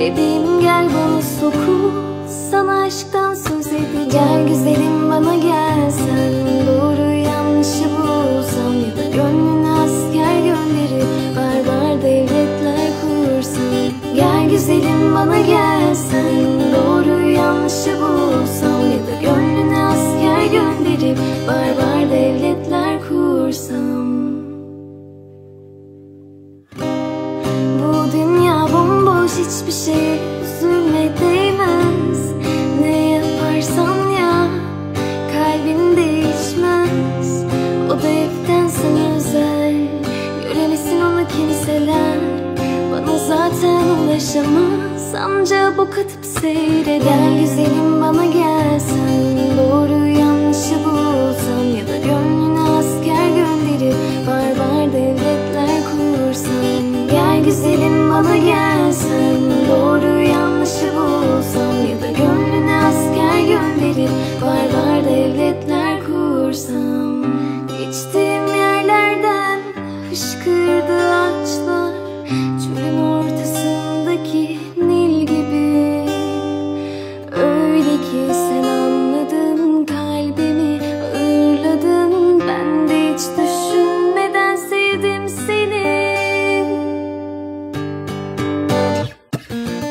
Bebeğim gel bana sokul, sana aşktan söz edeyim. Gel güzelim bana gel, sen doğru yanlışı bulsam ya da gönlüne asker gönderip barbar devletler kursan. Gel güzelim bana gel, sen doğru yanlışı bulsam ya da gönlüne asker gönderip barbar devletler kursam. Bu dünya bomboş, hiçbir şeye üzülme değmez. Ne yaparsan ya kalbin değişmez. O da hepten sana özel, göremesin onu kimseler. Bana zaten ulaşamaz, anca bok atıp seyreder. Gel güzelim bana gel, sen doğru yanlışı bulsan ya da gönlüne asker gönderip barbar devletler kursan. Gel güzelim bana gel, sen doğru yanlışı bulsan ya da gönlüne asker gönderip barbar devletler kursam. Geçtiğim yerlerden fışkırdı ağaçlar, çölün ortasındaki Nil gibi. Öyle ki sen anladın kalbimi, ağırladın. Ben de hiç düşünmeden sevdim seni.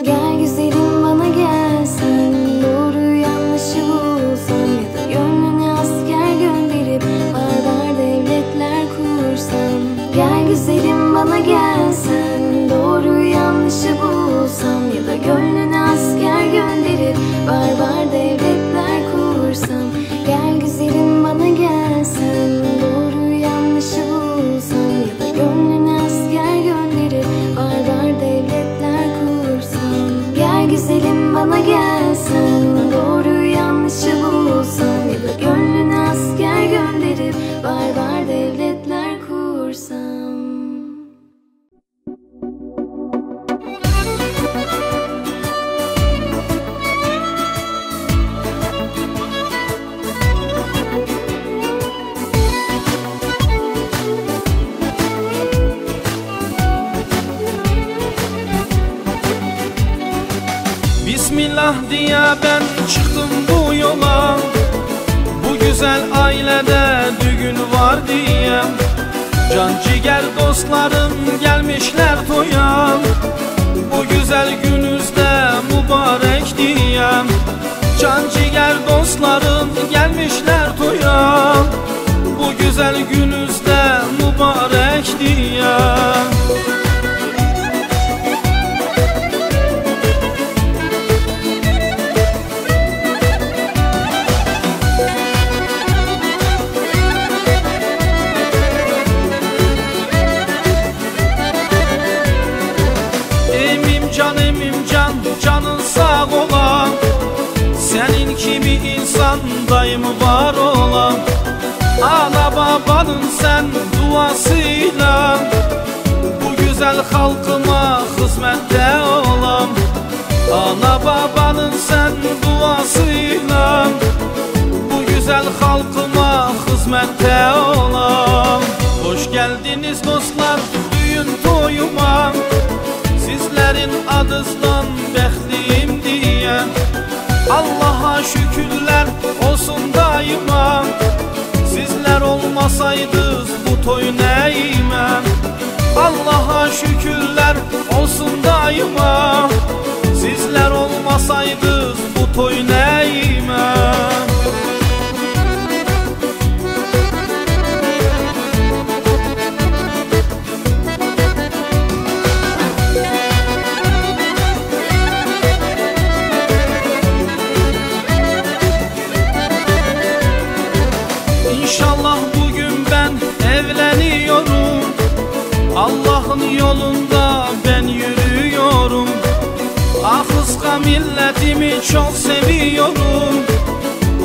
Gel güzelim bana gel, sen doğru yanlışı bulsan ya da gönlüne asker gönderip barbar devletler kursan. Gel güzelim bana gel, sen doğru yanlışı bulsan ya da gönlüne asker gönderip barbar devletler kursam. Gel güzelim bana gel, sen doğru yanlışı bulsan ya da gönlüne asker gönderip barbar devletler kursam. Gel güzelim bana gel, sen doğru yanlışı bulsan ya da gönlüne asker gönderip barbar devletler kursam. Bismillah diye ben çıktım bu yola, bu güzel ailede düğün var diye. Can ciğer dostlarım gelmişler toya, bu güzel gününüzde mübarek diye. Can ciğer dostlarım gelmişler toya, bu güzel gününüzde mübarek diye. Canın sağ ola, senin kimi insan daim var ola. Ana babanın sen duasıyla bu güzel halkıma hizmette olam. Ana babanın sen duasıyla bu güzel halkıma hizmette olam. Hoş geldiniz dostlar düğün toyuma, sizlerin adınızdan bəxtliyim diye. Allah'a şükürler olsun daima, sizler olmasaydınız bu toy neyime. Allah'a şükürler olsun daima, sizler olmasaydınız bu toy neyime. İnşallah bugün ben evleniyorum, Allah'ın yolunda ben yürüyorum. Akıska milletimi çok seviyorum,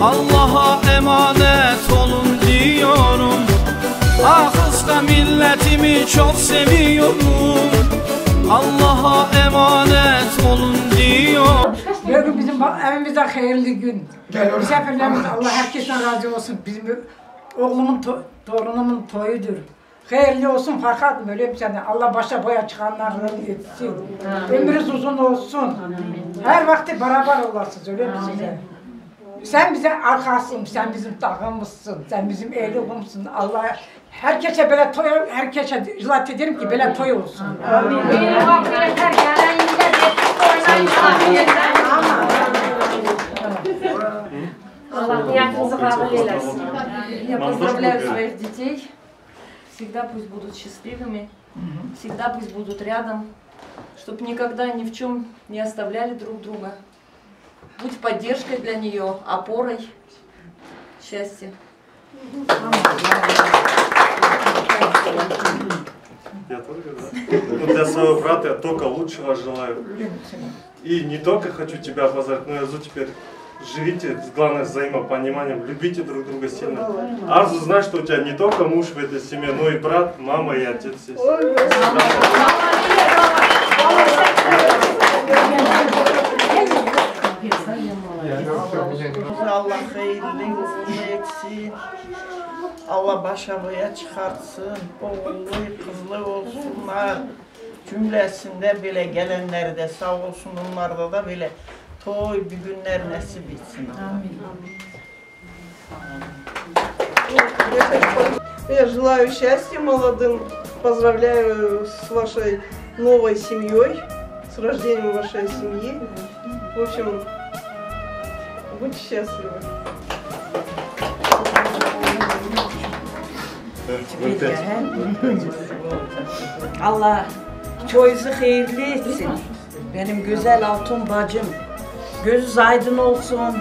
Allah'a emanet olun diyorum. Akıska milletimi çok seviyorum, Allah'a emanet olun diyor. Bugün bizim evimizde hayırlı gün. Misafirlerimiz Allah herkesten razı olsun. Bizim oğlumun, torunumun toyudur. Hayırlı olsun fakat böyle bir sene Allah başa boya çıkanlarını etsin. Ömrünüz uzun olsun. Her vakti beraber olasınız öyle mi size? Sen bize arkasın, sen bizim dağımızsın, sen bizim eylülümsün. Allah herkese böyle toy, herkese rilat ederim ki böyle toy olsun. Amin. Allah niyatınızı kabul eylesin. Я поздравляю своих детей. Всегда пусть будут счастливыми, всегда пусть будут рядом, чтобы никогда ни в чем не оставляли друг друга. Будь поддержкой для нее, опорой, счастья. Я только, да. Ну, для своего брата я только лучшего желаю. И не только хочу тебя поздравить, но я за теперь живите, главное, взаимопониманием, любите друг друга сильно. Арзу, знай, что у тебя не только муж в этой семье, но и брат, мама и отец есть. Allah hayırlı uğurlu etsin. Allah başa boya çıkartsın. Oğullu, kızlı olsunlar. Cümlesinde bile gelenler de sağ olsun. Onlarda da bile toy bir günler nasip etsin. Amin. Я желаю счастья молодым, поздравляю с вашей новой семьей, с рождением вашей семьи. В общем, будьте счастливы. Allah çoyuzu hayırlı etsin. Benim güzel altın bacım. Gözü aydın olsun.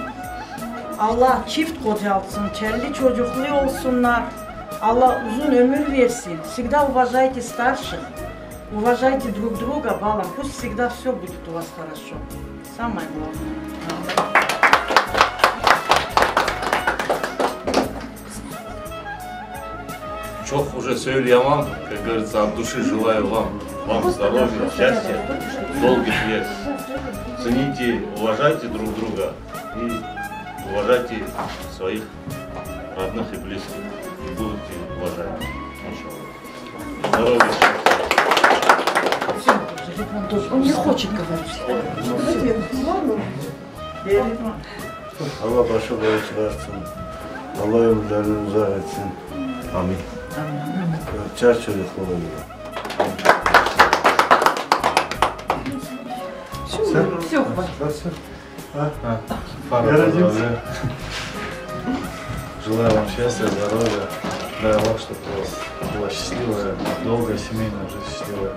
Allah çift kocalsın. Kelli çocuklu olsunlar. Allah uzun ömür versin. Всегда уважайте старших. Уважайте друг друга, балам. Пусть всегда все будет у вас хорошо. Самое главное. Çok уже söyleyemem. Как говорится, от души желаю вам здоровья, счастья, долгих лет. Цените, уважайте друг друга и уважайте своих родных и близких. И будете уважать. Здоровья, счастья. Он не хочет говорить. Allah başa boya çıkarsın. Allah ömürlerini uzak etsin. Amin. Çer çocuklu olur. Все, Желаю вам счастья, здоровья. Дай Allah, чтобы у вас была счастливая, долгая семейная жизнь, счастливая.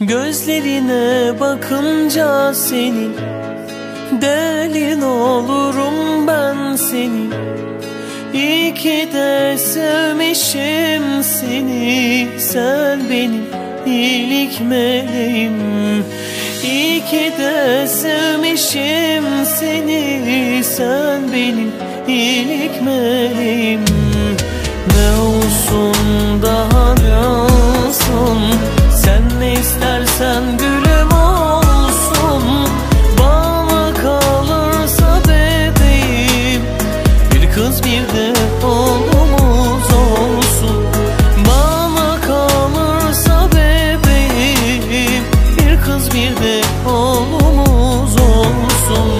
Gözlerine bakınca senin, delin olurum ben seni. İyi ki de sevmişim seni, sen benim iyilik meleğim. İyi ki de sevmişim seni, sen benim iyilik meleğim. Ne olsun daha ne olsun, sen ne istersen gülüm olsun. Bana kalırsa bebeğim, bir kız bir de oğlumuz olsun. Bana kalırsa bebeğim, bir kız bir de oğlumuz olsun.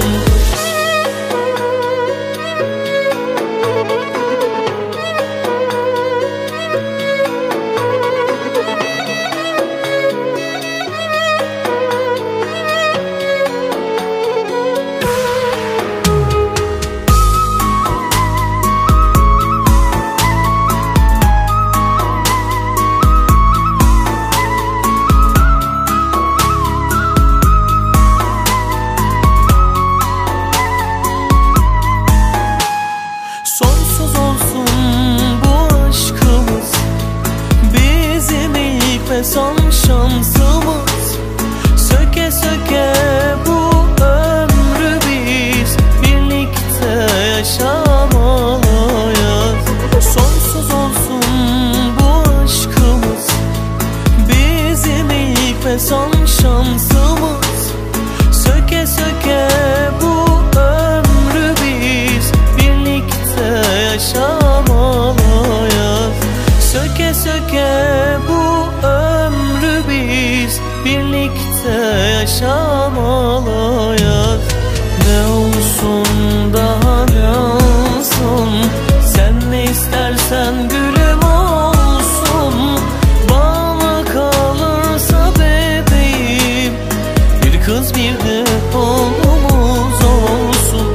Sonsuz olsun bu aşkımız, bizim ilk ve son şansımız. Söke söke bu ömrü biz birlikte yaşamalıyız. Sonsuz olsun bu aşkımız, bizim ilk ve son şansımız. Söke söke bu ömrü biz birlikte yaşamalıyız. Söke söke bu ömrü biz birlikte yaşamalıyız. Ne olsun daha ne olsun, sen ne istersen gülüm olsun. Bana kalırsa bebeğim, bir kız bir de oğlumuz olsun.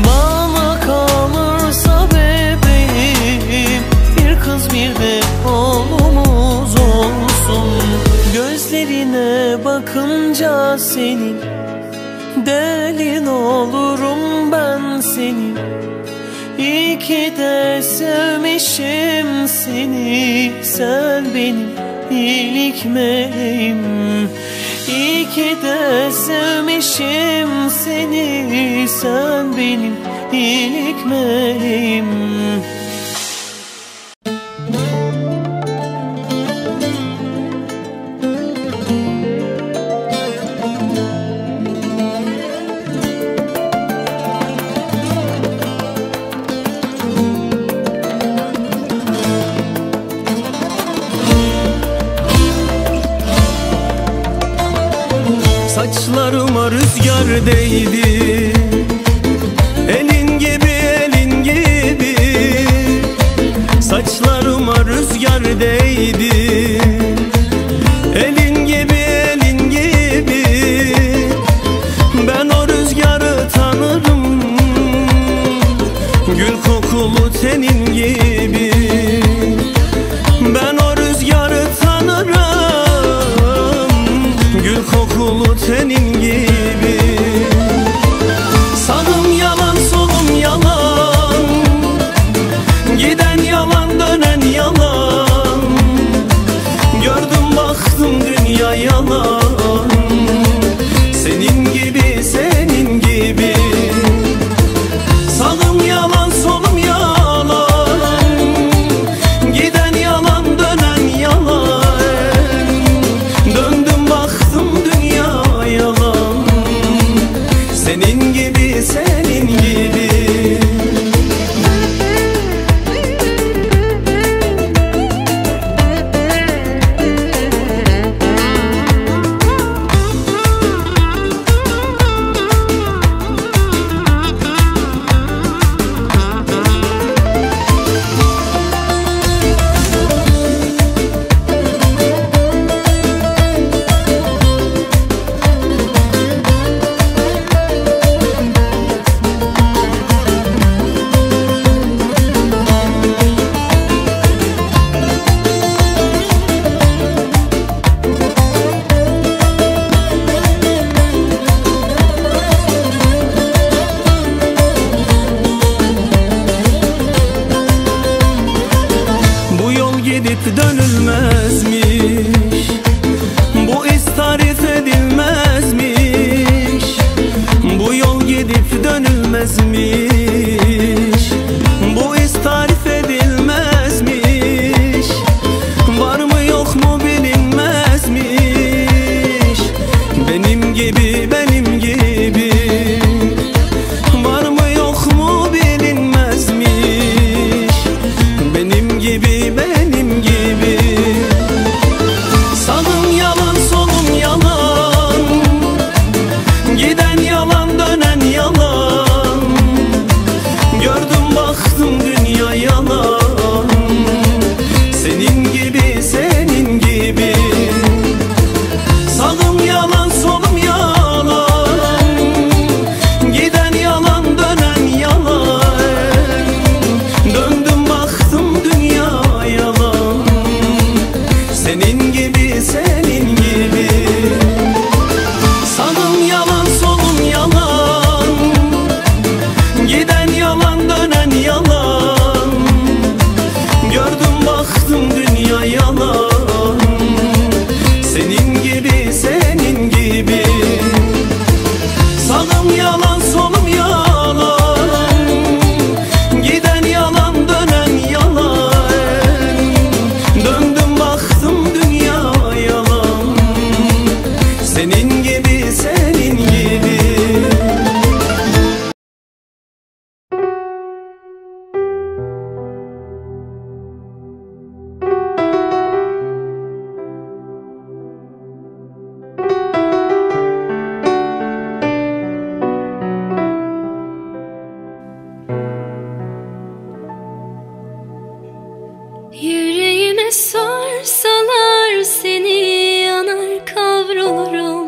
Bana kalırsa bebeğim, bir kız bir de oğlumuz olsun. Gözlerine bakınca senin, delin olurum ben seni. İyi ki de sevmişim seni, sen benim iyilik meleğim. İyi ki de sevmişim seni, sen benim iyilik meleğim. Saçlarıma rüzgar değdi, elin gibi elin gibi. Saçlarıma rüzgar değdi, elin gibi elin gibi. Ben o rüzgarı tanırım, gül kokulu tenin gibi. Ben o rüzgarı tanırım, gül kokulu tenin gibi. Sağım yalan solum yalan, giden yalan dönen yalan. gidip dönülmezmiş. Bu iz tarif edilmezmiş. Bu yol gidip dönülmezmiş. Bu iz tarif edilmezmiş. Var mı yok mu bilinmezmiş. Benim gibi, benim gibi. Var mı yok mu bilinmezmiş. Benim gibi, benim gibi. Sağım yalan, solum yalan. Giden yalan, dönen yalan. Gördüm baktım dünya yalan. Senin gibi, senin gibi. Sağım yalan, solum yalan. Giden yalan, dönen yalan. Döndüm baktım dünya yalan. Senin gibi, senin gibi. Sağım yalan, solum yalan. Giden yalan, dönen yalan. Gördüm baktım dünya yalan. Senin gibi, senin gibi. Sağım yalan, solum yalan. Giden yalan, dönen yalan. Döndüm baktım dünya yalan. Senin gibi, senin gibi. Yüreğime sorsalar seni yanar kavrulurum.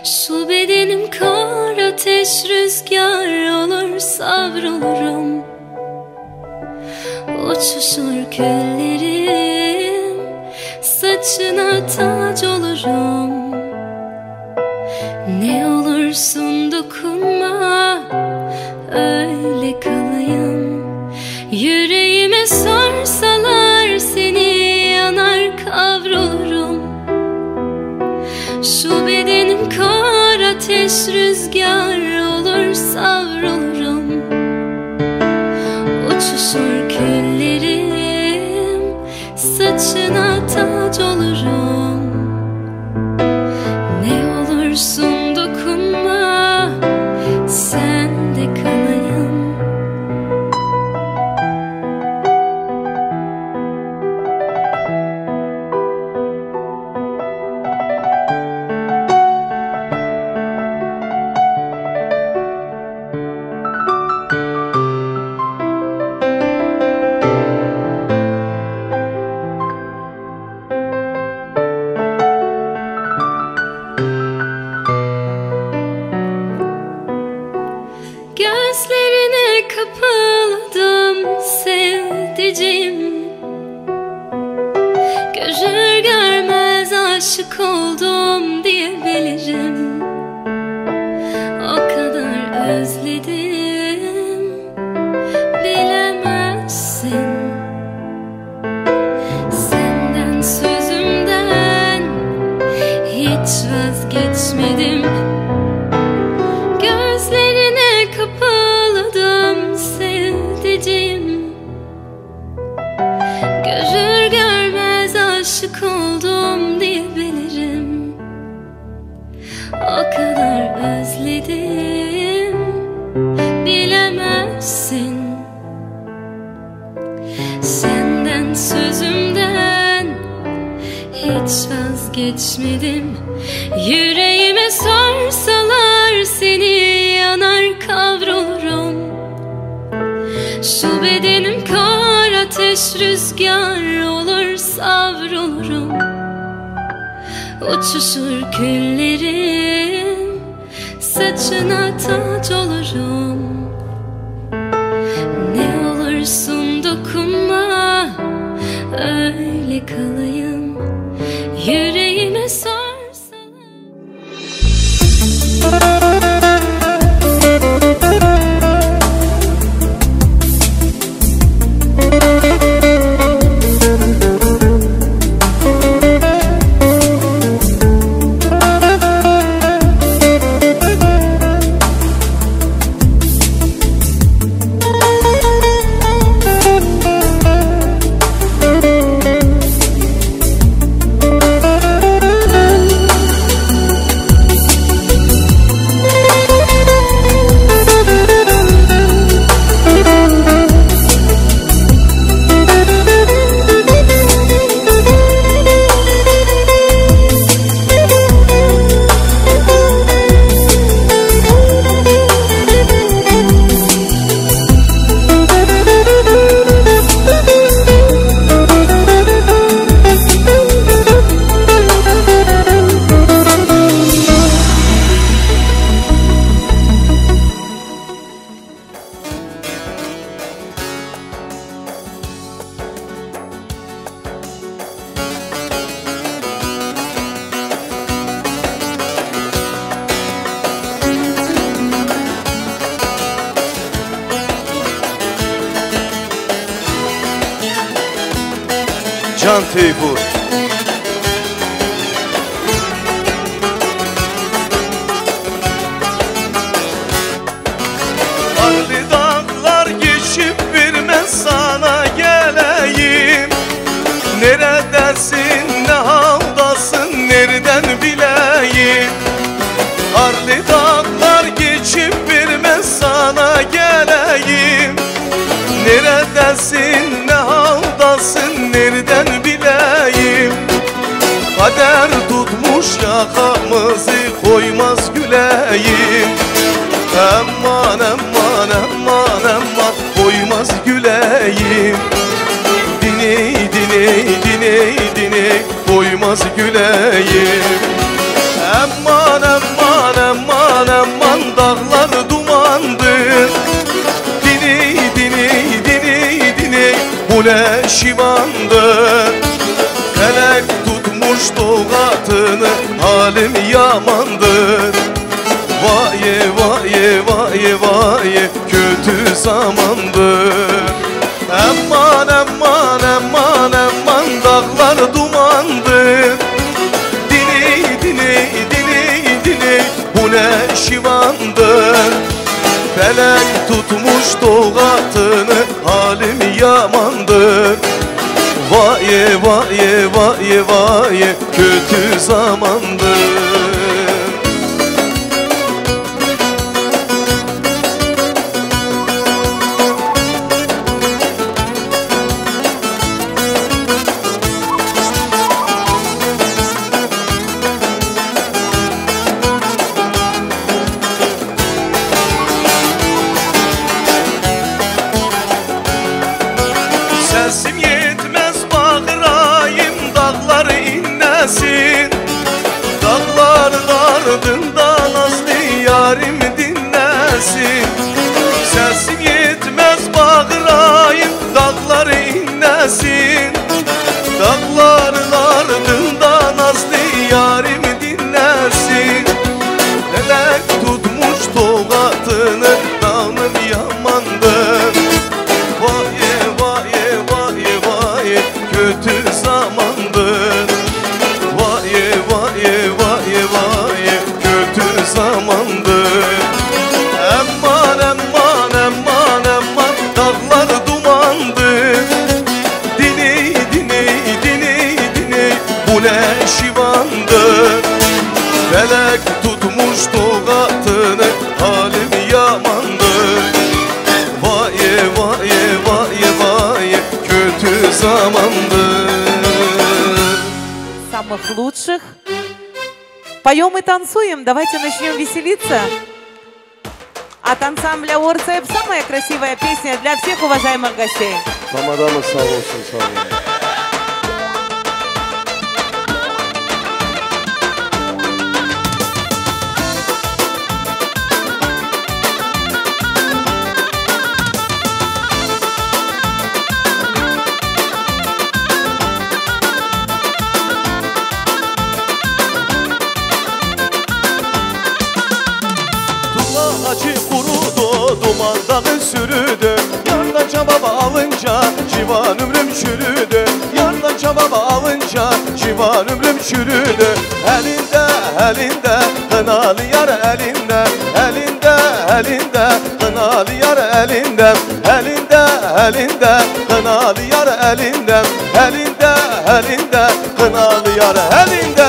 Şu bedenim kar ateş rüzgar olur savrulurum. Uçuşur küllerim, saçına tac olurum. Ne olursun dokunma, öyle kalayım. Yüreğime sorsalar seni yanar kavrulurum. Şu bedenim kar ateş rüzgar olur savrulurum. Uçuşur küllerim, saçına tac olurum. Ne olursun dokunma, sen de kalayım. Gözlerine kapıldım sevdiceğim. Görür görmez aşık oldum diyebilirim. O kadar özledim, bilemezsin. Senden sözümden hiç vazgeçmedim. Gözlerine kapıldım sevdiceğim. Görür görmez aşık oldum diyebilirim. O kadar özledim, bilemezsin. Senden sözümden hiç vazgeçmedim. Yüreğime sorsalar seni yanar kavrulurum. Şu bedenim kar ateş rüzgar olur savrulurum. Uçuşur küllerim, saçına tac olurum. Ne olursun dokunma, öyle kalayım. Yüreğime sorsalar. Can Teyfur. Arlı dağlar geçip vermez sana geleyim. Neredesin, ne haldasın, nereden bileyim? Arlı dağlar geçip vermez sana geleyim. Neredesin, ne haldasın, nereden bileyim? Kader tutmuş yakamızı, koymaz güleyim. Aman aman aman aman, koymaz güleyim. Diney diney diney diney, koymaz güleyim. Aman aman aman aman, dağlar dumandır. Diney diney diney diney, bu ne şivandır. Felek tutmuş doğatını, halim yamandır. Vaye vaye vaye vaye, kötü zamandır. Aman aman aman aman, dağlar dumandır. Diney diney diney diney, bu ne şivandır. Felek tutmuş doğatını, halim yamandır. Vaye vaye vaye vaye, kötü zamandır. Sesim yetmez bağırayım, dağlar inlesin. Dağlar ardında nazlı yarim dinlesin. Sesim yetmez bağırayım, dağlar inlesin. Dağlar ardında nazlı yarim dinlesin. Felek tutmuş doğatını, dağım yamandır. Vaye vaye vaye vaye, kötü zamandır. Vaye vaye vaye vaye, kötü zamandır. Aman aman aman aman, dağlar dumandır. Diney diney diney diney, bu ne şivandır. Felek tutmuş doğatını, halim yamandır. Vaye vaye vaye vaye, kötü zamandır. Самых лучших. Поем и танцуем. Давайте начнем веселиться. От ансамбля Орцеп самая красивая песня для всех уважаемых гостей. Mamadan sağ olsun, sağ olun. Ağacı kurudu, duman dağı sürüdü. Yardan çababa alınca civan ömrüm çürüdü. Yardan çababa alınca civan ömrüm çürüdü. Elinde elinde kınalı yar elinde. Elinde elinde kınalı yar elinde. Elinde elinde kınalı yar elinde. Elinde elinde kınalı yar elinde.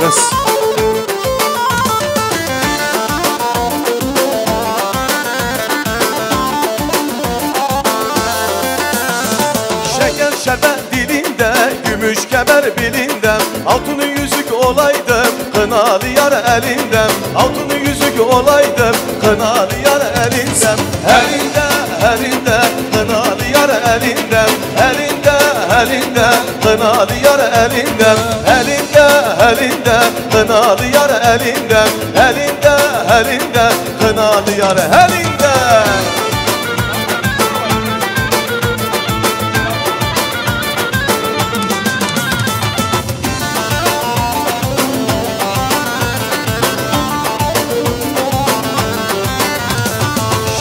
Yes. Şeker şerbet dilinde, gümüş kemer bilinden. Altın yüzük olaydım, kınalı yar elinden. Altın yüzük olaydım, kınalı yar elinden. Elinde, elinde, kınalı yar elinden. Elinde, elinde, kınalı yar elinden. Elinde, elinde, kınalı yar elinden. Elinde, elinde, kınalı yar elinden.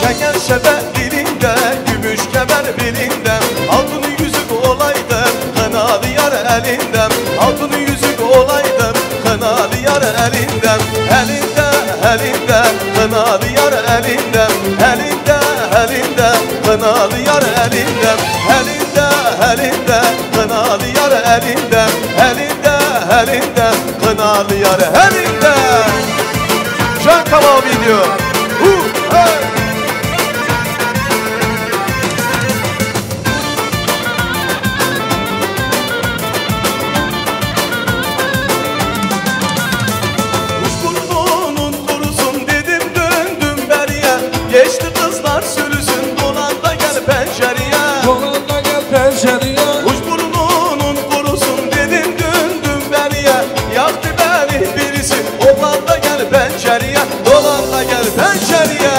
Şeker şerbet dilinde, dilinde, gümüş kemer belinde. Altın yüzük olaydım, kınalı yar elinden. Altın yüzük olaydım, kınalı yar elinden. Elinde, elinde, kınalı yar elinden. Elinde, elinde, kınalı yar elinden. Elinde, elinde, kınalı yar elinden. Elinde, elinde, kınalı yar elinden. Can Kamal video. Hey! Geçti kızlar sürüsün, dolan da gel pencereye. Dolan da gel pencereye. Uç burnunun kurusun dedim, döndüm beriye. Yaktı beni birisi, oğlan da gel pencereye. Dolan da gel pencereye.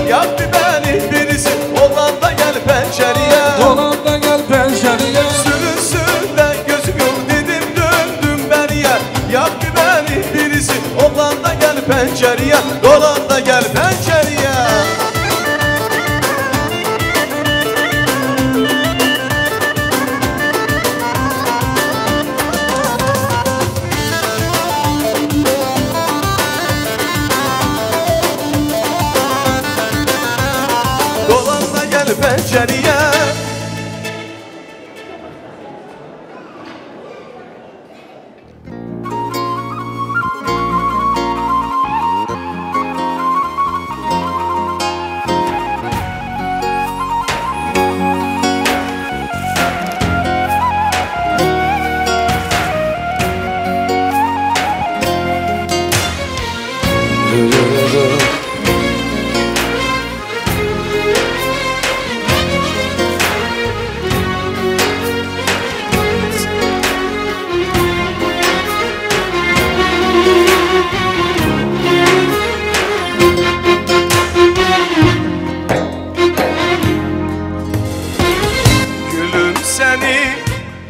Yaktı beni birisi, oğlan da gel pencereye. Dolan da gel pencereye. Sürünsünde gözüm yok dedim, döndüm beriye. Yaktı beni birisi, oğlan da gel pencereye. Dolan da gel pencereye. Pencereye.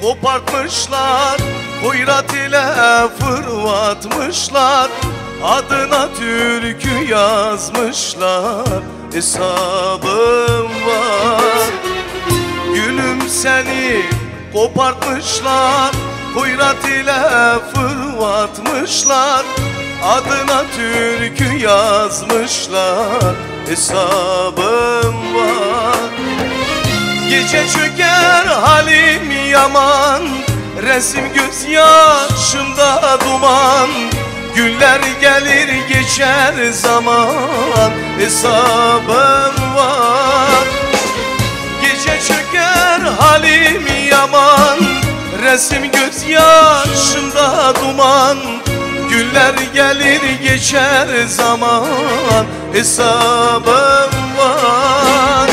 Kopartmışlar, hoyrat ile fırlatmışlar. Adına türkü yazmışlar, hesabım var. Gülüm seni kopartmışlar, hoyrat ile fırlatmışlar. Adına türkü yazmışlar, hesabım var. Gece çöker halim yaman, resim gözyaşımda duman. Günler gelir geçer zaman, hesabım var. Gece çöker halim yaman, resim gözyaşımda duman. Günler gelir geçer zaman, hesabım var.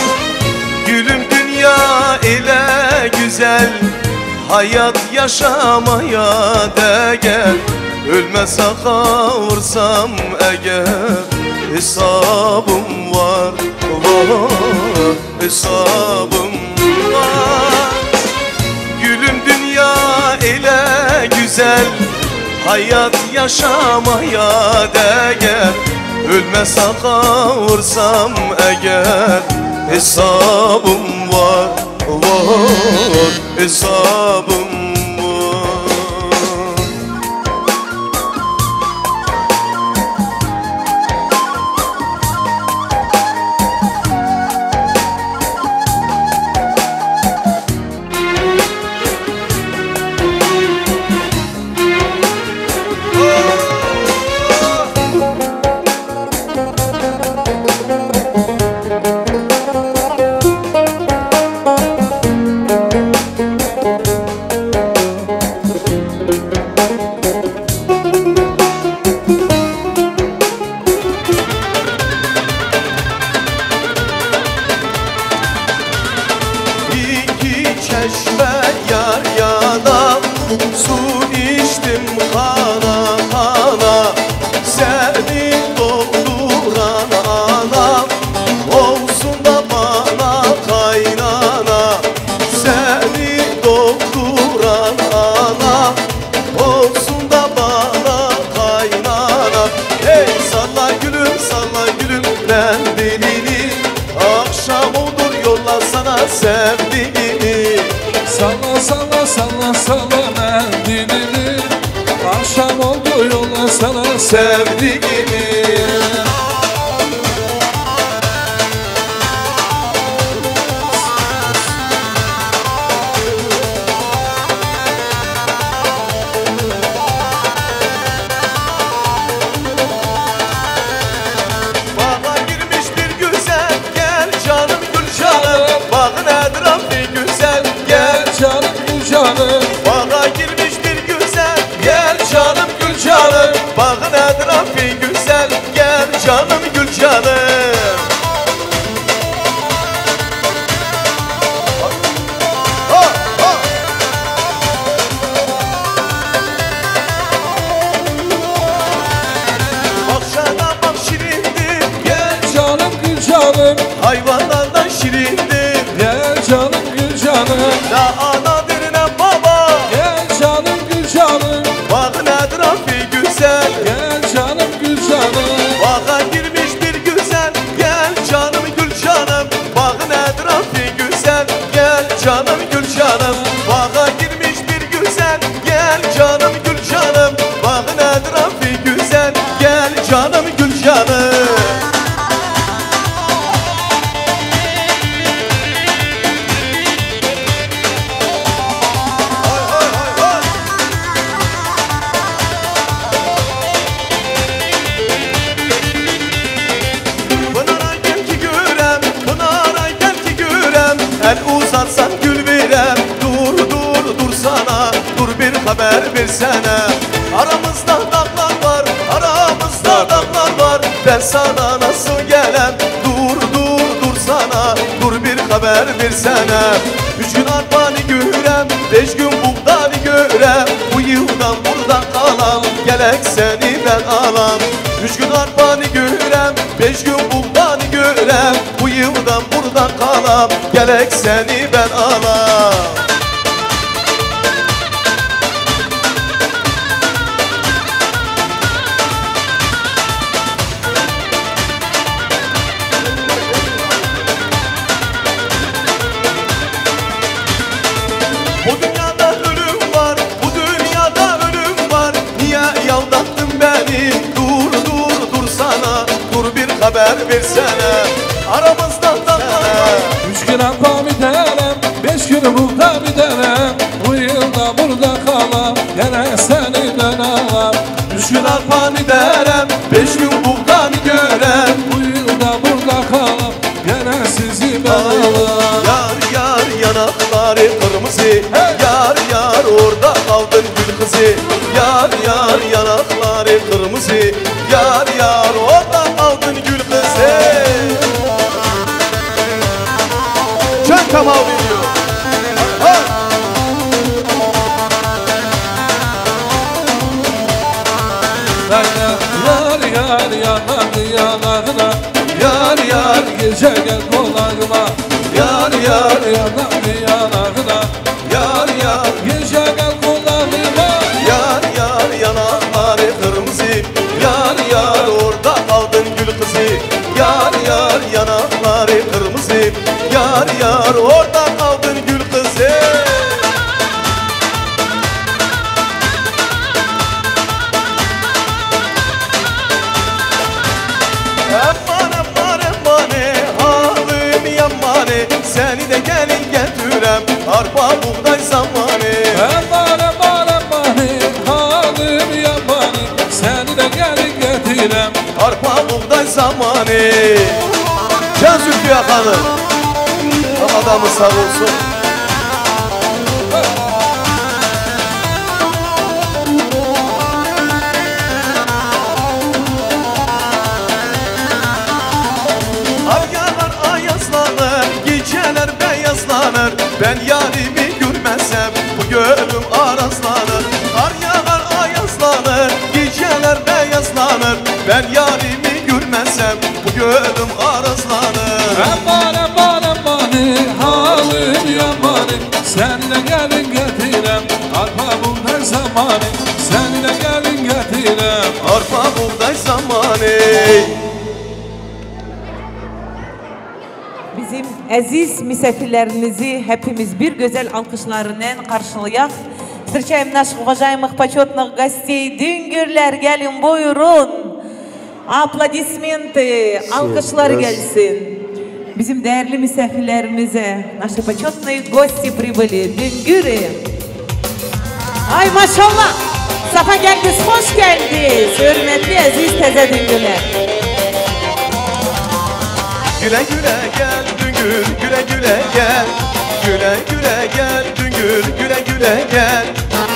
Gülüm dünya ile güzel, hayat yaşamaya değer. Ölmese kavursam eğer, hesabım var, var, hesabım var. Gülüm dünya ile güzel, hayat yaşamaya değer. Ölmese kavursam eğer, hesabım var, var, hesabım var. sevdiğimi. Salla salla salla salla mendilini, akşam oldu yolla sana sevdiğimi. Bağa girmiş bir güzel, gel canım gül canım. Bağın etrafı güzel, gel canım gül canım. Bahçede bak şirindir, gel canım gül canım. Hayvanlardan şirindir, gel canım gül canım. Ne anadır ne baba, gel canım gül canım. Bağın etrafı güzel, gel canım gül canım. Bağa girmiş bir güzel, gel canım gül canım. Bağın etrafı güzel, gel canım gül canım. Bağa girmiş bir güzel, gel canım gül canım. Bağın etrafı güzel, gel canım gül canım. El uzatsan gül verem, dur sana, dur bir haber versene. Aramızda dağlar var, aramızda dağlar var. Ben sana nasıl gelem, dur sana, dur bir haber versene. 3 gün arpanı görem, 5 gün buğdanı görem. Bu yıldan burada kalam, gelek seni ben alam. 3 gün arpanı görem, 5 gün buğdanı görem. Bu yıldan burada kalam, gelek seni ben alam. Bu dünyada ölüm var, bu dünyada ölüm var. Niye yaldattın beni? Dur sana, dur bir haber versene. Aramızda dağlar var. 3 gün arpa bir denem, 5 gün buğda bir denem. Bu yılda burada kalam, gene seni ben alam. 3 gün arpa bir denem, 5 gün buğda bir görem. Bu yılda burada kalam, gene sizi ben alam. Yar yanakları kırmızı, yar orada kaldın gül kızı. Yar yanakları kırmızı, yar orada kaldın gül kızı. Can Kamal biliyor. Yar yanaklarına, yar gece gel kollarıma. Yar yanaklarına, yar gece gel kollarıma. Yar yanakları kırmızı, yar orada kaldın gül kızı. Yar yanakları kırmızı, yar orada kaldın gül kızı. Emmane halim yammane, seni de gelin getirem arpa buğday zamanı. Emmane halim yammane, seni de gelin getirem arpa buğday zamanı. Can Zülfü Hanım, adamı sağ olsun. Ayağlar ayazlanır, geceler beyazlanır. Ben yarimi görmezsem bu gönlüm arazlanır. Kar yağar ayazlanır, geceler beyazlanır. Ben yarimi görmezsem bu gönlüm arazlanır. Emmane halim yammane, seni de gelin getirem arpa buğday zamanı. Seni de gelin getirem arpa buğday zamanı. Bizim aziz misafirlerimizi hepimiz bir güzel alkışlarıyla karşılayak. Встречаем наших уважаемых почетных гостей. Düngürler gelin buyurun. Аплодисменты, alkışlar gelsin. Bizim değerli misafirlerimize, наши почетные гости прибыли. Düngürü. Ay maşallah. Safa geldiniz, hoş geldiniz. Hürmetli aziz teze düngürler. Güle güle gel Düngür, güle güle gel. Güle güle gel Düngür, güle güle gel.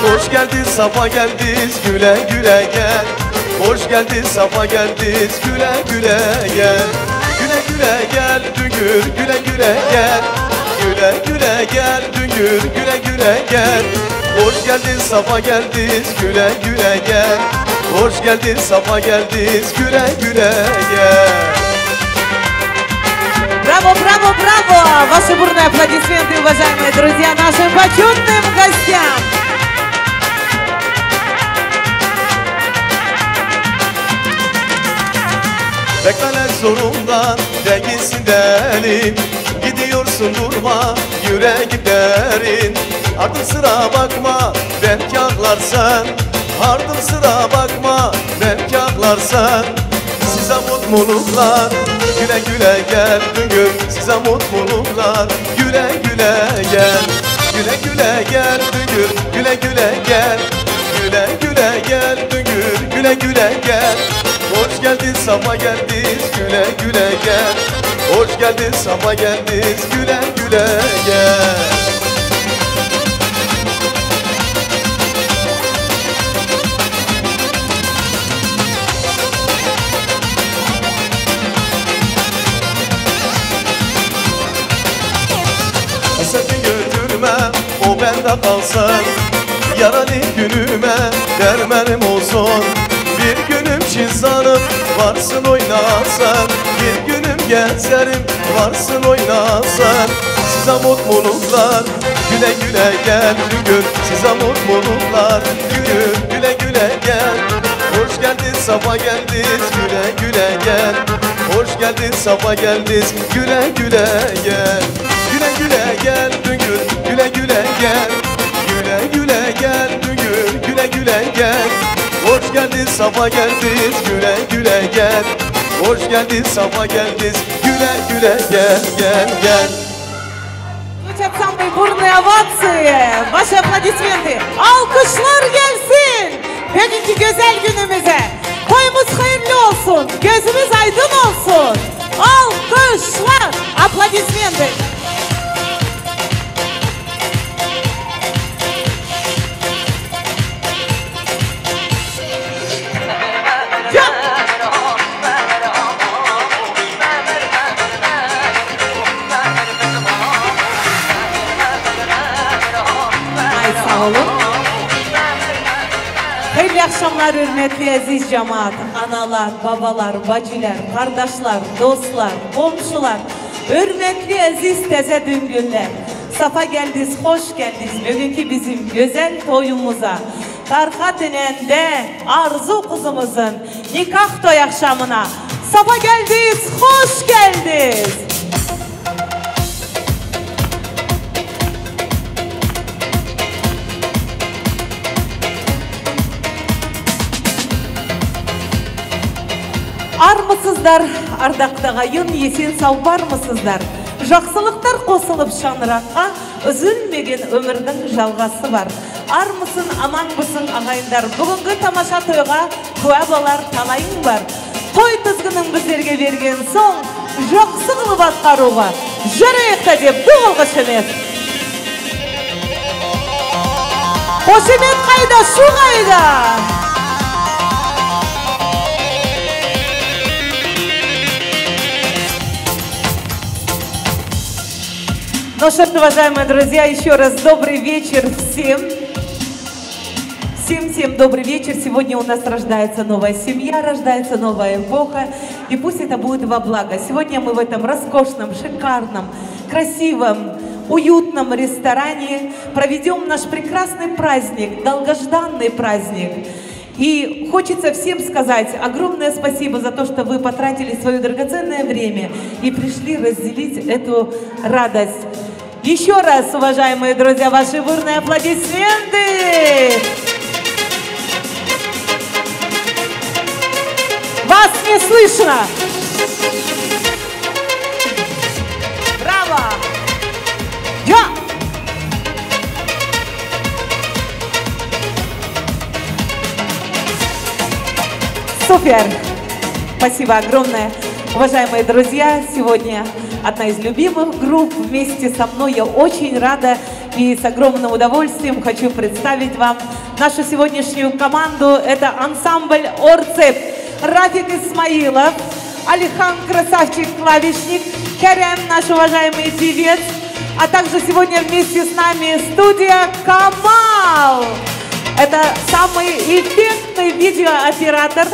Hoş geldin, safa geldiniz, güle güle gel. Hoş geldin, safa geldiniz, güle güle gel. Güle güle gel Düngür, güle güle gel. Güle güle gel Düngür, güle güle gel. Hoş geldin, safa geldiniz, güle güle gel. Hoş geldin, safa geldiniz, güle güle gel. Браво, браво, браво! Ваши бурные аплодисменты, уважаемые друзья, нашим почетным гостям! Beklemek zorundan değilsin derim. Gidiyorsun durma yüreğim derin. Ardım sıra bakma belki ağlarsan. Ardım sıra bakma belki ağlarsan. Size mutluluklar, güle güle gel Düngür. Size mutluluklar, güle güle gel. Güle güle gel Düngür, güle güle gel. Güle güle gel Düngür, güle güle gel. Hoş geldin, safa geldiniz, güle güle gel. Hoş geldin, safa geldiniz, güle güle gel. Sakın götürme, o bende kalsın. Yaralı günüme dermenim olsun. Bir günüm çizanım, varsın oynasın. Bir günüm gezerim, varsın oynasın. Size mutluluklar, güle güle gel Düngür. Size mutluluklar, güle güle güle gel. Hoş geldin, safa geldiniz, güle güle gel. Hoş geldin, safa geldiniz, güle güle gel. Güle güle gel Düngür, güle güle gel. Güle güle gel Düngür, güle güle gel. Hoş geldin, safa geldiniz, güle güle gel. Hoş geldin, safa geldiniz, güle güle gel, gel, gel. Звучат самые бурные овации. Ваши аплодисменты. Alkışlar gelsin. Bugünkü güzel günümüze. Toyumuz hayırlı olsun. Gözümüz aydın olsun. Alkışlar. Aplodismenты. Hayırlı akşamlar hürmetli aziz cemaat, analar, babalar, bacılar, kardeşler, dostlar, komşular, hürmetli aziz teze düngünler. Safa geldiniz, hoş geldiniz bugünkü bizim güzel toyumuza. Karha Dünen'de Arzu kızımızın nikah toy akşamına. Safa geldiniz, hoş geldiniz. Армысыздар, ардақты ағайын, есен сау бармысыздар. Жақсылықтар қосылып шаңыраққа, үзілмеген өмірдің жалғасы бар. Армысын, аманбысың ағайындар, бүгінгі тамаша тойға куә болар талайың бар. Той тізгінің біздерге берген соң, жақсы қылып атқаруға, жүректі деп бұғылғышымыз. Қошемет қайда, шу қайда? Ну что ж, уважаемые друзья, еще раз добрый вечер всем. Всем добрый вечер. Сегодня у нас рождается новая семья, рождается новая эпоха. И пусть это будет во благо. Сегодня мы в этом роскошном, шикарном, красивом, уютном ресторане проведем наш прекрасный праздник, долгожданный праздник. И хочется всем сказать огромное спасибо за то, что вы потратили свое драгоценное время и пришли разделить эту радость. Еще раз, уважаемые друзья, ваши бурные аплодисменты! Вас не слышно! Браво! Я! Супер! Спасибо огромное. Уважаемые друзья, сегодня одна из любимых групп вместе со мной. Я очень рада и с огромным удовольствием хочу представить вам нашу сегодняшнюю команду. Это ансамбль «Орцеп». Рафик Исмаилов, Алихан Красавчик, клавишник, Керем, наш уважаемый певец, а также сегодня вместе с нами студия «Камал». Это самый эффектный видеооператор.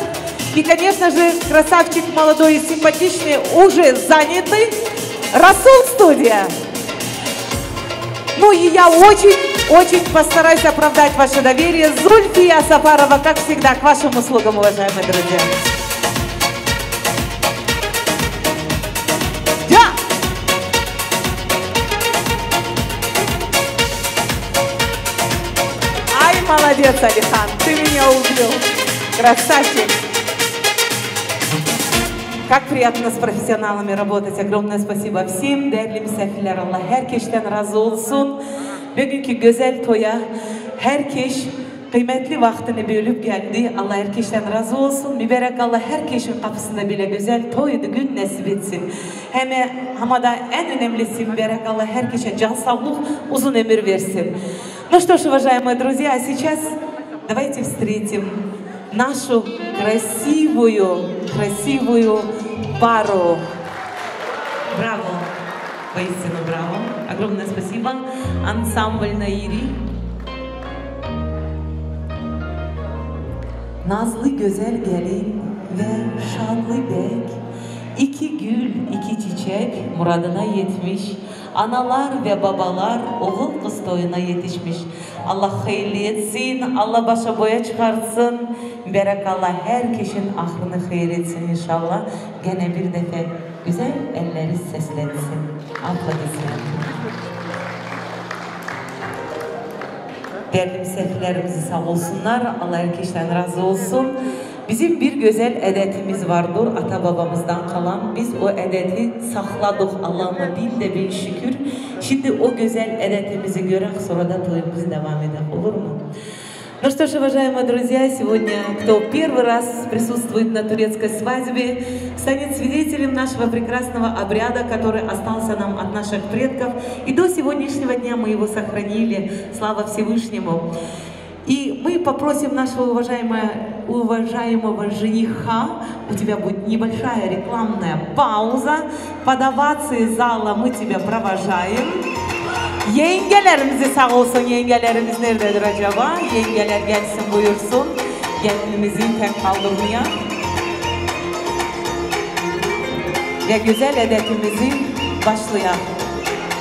И, конечно же, красавчик молодой и симпатичный, уже занятый, Расул студия. Ну и я очень постараюсь оправдать ваше доверие. Зульфия Сафарова, как всегда, к вашим услугам, уважаемые друзья. Да! Ай, молодец, Алихан, ты меня убил. Красавчик. Как приятно с профессионалами работать. Огромное спасибо всем. Değerli misafirler, Allah herkesten razı olsun. Bugünkü güzel toya herkes kıymetli vaktini bölüp geldi. Allah herkesten razı olsun. Mübarek Allah herkesin kapısında bile güzel toydu gün nasip etsin. Hem da en önemlisi mübarek Allah herkese can sağlık, uzun ömür versin. Ну что ж, уважаемые друзья, а сейчас давайте встретим нашу красивую пару. Браво! Воистину браво! Огромное спасибо. Ансамбль Nairi. Nazlı güzel gelin ve şanlı bek, iki gül, iki çiçek muradına yetmiş. Analar ve babalar oğul kız toyuna yetişmiş. Allah hayırlı etsin, Allah başa boya çıkarsın. Berek Allah herkesin ahrını hayır etsin inşallah. Gene bir defa güzel elleri seslensin. Aplaudisler. Değerli misafirlerimiz sağ olsunlar. Allah herkesten razı olsun. Bizim bir güzel edetimiz vardır ata babamızdan kalan. Biz o edeti sakladık Allah'ıma bin şükür. Şimdi o güzel edetimizi görek sonra da toyumuz devam eder. Olur mu? Ну что ж, уважаемые друзья, сегодня, кто первый раз присутствует на турецкой свадьбе, станет свидетелем нашего прекрасного обряда, который остался нам от наших предков. И до сегодняшнего дня мы его сохранили. Слава Всевышнему. И мы попросим нашего уважаемого жениха, у тебя будет небольшая рекламная пауза, под овацией зала мы тебя провожаем. Yengelerimizi sağ olsun, yengelerimiz nerededir acaba? Yengeler gelsin buyursun, gelinimizi tek kaldırmaya. Ve güzel edetimizi başlayalım.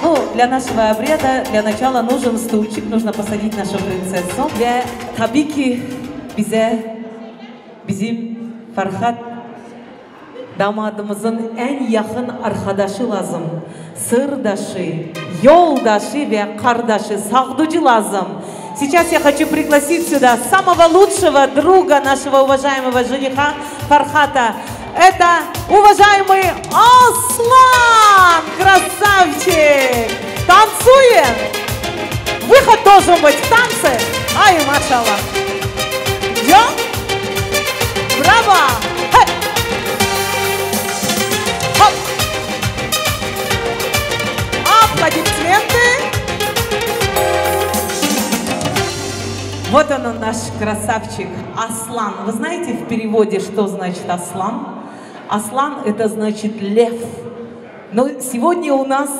Ну, для нашего обряда, для начала нужен стульчик, нужно посадить нашу принцессу. Ve tabii ki bizim Farhat damadımızın en yakın arkadaşı lazım. Sırdaşı, yoldaşı ve kardeşi, sağducu lazım. Сейчас я хочу пригласить сюда самого лучшего друга нашего уважаемого жениха Фархата. Это уважаемый Аслан! Красавчик! Танцуем! Выход должен быть в танце! Ай, машаллах! Идем? Браво! Хоп! Аплодисменты! Вот он наш красавчик Аслан. Вы знаете в переводе, что значит Аслан? Аслан это значит лев. Но сегодня у нас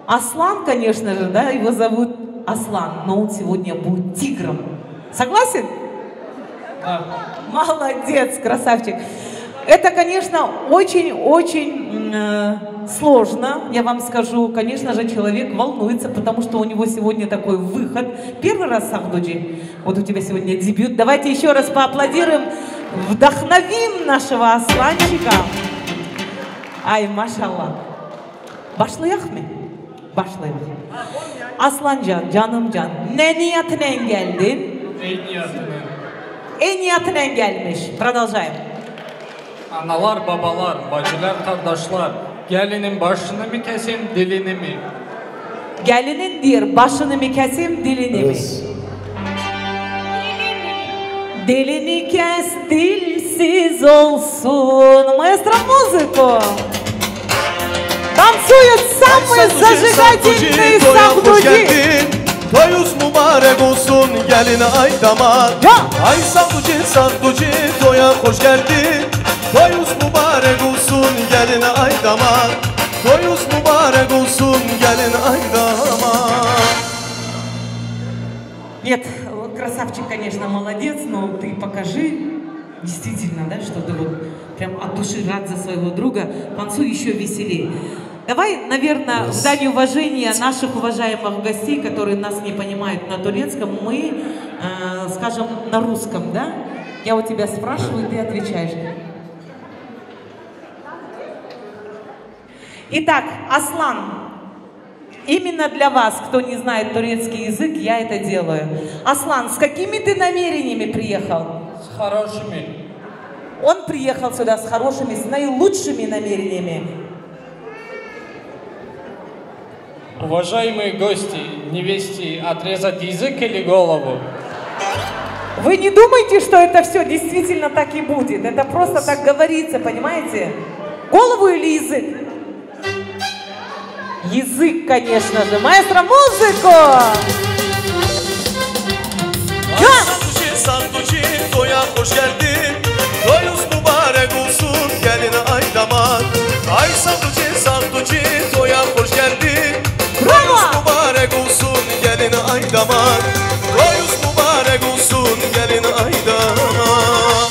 Аслан, конечно же, да, его зовут Аслан, но он сегодня будет тигром. Согласен? Да. Молодец, красавчик. Это, конечно, очень-очень сложно, я вам скажу. Конечно же, человек волнуется, потому что у него сегодня такой выход. Первый раз, Сахдуджи, вот у тебя сегодня дебют. Давайте еще раз поаплодируем, вдохновим нашего Асланчика. Ай, машаллах. Başlayak mı? Başlayalım. Aslancan, canımcan, ne niyetine geldin? En niyetine gelmiş. Продолжаем. Analar, babalar, bacılar, kardeşler, gelinin başını mı kesin, dilini mi? Gelinin diyor, başını mı kesim, dilini mi? Dilini kes, dilsiz olsun. Maestro, музыку! Танцуют самые зажигательные Сахдуджи. Toyuz mübarek olsun geline ay damat. Ay Sahduci, Sahduci, toya hoş geldin. Toyuz mübarek olsun geline ay damat. Toyuz mübarek olsun geline ay damat. Нет, красавчик, конечно, молодец, но ты покажи действительно, да, что ты вот прям от души рад за своего друга. Танцуй еще веселее. Давай, наверное, в дань уважения наших уважаемых гостей, которые нас не понимают на турецком, мы скажем на русском, да? Я у тебя спрашиваю, ты отвечаешь. Итак, Аслан, именно для вас, кто не знает турецкий язык, я это делаю. Аслан, с какими ты намерениями приехал? С хорошими. Он приехал сюда с хорошими, с наилучшими намерениями. Уважаемые гости, невесте отрезать язык или голову? Вы не думайте, что это все действительно так и будет. Это просто так говорится, понимаете? Голову или язык? Язык, конечно же. Маэстро, музыку! Sahduci, toya hoş geldin. Toyuz mübarek olsun geline ay damat. Ay Sahduci, Sahduci, toya hoş geldin. Toyuz mübarek olsun geline ay damat. Toyuz mübarek olsun geline ay damat.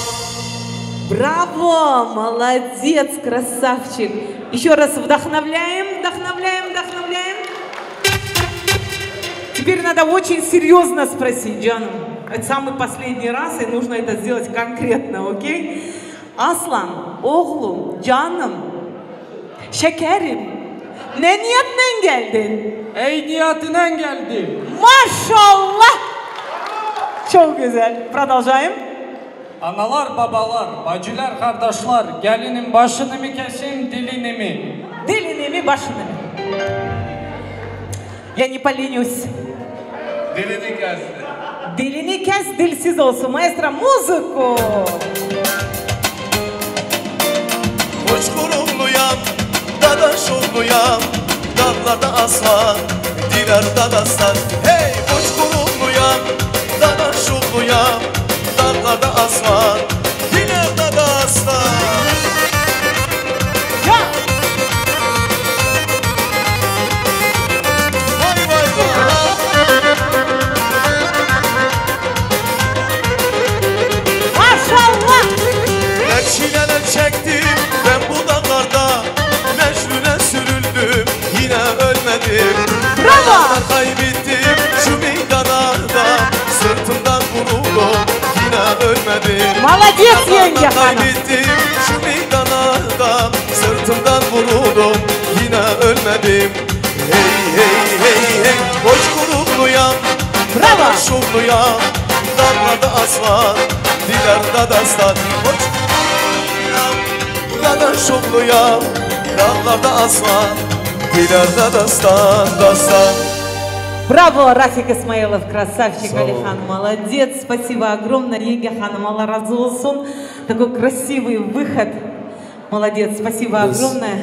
Браво! Молодец, красавчик! Еще раз вдохновляем, вдохновляем, вдохновляем. Теперь надо очень серьезно спросить, Джаном. Это самый последний раз, и нужно это сделать конкретно, окей? Aslan, oğlum, canım, şekerim, ne niyetle geldin? Ey niyetinden geldim. Maşallah! Çok güzel. Продолжаем. Analar, babalar, bacılar, kardeşler, gelinin başını mı kesin, dilini mi? Dilini mi, başını mı? Я не поленюсь. Dilini kes. Dilini kes, dilsiz olsun. Maestro, музыку! Uçkurumluyam, dadaş oğluyam. Dağlarda aslan, dilarda dastan. Hey uçkurumluyam, dadaş oğluyam. Dağlarda aslan, dilarda dastan. Çileler çektim ben bu dağlarda. Mecnun'e sürüldüm yine ölmedim. Bravo! Kaybettim şu meydanlarda. Sırtımdan vuruldum yine ölmedim. Молодец, yenge hanım. Kaybettim şu meydanlarda. Sırtımdan vuruldum yine ölmedim. Hey hey hey hey boş grupluyam. Bravo! Şulluyam. Dağlarda aslan. Dilarda dastan. Dadaş oğluyam, dağlarda aslan, dilarda dastan, dastan. Браво, Рафик Исмаилов, красавчик, Алихан, молодец, спасибо огромное, Енге ханым, Алла разы olsun. Такой красивый выход, молодец, спасибо огромное.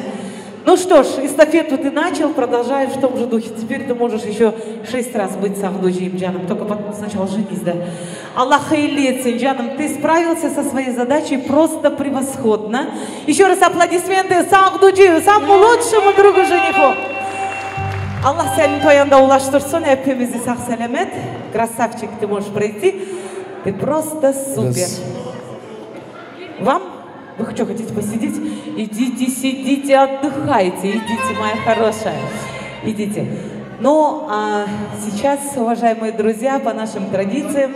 Ну что ж, эстафету ты начал, продолжаешь в том же духе. Теперь ты можешь еще 6 раз быть Сахдуджи Джаном, только потом сначала женись, да. Аллах хайли етсин, Джаном, ты справился со своей задачей просто превосходно. Еще раз аплодисменты Сахдуджи, самому лучшему другу жениху. Аллах senin toyanda ulaştırsın, hepimizi sağ selamet. Красавчик, ты можешь пройти. Ты просто супер. Вам Вы что, хотите посидеть? Идите, сидите, отдыхайте. Идите, моя хорошая. Идите. Ну, а сейчас, уважаемые друзья, по нашим традициям,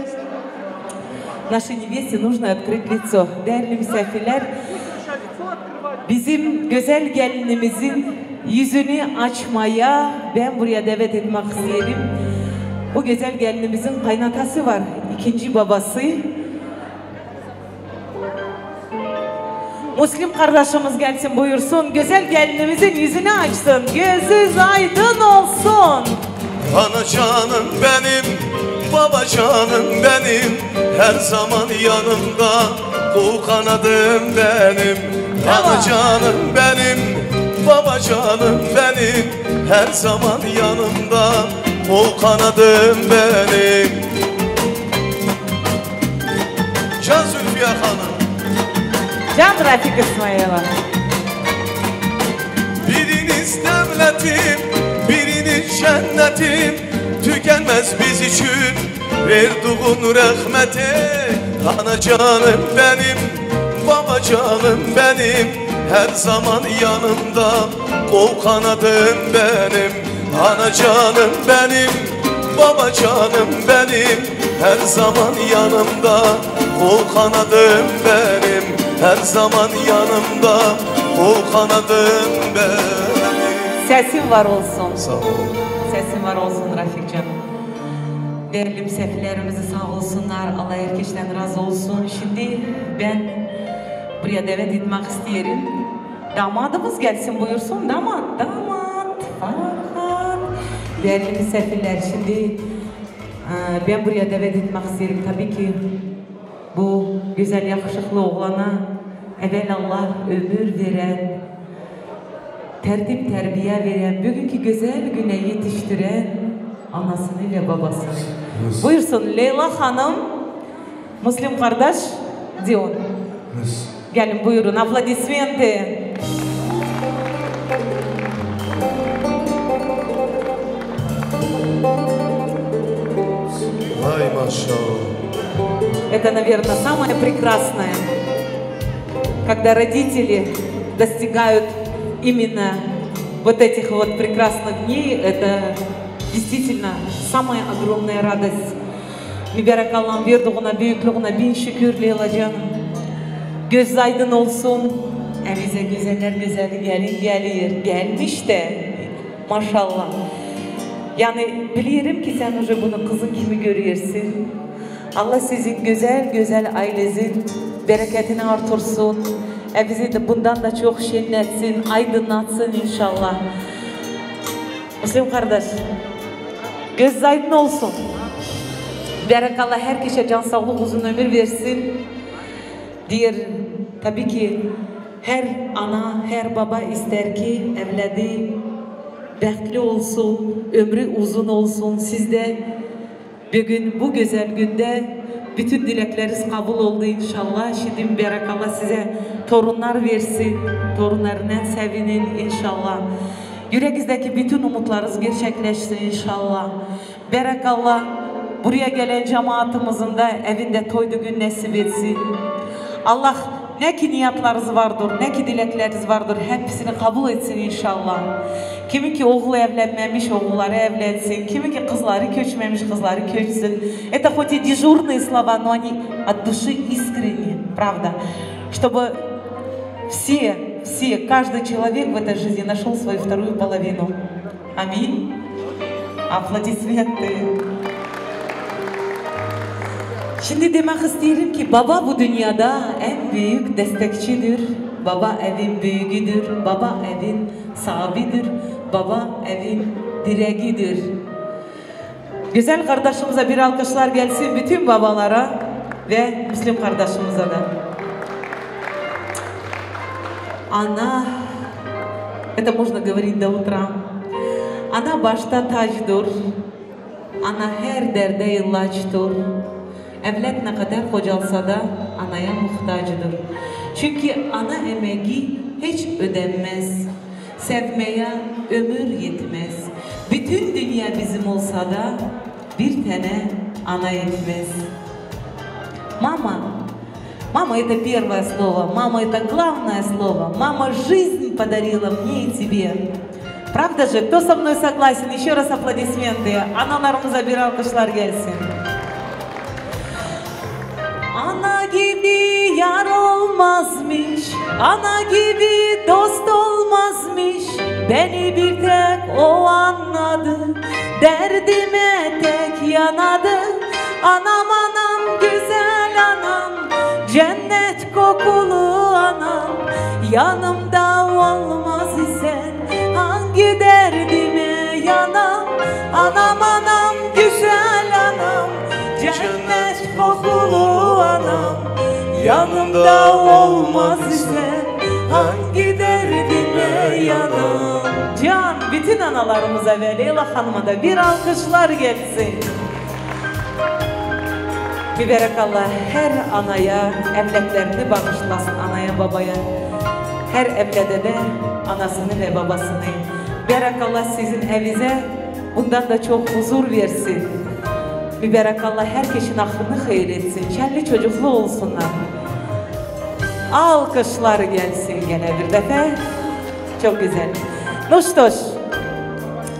нашей невесте нужно открыть лицо. Değerli misafirler, bizim güzel gelinimizin yüzünü açmaya ben buraya davet etmek isterim. Bu güzel gelinimizin kaynatası var, ikinci babası. Müslüm kardeşimiz gelsin buyursun, güzel gelinimizin yüzünü açsın, gözü aydın olsun. Ana canım benim, baba canım benim, her zaman yanımda, kol kanadım benim. Ana canım benim, baba canım benim, her zaman yanımda, kol kanadım benim. Can Zülfiye Hanım. Can Rafik İsmail'a. Biriniz devletim, biriniz cennetim, tükenmez biz için verduğun rahmeti. Ana canım benim, baba canım benim, her zaman yanımda, kol kanadım benim. Ana canım benim, baba canım benim, her zaman yanımda, kol kanadım benim. Her zaman yanımda, kol kanadım benim. Sesin var olsun. Sağ ol. Sesin var olsun Rafik canım. Değerli misafirlerimizi sağ olsunlar. Allah herkesten razı olsun. Şimdi ben buraya davet etmek isterim. Damadımız gelsin buyursun. Damat, Farhan. Değerli misafirler, şimdi ben buraya davet etmek isterim. Tabii ki bu güzel yakışıklı oğlana evelallah ömür veren, tertip terbiye veren, bugünkü güzel güne yetiştiren anasını ve babasını. Buyursun Leyla Hanım, Müslüm kardeş, Dion. Gelin buyurun, aplodismente. Ay maşallah. Это, наверное, самое прекрасное, когда родители достигают именно вот этих вот прекрасных дней. Это действительно самая огромная радость. Mübarek Allah'ın verdiğine, büyüklüğüne bin şükür Leyla canım. Göz aydın olsun. Evize güzeller güzeli gelin gelir. Gelmiş de maşallah. Yani biliyorum ki sen уже bunu kızın kimi görüyorsun. Allah sizin güzel güzel ailenizin bereketini artırsın. Bizi de bundan da çok şenletsin, aydınlatsın inşallah. Müslüm kardeş, göz aydın olsun. Berekallah herkese can sağlık, uzun ömür versin. Diğer tabii ki her ana, her baba ister ki evladı bekli olsun, ömrü uzun olsun. Siz de bugün bu güzel günde bütün dilekleriniz kabul oldu inşallah. Şimdi berekallah size torunlar versin, torunlarından sevinin inşallah. Yüreğinizdeki bütün umutlarınız gerçekleşsin inşallah. Berekallah buraya gelen cemaatimizin de evinde toydu gün nasip etsin. Allah ne ki niyatlarınız vardır, ne ki dilekleriniz vardır, hepsini kabul etsin inşallah. Kimi ki oğlu evlenmemiş, oğulları evlensin. Kimi ki kızları köçmemiş, kızları köçsün. Это хоть и дежурные слова, но они от души искренние, правда. Чтобы все, каждый человек в этой жизни нашел свою вторую половину. Аминь. Аплодисменты. Şimdi demek isterim ki baba bu dünyada en büyük destekçidir. Baba evin büyüğüdür. Baba evin sahibidir. Baba evin direğidir. Güzel kardeşimize bir alkışlar gelsin bütün babalara ve Müslüm kardeşimize de. Она, это можно говорить до утра, она başta tacdır, ana her derde ilaçtır. Evlat ne kadar kocalsa da anaya muhtacıdır. Çünkü ana emeği hiç ödenmez. Sevmeye ömür yetmez. Bütün dünya bizim olsa da bir tane ana yetmez. Mama, Мама — это первое слово, мама — это главное слово. Мама жизнь подарила мне и тебе. Правда же? Кто со мной согласен? Еще раз аплодисменты. Analarımıza bir alkışlar gelsin. Ana gibi yar olmazmış, ana gibi dost olmazmış. Beni bir tek o anladı, derdime tek yanadı. Anam anam güzel anam, cennet kokulu anam. Yanımda olmaz isen hangi derdime yanam. Anam anam güzel anam, cennet kokulu anam. Yanımda olmaz ise hangi derdime yanam. Can, bütün analarımıza ve Leyla Hanım'a da bir alkışlar gelsin. Mübarekallah her anaya evlatlarını bağışlasın, anaya babaya. Her evlede de anasını ve babasını. Mübarekallah sizin evinize bundan da çok huzur versin. Mübarekallah herkesin aklını hayır etsin. Şerli çocuklu olsunlar. Alkışlar gelsin gene bir defa. Çok güzel. Ну что ж,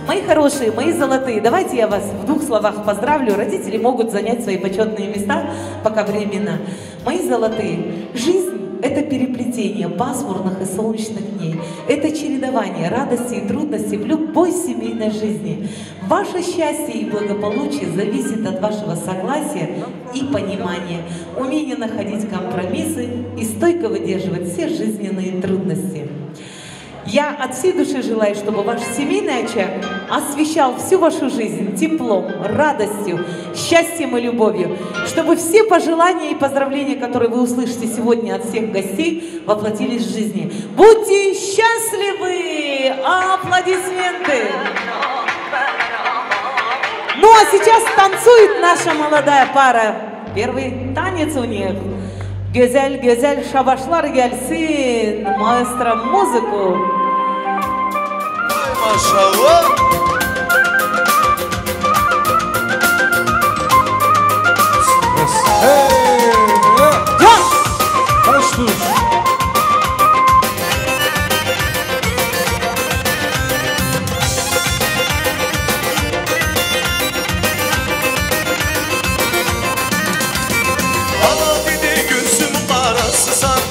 мои хорошие, мои золотые, давайте я вас в двух словах поздравлю. Родители могут занять свои почетные места, пока временно. Мои золотые, жизнь — это переплетение пасмурных и солнечных дней. Это чередование радости и трудностей в любой семейной жизни. Ваше счастье и благополучие зависит от вашего согласия и понимания, умения находить компромиссы и стойко выдерживать все жизненные трудности. Я от всей души желаю, чтобы ваш семейный очаг освещал всю вашу жизнь теплом, радостью, счастьем и любовью, чтобы все пожелания и поздравления, которые вы услышите сегодня от всех гостей, воплотились в жизни. Будьте счастливы! Аплодисменты! Ну а сейчас танцует наша молодая пара. Первый танец у них. Güzel güzel şabaşlar gelsin. Maestro muziku. Maşallah. Hey, Can. Kaç dur.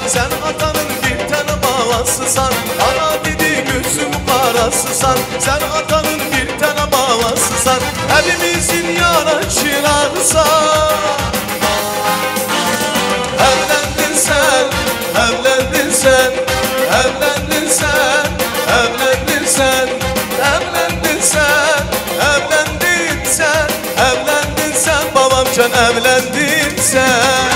Sen atanın bir tane bağlasısan. Ana dedi gözüm parasısan. Sen atanın bir tane bağlasısan. Hepimizin yana çırarsan. Evlendin sen, evlendin sen, evlendin sen, evlendin sen, evlendin sen, evlendin sen, evlendin sen, babamcan evlendin sen.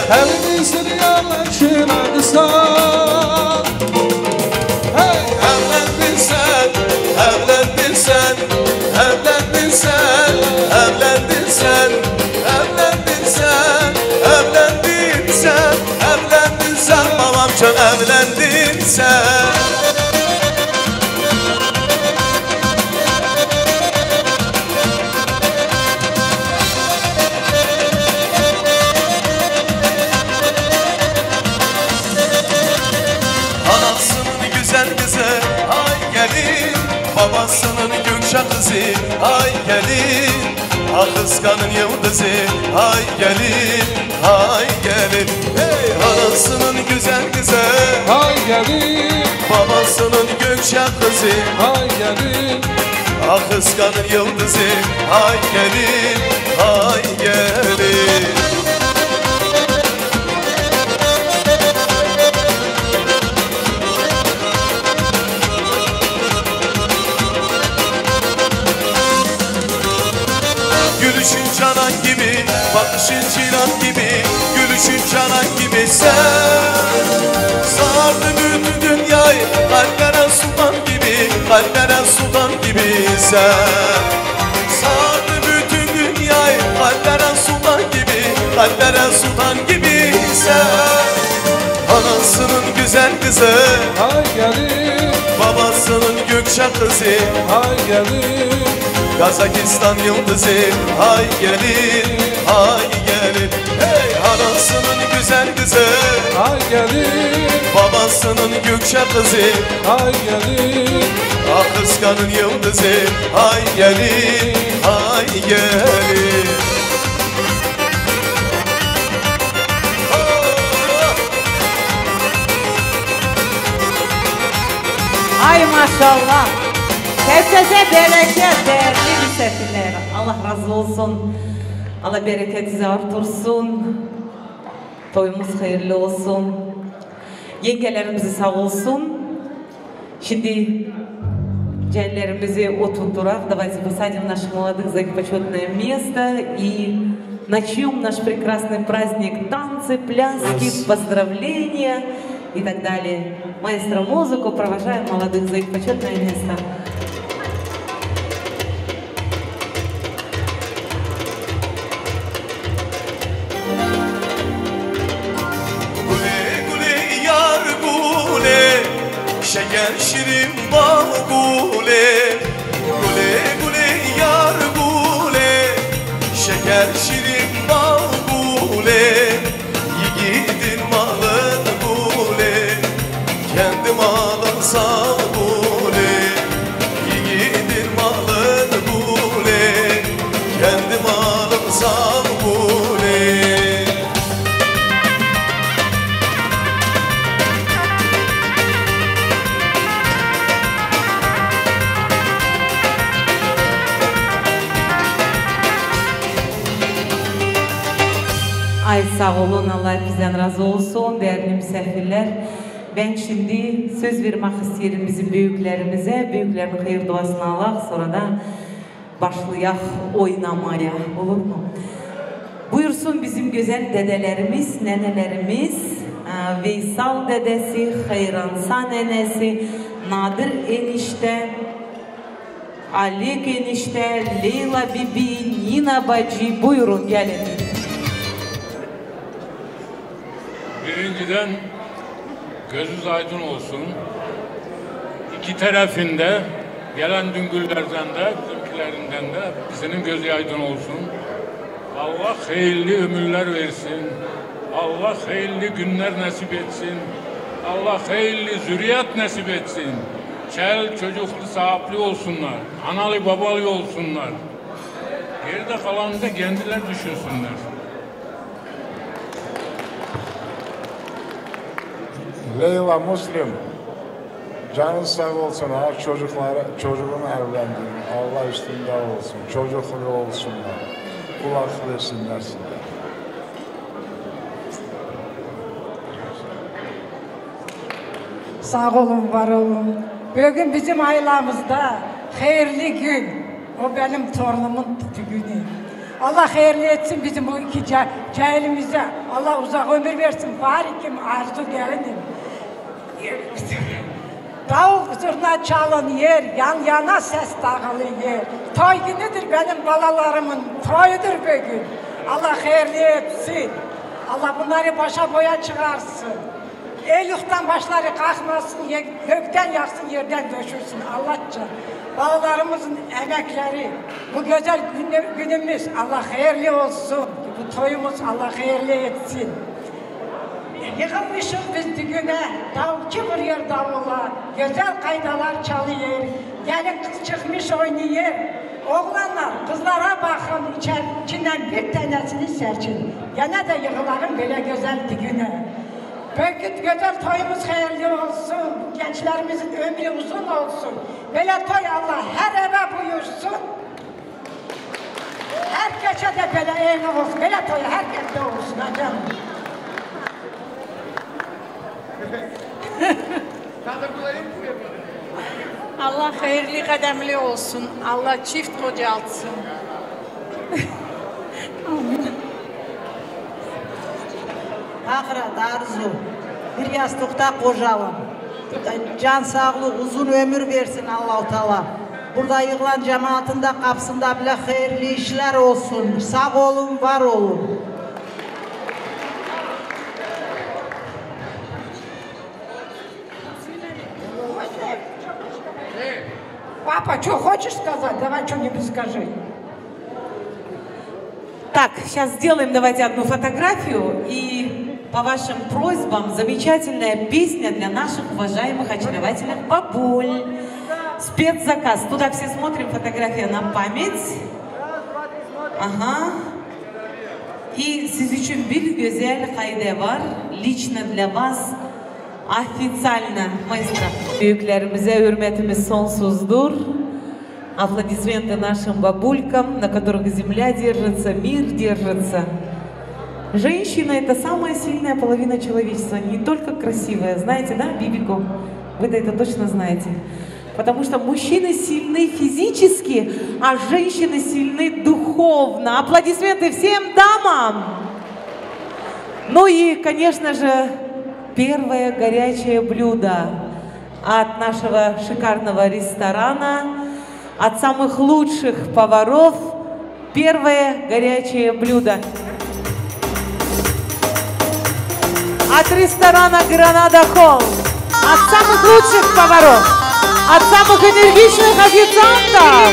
Elimizin yerleşin adısan. Hey! Evlendin sen, evlendin sen, evlendin sen, evlendin sen, evlendin sen, evlendin sen, evlendin sen, babamcan evlendin sen. Babasının Gökşah kızı ay gelin. Ah kıskanın yıldızı ay gelin, ay gelin. Hey anasının güzel kızı ay gelin. Babasının Gökşah kızı ay gelin. Ah kıskanın yıldızı ay gelin, ay gelin. Gülüşün canan gibi, bakışın cinan gibi, gülüşün canan gibi sen sardı bütün dünyayı, kalplere sultan gibi, kalplere sen. Sardı bütün dünyayı kalplere sultan gibi, kalplere sultan gibi sen. Anasının güzel kızı, hay gelin. Babasının Gökçe kızı, hay gelin. Kazakistan yıldızı, hay gelin, hay gelin. Hey, anasının güzel kızı, hay gelin. Babasının Gökçe kızı, hay gelin. Ah kıskanın yıldızı, hay gelin, hay gelin. Ay maşallah. Kesese bereket değerli misafirler. Allah razı olsun. Allah bereketinizi artırsın. Toyumuz hayırlı olsun. Yengelerimiz sağ olsun. Şimdi Cellerimizi oturтурах. Давайте посадим наших молодых за их почетное место и начнем наш прекрасный праздник. Танцы, пляски, поздравления и так далее. Маэстро музыку, провожаем молодых за их почетное место. Şeker şirin bal gule, gule gule yar gule. Şeker şirin bal gule, yiğidin malın gule. Kendi malın sağ gule, yiğidin malın gule. Kendi malın sağ gule. Ay sağ olun, Allah bizden razı olsun değerli misafirler. Ben şimdi söz vermek isterim bizim büyüklerimize. Büyüklerin hayır duasını alaq, sonra da başlayaq oynamaya, olur mu? Buyursun bizim güzel dedelerimiz, nenelerimiz, Veysal dedesi, Hayransa nenesi, Nadir enişte, Alek enişte, Leyla bibi, Nina bacı, buyurun gelin. Birinciden gözünüz aydın olsun. İki tarafında gelen düngüllerden de bizimkilerinden de bizinin gözü aydın olsun. Allah hayırlı ömürler versin. Allah hayırlı günler nasip etsin. Allah hayırlı zürriyet nasip etsin. Çel çocuklu sahipli olsunlar. Analı babalı olsunlar. Geride kalanı da kendiler düşünsünler. Leyla Muslim, canın sağ olsun, çocuğunu evlendirin, Allah üstünde olsun, çocuklu olsunlar, kulak versinler size. Sağ olun, var olun. Bugün bizim ailemizde hayırlı gün, o benim torunumun günü. Allah hayırlı etsin bizim bu iki cahilimize, Allah uzak ömür versin, barikim arzu gelinim. Davul zurna çalın yer, yan yana ses dağılı yer. Toy günüdür benim balalarımın, toyudur bugün. Allah hayırlı etsin. Allah bunları başa boya çıkarsın. El yuktan başları kalkmasın, gökten yaksın, yerden döşürsün Allah'ça. Balalarımızın emekleri, bu güzel günümüz Allah hayırlı olsun. Bu toyumuz Allah hayırlı etsin. Yıkılmışız biz düğüne, davulcu vuruyor davulla, güzel kaydalar çalıyor, gelin kız çıkmış oynuyor. Oğlanlar, kızlara bakın, içinden bir tanesini seçin. Gene de yıkılarım böyle güzel düğüne. Bugün güzel toyumuz hayırlı olsun, gençlerimizin ömrü uzun olsun. Böyle toy Allah her eve buyursun. Her geçe de böyle eğne olsun, böyle toy her geçe olsun canım. Allah hayırlı kademli olsun. Allah çift kocaltsın. Amin. Ahiret arzu. Bir yastıkta kocalın. Can sağlığı, uzun ömür versin Allah-u Teala. Burada yığılan cemaatın da kapsında bile hayırlı işler olsun. Sağ olun, var olun. Папа, что хочешь сказать? Давай что-нибудь скажи. Так, сейчас сделаем, давайте, одну фотографию. И по вашим просьбам замечательная песня для наших уважаемых очаровательных бабуль. Спецзаказ. Туда все смотрим, фотография на память. Ага. И siz için bir güzel kaydı var. Lично для вас. Официально, maestro. Büyüklerimize hürmetimiz sonsuzdur. Аплодисменты нашим бабулькам, на которых земля держится, мир держится. Женщина — это самая сильная половина человечества, не только красивая. Знаете, да, Бибико? Вы-то это точно знаете. Потому что мужчины сильны физически, а женщины сильны духовно. Аплодисменты всем дамам! Ну и, конечно же, первое горячее блюдо от нашего шикарного ресторана, от самых лучших поваров. Первое горячее блюдо от ресторана Гранада Холл, от самых лучших поваров, от самых энергичных официантов.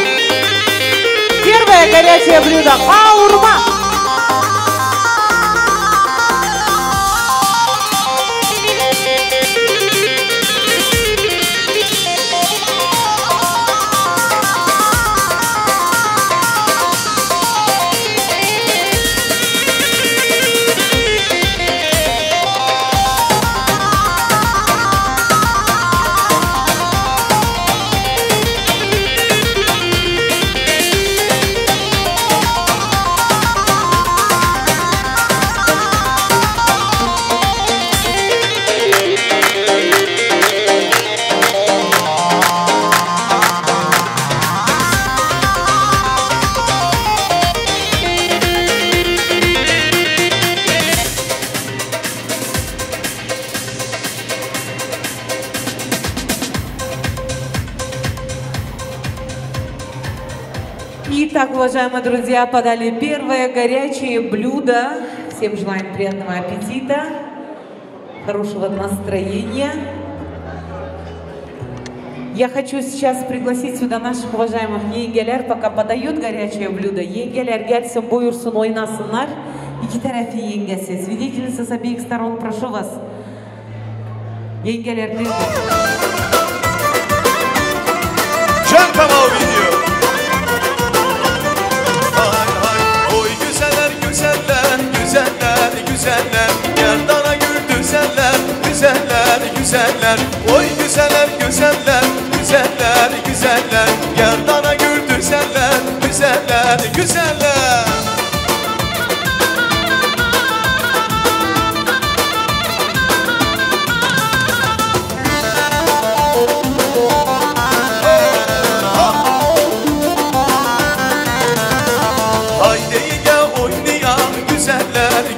Первое горячее блюдо — хаурма. Итак, уважаемые друзья, подали первое горячее блюдо. Всем желаем приятного аппетита, хорошего настроения. Я хочу сейчас пригласить сюда наших уважаемых yengeler, пока подает горячее блюдо. Yengeler gelsin, buyursun, oynasınlar. İki tarafı yengesi, свидетельницы с обеих сторон, прошу вас. Yengeler nerede? Çantamao video. Oy güzeller güzeller, güzeller güzeller, yerdana güldüzeller, güzeller güzeller. Oy güzeller güzeller, güzeller güzeller, yerdana güldüzeller, güzeller güzeller.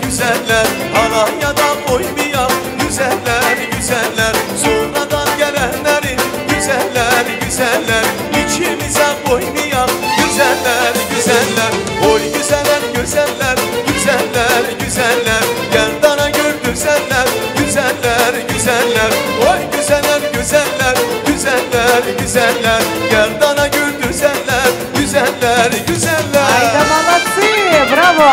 Güzeller, Alanya'dan oynayan güzeller, güzeller, sonradan gelenlerin güzeller, güzeller, içimize oynayan güzeller, güzeller, oy güzeller, güzeller, güzeller, güzeller, yerdana güldüzeller, güzeller, güzeller, oy güzeller, güzeller, güzeller, güzeller, yerdana güldüzeller, güzeller, güzeller. Hayda, молодцы, bravo.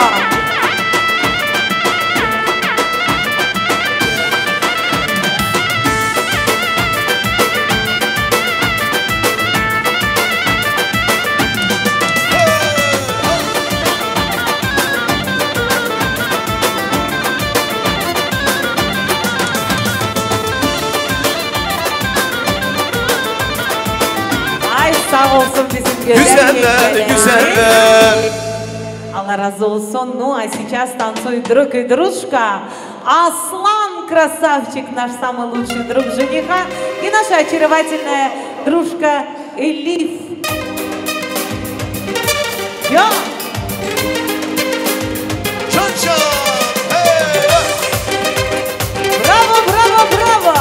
Sağ olsun bizim güzeller, güzeller. Allah razı olsun. Ну, а сейчас танцует друг и дружка. Аслан, красавчик, наш самый лучший друг жениха. И наша очаровательная дружка Элиф. Я! Браво, браво, браво!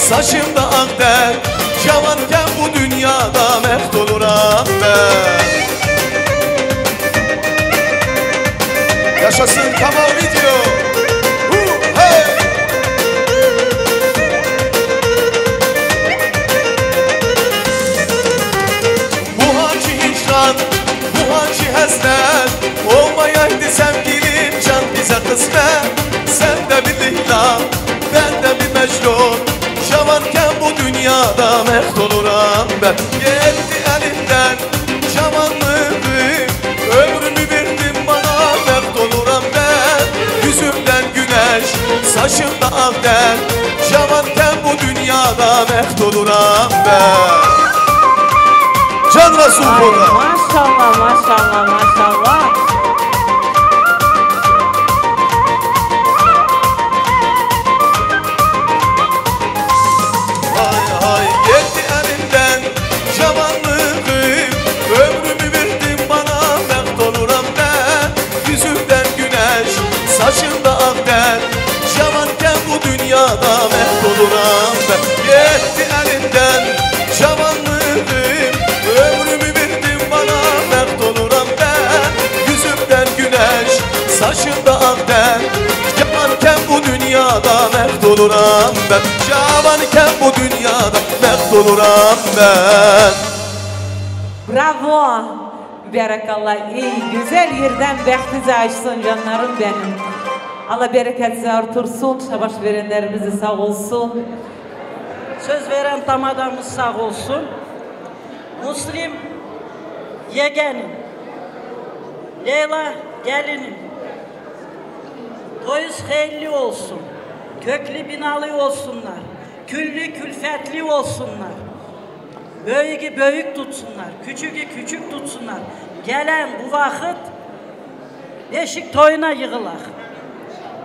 saçımda ak der. Cavanken bu dünyada mest oluram ben. Yaşasın Kamal Video. Hey! Bu hangi hicran, bu hangi hasret, olmayaydı sevgilim can bize kısmet. Sen de bir Leyla, ben de bir Mecnun, cavanken bu dünyada mest oluram ben. Gitti elimden cavanlığım, ömrümü verdim bana, mest oluram ben. Yüzümden güneş, saçımda ak der, cavanken bu dünyada mest oluram ben. Can Resul burada. Maşallah, maşallah, maşallah. Gitti elimden cavanlığım, ömrümü verdin bana, mest oluram ben. Yüzümden güneş, saçımda ak der, cavanken bu dünyada mest oluram ben. Gitti elimden cavanlığım, ömrümü verdin bana, mest oluram ben. Yüzümden güneş, saçımda ak der, cavanken bu dünyada mest oluram ben. Cavanken bu dünyada mest oluram ben. Bravo. Barakallah. Ey güzel yerden behtinizi açsın canlarım benim. Allah bereketinizi artırsın. Savaş verenlerimizi sağ olsun. Söz veren tam adamımız sağ olsun. Müslim yeğenim, Leyla gelinim. Toyuz hayırlı olsun. Köklü binalı olsunlar. Küllü külfetli olsunlar. Büyüğü büyük tutsunlar. Küçüğü küçük tutsunlar. Gelen bu vakit beşik toyuna yığılak.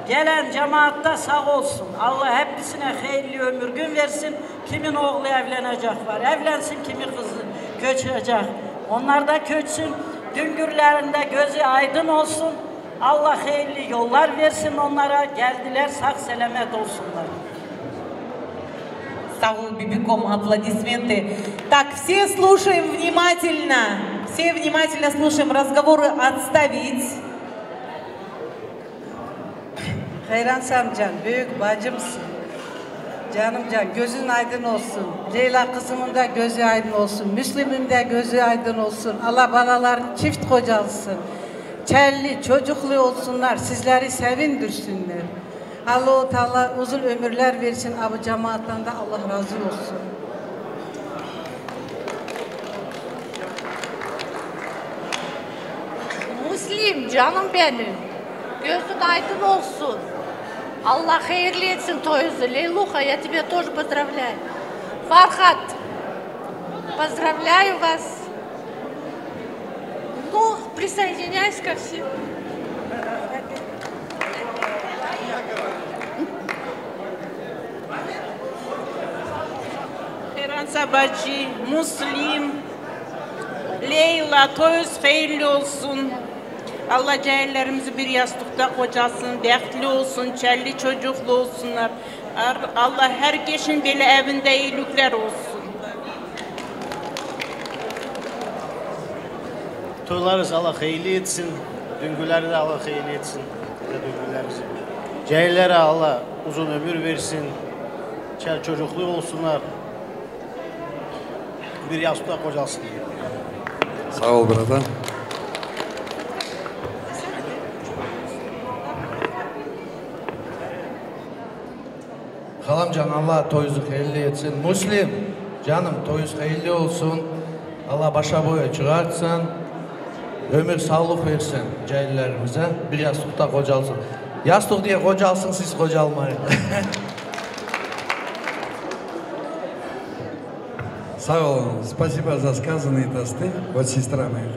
Gelen cemaatta sağ olsun. Allah hepsine hayırlı ömür gün versin. Kimin oğlu evlenecek var. Evlensin, kimi kızı köçecek. Onlar da köçsün. Düngürlerinde gözü aydın olsun. Allah hayırlı yollar versin onlara. Geldiler sağ selamet olsunlar. Саул Бибиком аплодисменты. Так, все слушаем внимательно. Все внимательно слушаем. Разговоры отставить. Hayran Samcan, büyük bacımsın. Canım can, gözün aydın olsun. Leyla kızımın da gözü aydın olsun. Müslüm'ün de gözü aydın olsun. Allah balaların çift kocalsın. Çelli, çocuklu olsunlar. Sizleri sevindirsinler. Allah-u Teala uzun ömürler versin. Abu cemaattan da Allah razı olsun. Müslim canım benim. Gözün aydın olsun. Allah hayırlı etsin toyunuzu. Лейлуха, я тебя тоже поздравляю. Фархат, поздравляю вас. Ну, присоединяюсь ко всем. Hayran Sabacı, Müslim, Leyla, toyuz hayırlı olsun. Allah cahillerimizi bir yastıkta kocasın, behtli olsun, çelli çocuklu olsunlar. Allah herkesin böyle evinde iyilikler olsun. Toylarınız Allah hayırlı etsin, düngüleri de Allah hayırlı etsin. Cahillere Allah uzun ömür versin, çel çocuklu olsunlar. Bir yastıkta kocasın. Sağ ol brother. Halamcan Allah toyunuzu hayırlı etsin. Müslim canım toyunuz hayırlı olsun. Allah başa boya çıkartsın. Ömür sağlık versin cahillerimize. Bir yastıkta kocalsın. Yastık diye kocalsın, siz kocalmayın. Sağ olun. Спасибо за сказанные тосты. Вот сестра моя.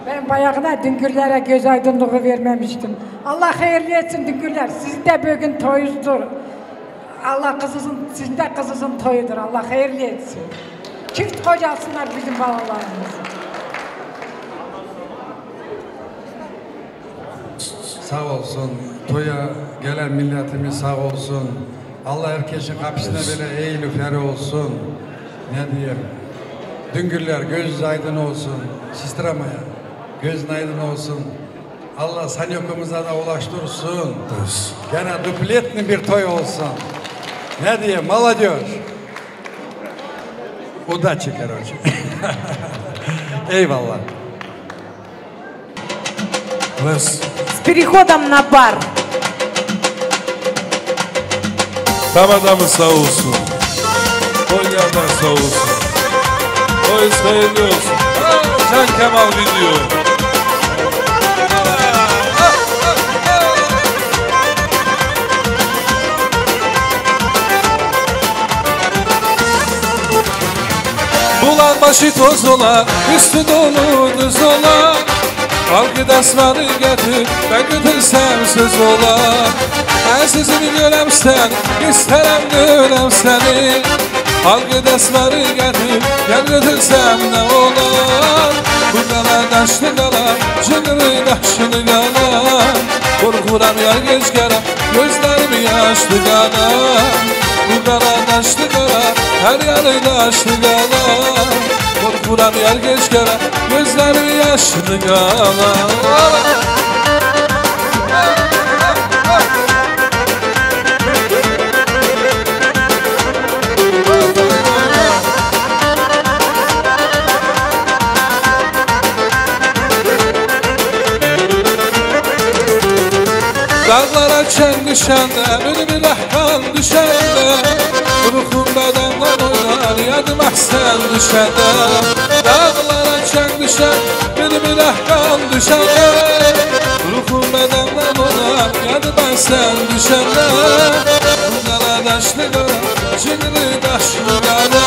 Ben bayağıda düngürlere göz aydınlığı vermemiştim. Allah hayırlı etsin düngürler. Sizin de bugün toyuzdur. Allah kızısın, sizin de kızısın toyudur. Allah hayırlı etsin. Çift kocasınlar bizim balalarımız. Sağ olsun. Toya gelen milletimiz sağ olsun. Allah herkesin kapısına böyle iyilikleri olsun. Ne diyeyim? Düngüller göz aydın olsun. Sistramaya gözün aydın olsun. Allah Sanyokumuza da ulaştırsın. Gene dupletli bir toy olsun. Ne diyeyim? Молодежь. Удачи, короче. Eyvallah. С переходом на бар. Tam adamı sağ olsun. Konya'dan sağ olsun. O İsrail'de olsun. Can Kemal video. Bulan başı toz ola, üstü dolu düz ola. Arkadaşları getir, ben götürsem söz ola. Ben sizini görem sen, isterim görem seni. Arkadaşları getir, gel götürsem ne ola. Bu kadar taşlı kala, cıngırı taşlı kala. Korkuram yar geç kala, gözlerim yaşlı kala. Bu kadar taşlı kala, her yanı taşlı kala. Korkuram yar geç kala, gözlerim yaşlı kala. Dağlara çen düşende, bülbül ahkan düşende. Ruhumda damlar oynar, yadım ahsen düşende. Dağlara çen düşen, bülbül ahkan düşende. Ruhumda damlar oynar, yadım ahsen düşende. Kara daşlı kara, cıngırı daşlı kara.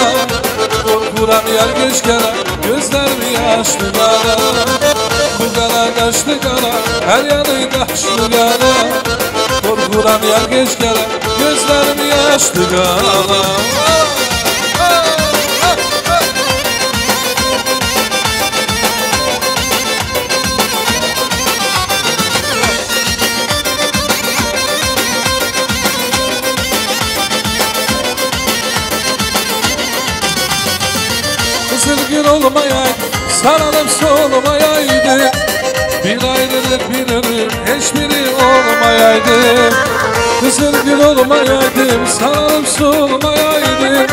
Korkuram yar geç kara, gözlerim yaşlı kara. Bu kara daşlı kara, her yanı daşlı kara. Korkuram yar geç kara, gözlerim yaşlı kara. Kızılgül olmayaydı, sarılıp solmayaydı. Bir ayrılık bir ölüm, hiçbiri olmayaydı. Kızılgül olmayaydım, sarılıp solmayaydı.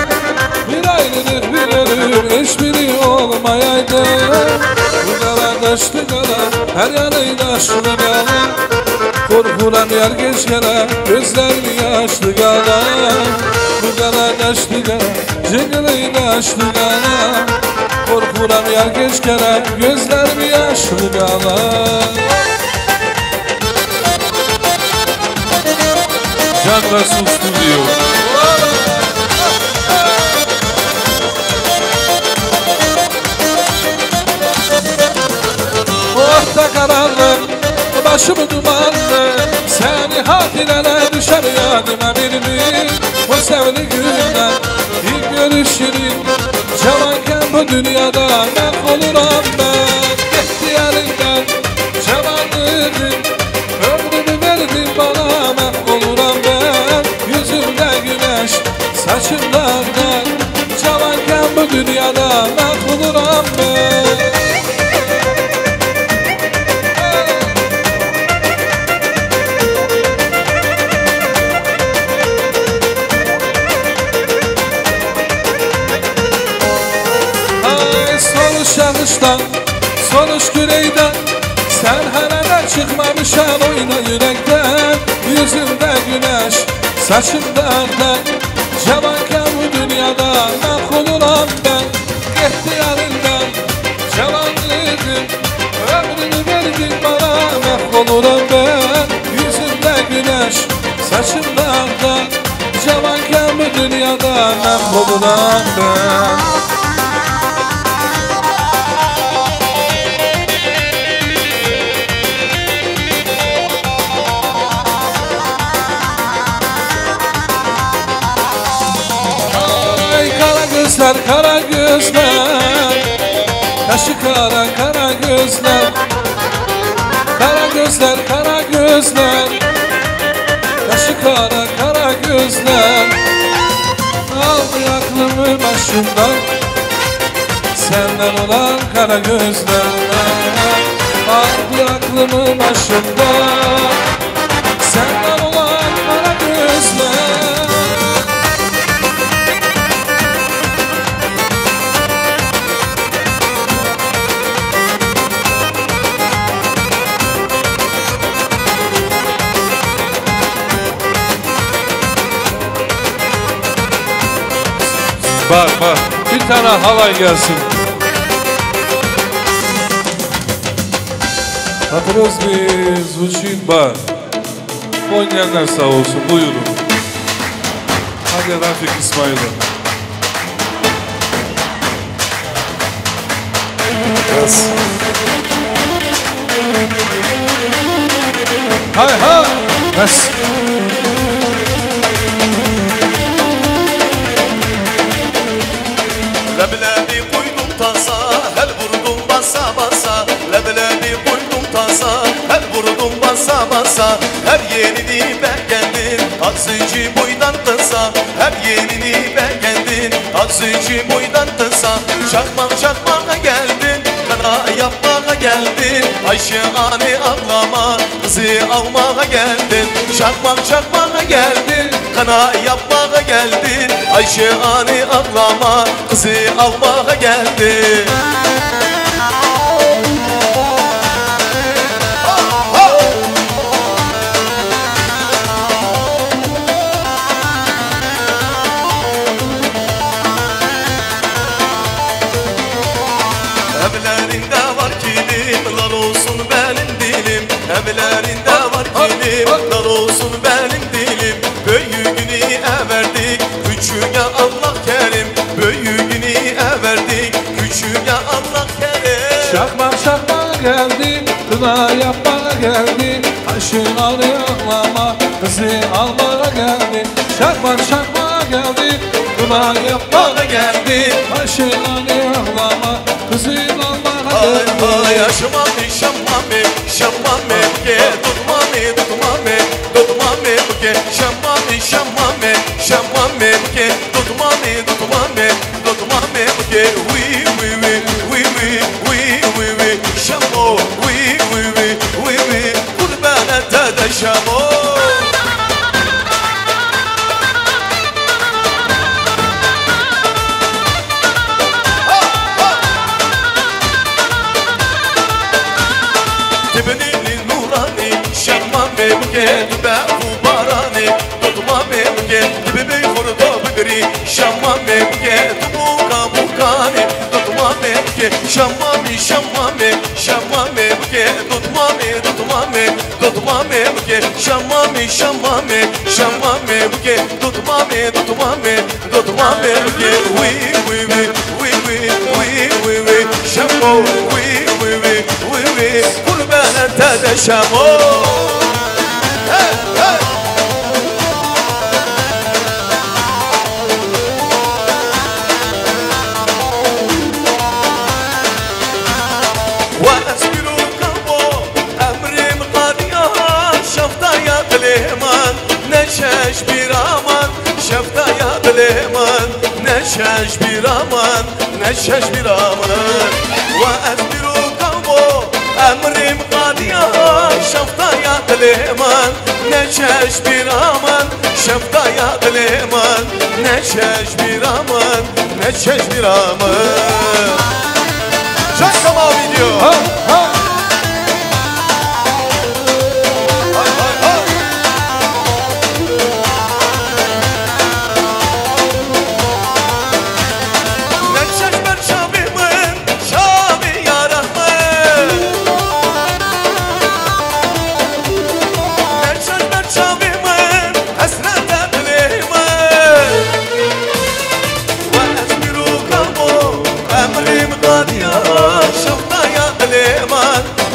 Bir ayrılık bir ölüm, hiçbiri olmayaydı. Bu kara taşlı kara, her yanı taşlı kara. Korkulan yer geç kara, gözlerim yaşlı kara. Bu kara taşlı kara, cıngırı taşlı kara. Korkulan yer geç kara, gözlerim yaşlı kara. Can Resul Stüdyo. Orta karanlık, başımı dumanlı. Seni hatirene düşer yadıma birini. O sevli günler, ilk görüşürüm. Cavanken bu dünyada mahvoluram ben. Gitti yerinden, cavanlığın. Ömrümü verdin bana, mahvoluram ben. Yüzümde güneş, saçımlardan. Cavanken bu dünyada mahvoluram ben. Yanıştan, sonuç güneyden. Sen hala çıkmamışan oyna yürekten. Yüzümde güneş, saçımdan. Cavanken bu dünyada mahvoluram ben. Gitti yerinden, cavanlığın. Ömrümü verdin bana, mahvoluram ben. Yüzümde güneş, saçımdan. Cavanken bu dünyada mahvoluram ben. Kara gözler, kaşı kara kara gözler. Kara gözler, kara gözler, kaşı kara kara gözler. gözler aldı aklımı başımdan. Senden olan kara gözler aldı aklımı başımdan. Senden olan kara gözler. Bak bak, bir tane halay gelsin. Hatırız biz uçayım bak. Oynayanlar sağ olsun, buyurun. Hadi Rafik İsmail'e. Yes. Hay hay. Yes. Leblebi koydum tasa, el vurdum basa basa. Leblebi koydum tasa, el vurdum basa basa. Her yerini beğendin, azıcı boydan kısa. Her yerini beğendin, azıcı boydan kısa. Çakmak çakmağa geldin, kana yapmağa geldin. Ayşe anne ağlama, kızı almağa geldin. Çakmak çakmağa geldin, kana yapmağa geldin. Ayşe anne ağlama, kızı almağa geldin. Evlerinde var kilim, lal olsun benim dilim. Evlerinde var kilim, lal olsun benim dilim. Büyüğünü verdik, küçüğe Allah kerim. Büyüğünü verdik, küçüğe Allah kerim. Şakmak şakmağa geldi, kına yapmağa geldi. Ayşe anne ağlama, kızı almağa geldi. Şakmak şakmağa geldi, kına yapmağa geldi. Ayşe anne ağlama, kızı almağa geldi. Ay ay aşmami şammami, şammami buke. Tutmami tutmami, tutmami buke. Şammami şammami, şammami buke. Tutmami tutmami, tutmami buke. Oui oui oui, oui oui, oui oui oui. Şammo, oui oui oui, oui oui. Kurban ete şammo. Tibnini nurani, şammami buke. Tübe ubarani, tutmami buke. Tibi kurdo bibri, şammami buke. Tubuka bukani, tutmami buke. Şammami şammami, şammami buke. Tutmami tutmami, tutmami buke. Şammami şammami, şammami buke. Tutmami tutmami, tutmami buke. Oui oui oui, oui oui, oui oui oui. Şammo, oui oui oui, oui oui. Kurban ete şammo. Hey hey. Neşeş bir aman, şeftaya bileman. Neşeş bir aman, neşeş bir aman. Ve ezbiru kavbo, emrim kadiya. Şeftaya bileman, neşeş bir aman. Şeftaya bileman, neşeş bir aman, neşeş bir aman. Çakama video. Ha ha.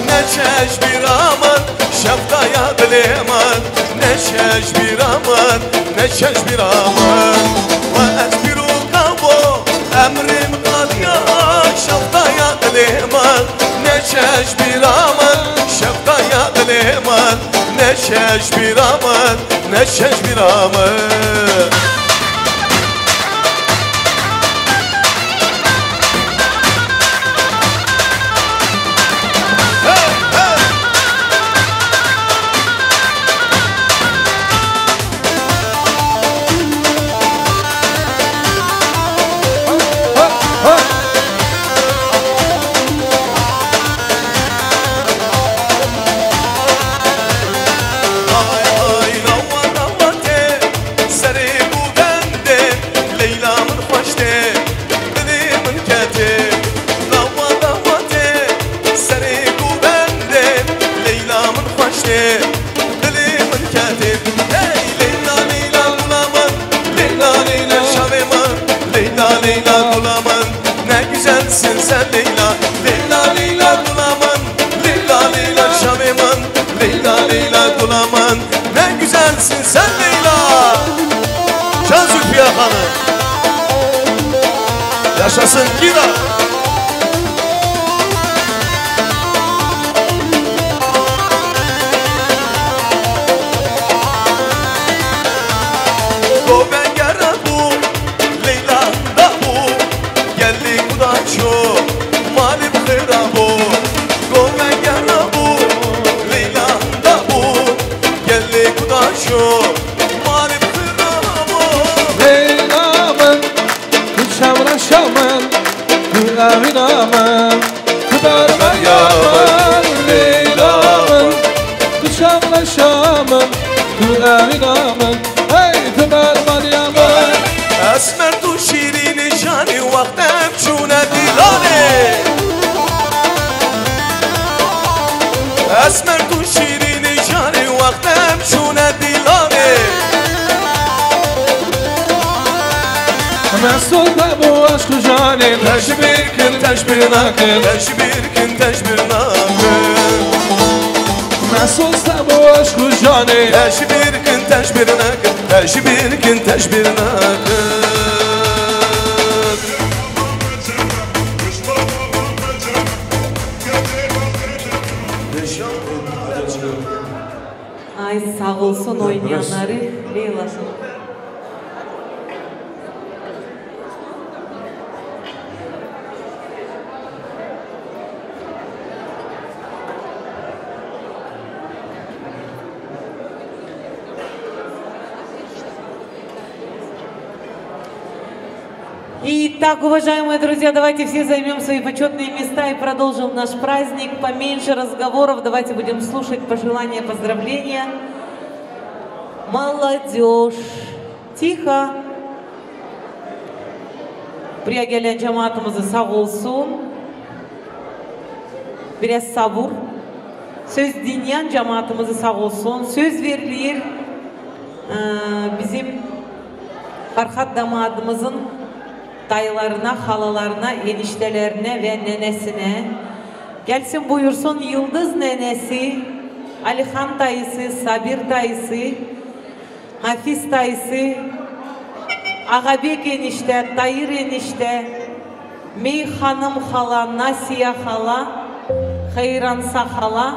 Neşeş bir aman, şeftaya bileman. Neşeş bir aman, neşeş bir aman. Ve ezbiru kavo, emrim kadiya. Şeftaya bileman. Neşeş bir aman, şeftaya bileman. neşeş bir aman, neşeş bir aman. Aman ne güzelsin sen Leyla. Can Zülfiye Hanım. Yaşasın Gida. Go ben yara bu Leyla da bu. Geldi kudaço malum kıra bu. Go ben yara bu Leyla da bu. Geldi kudaço malum kıra bu. Leyla'mın Kıçavraşamın Gülavinamın Kıbarma yaman Leyla'mın Kıçavraşamın Gülavinamın Hey kıbarma yaman Esmer tu şirini cani vaktem çune dilane. Esmer tu şirini cani vaktem çune dilane. Mesut da bu aşkı canin Teşbir kın teşbir nakın Teşbir kın teşbir nakın. Mesut da bu aşkı canin Teşbir kın teşbir nakın. Teşbir kın teşbir nakın. Ay sağ olsun oynayanları Leyla'sın. Итак, уважаемые друзья, давайте все займем свои почетные места и продолжим наш праздник. Поменьше разговоров, давайте будем слушать пожелания, поздравления. Молодежь. Тихо. Buraya gelen cemaatimize sağ olsun. Biraz sabır. Söz dinleyen cemaatimize sağ olsun. Söz verilir bizim Farhat damadımızın dayılarına, halalarına, eniştelerine ve nenesine. Gelsin buyursun Yıldız nenesi, Alihan dayısı, Sabir dayısı, Hafiz dayısı, Ağabek enişte, Dayır enişte, Mey hanım hala, Nasiye hala, Hayransa hala.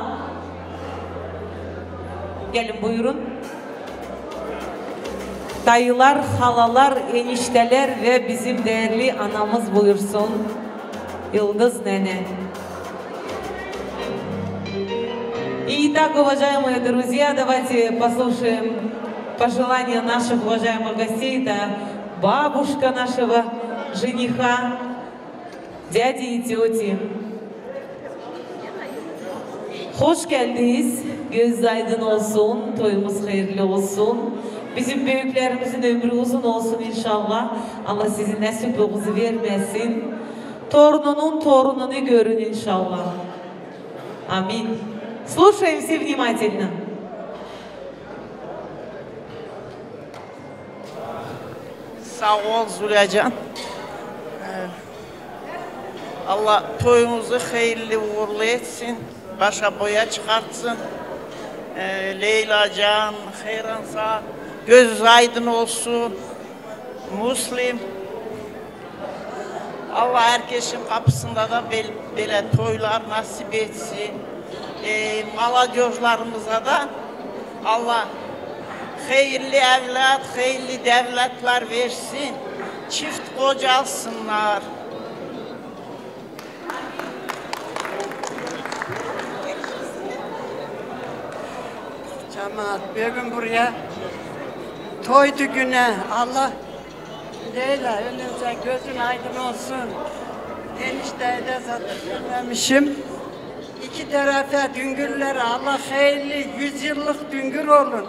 Gelin buyurun. Dayılar, halalar, enişteler ve bizim değerli anamız buyursun. Yıldız nene. Итак, уважаемые друзья, давайте послушаем пожелания наших уважаемых гостей. Это бабушка нашего жениха, дяди и тети. Hoş geldiniz. Göz aydın olsun, toyumuz hayırlı olsun. Bizim büyüklerimizin ömrü uzun olsun inşallah. Allah sizin nasiplerinizi vermesin. Torununun torununu görün inşallah. Amin. Слушаем все внимательно. Sağ ol Züleycan. Allah toyumuzu hayırlı uğurlu etsin. Başa boya çıkartsın. Leyla Can, Hayransa, göz aydın olsun. Müslim. Allah herkesin kapısında da böyle toylar nasip etsin. Maladyoşlarımıza da Allah hayırlı evlat, hayırlı devletler versin. Çift kocalsınlar. Cemaat bugün buraya toydu güne. Allah Leyla önünüze gözün aydın olsun. Enişteyi de satırmamışım. İki tarafa düngürlere Allah hayırlı 100 yıllık düngür olun.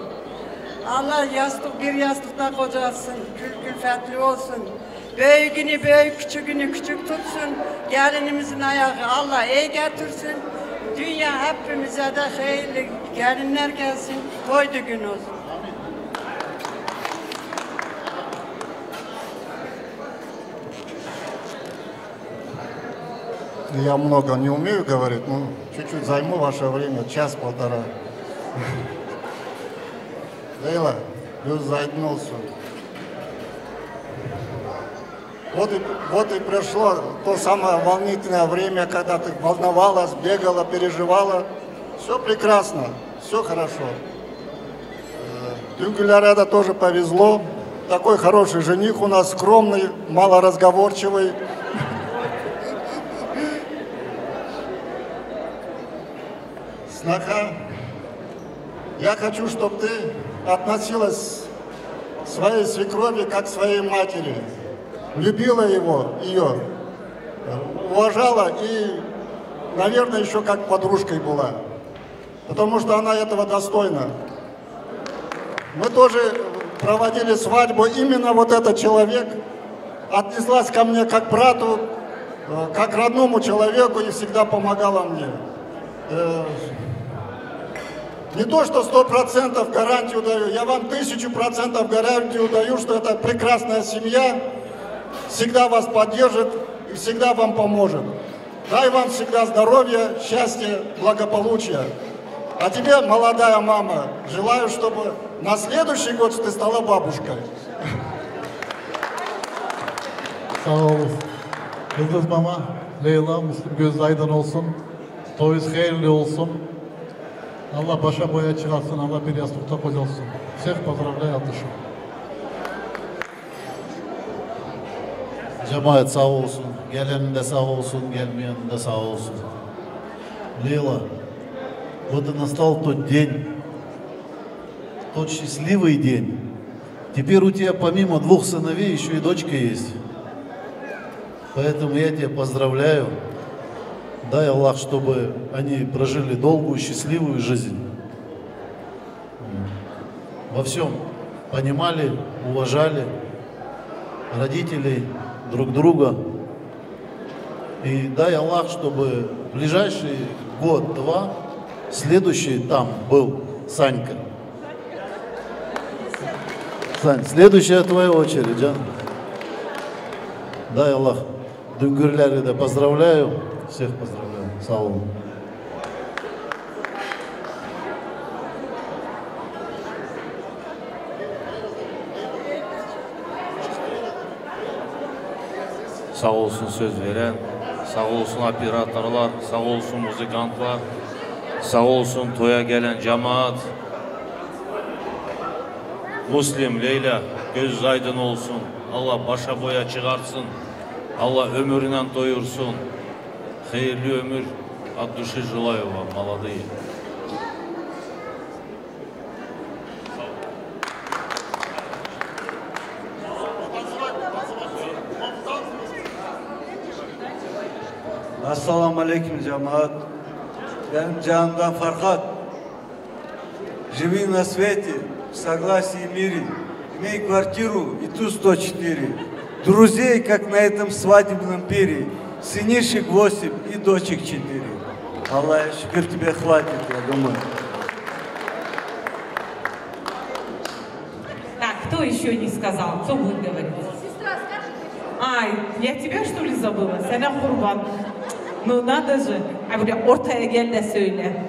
Allah yastık bir yastıkta kocasın. Külfetli olsun. Büyüğünü büyük, küçüğünü küçük tutsun. Gelinimizin ayağı Allah iyi getirsin. Dünya hepimize de hayırlı gelinler gelsin. Toydu gün olsun. Я много не умею говорить, но чуть-чуть займу ваше время, час-полтора. Лейла, göz aydın olsun. Вот и пришло то самое волнительное время, когда ты волновалась, бегала, переживала. Все прекрасно, все хорошо. Дүнгүлярада тоже повезло. Такой хороший жених у нас, скромный, малоразговорчивый. Сноха, я хочу, чтобы ты относилась к своей свекрови как к своей матери. Любила ее, уважала и, наверное, еще как подружкой была. Потому что она этого достойна. Мы тоже проводили свадьбу, именно вот этот человек отнеслась ко мне как к брату, как к родному человеку и всегда помогала мне. Не то, что 100% гарантию даю, я вам 1000% гарантию даю, что это прекрасная семья, всегда вас поддержит и всегда вам поможет. Дай вам всегда здоровья, счастья, благополучия. А тебе, молодая мама, желаю, чтобы на следующий год ты стала бабушкой. Sağ olun. Yıldız Mama, Leyla, Müslüm gözü aydın olsun. Toyuz hayırlı olsun. Allah başa boya çıkarsın, Allah bir yastıkta kocalsın. Всех поздравляю от души. Cemaat sağ olsun, gelenin de sağ olsun, gelmeyenin de sağ olsun. Лейла, вот и настал тот день, тот счастливый день. Теперь у тебя помимо 2 сыновей еще и дочка есть. Поэтому я тебя поздравляю. Дай Аллах, чтобы они прожили долгую, счастливую жизнь. Во всем понимали, уважали родителей, друг друга. И дай Аллах, чтобы в ближайший год-два следующий там был Санька. Сань, следующая твоя очередь, а? Дай Аллах. Дүнгүрлерді de поздравляю. Всех поздравляю. Sağ olun. Sağ olsun söz veren, sağ olsun operatorlar, sağ olsun muzikantlar, sağ olsun toya gelen cemaat. Müslüm, Leyla, göz aydın olsun. Allah başa boya çıkarsın. Allah ömründen doyursun. Hayırlı ömür от души желаю вам, молодые. Assalamu alaikum, cemaat. Ben Can'dan Farhat. Живи на свете, в согласии и мире. Имей квартиру и ту 104. Друзей, как на этом свадебном пире. Сынишек 8 и дочек 4. Аллах, шükür тебе хватит, я думаю. Так, кто еще не сказал? Кто будет говорить? Сестра, скажи. Ай, я тебя что ли забыла? Sana kurban. Ну надо же. Ay buraya ortaya gel de söyle.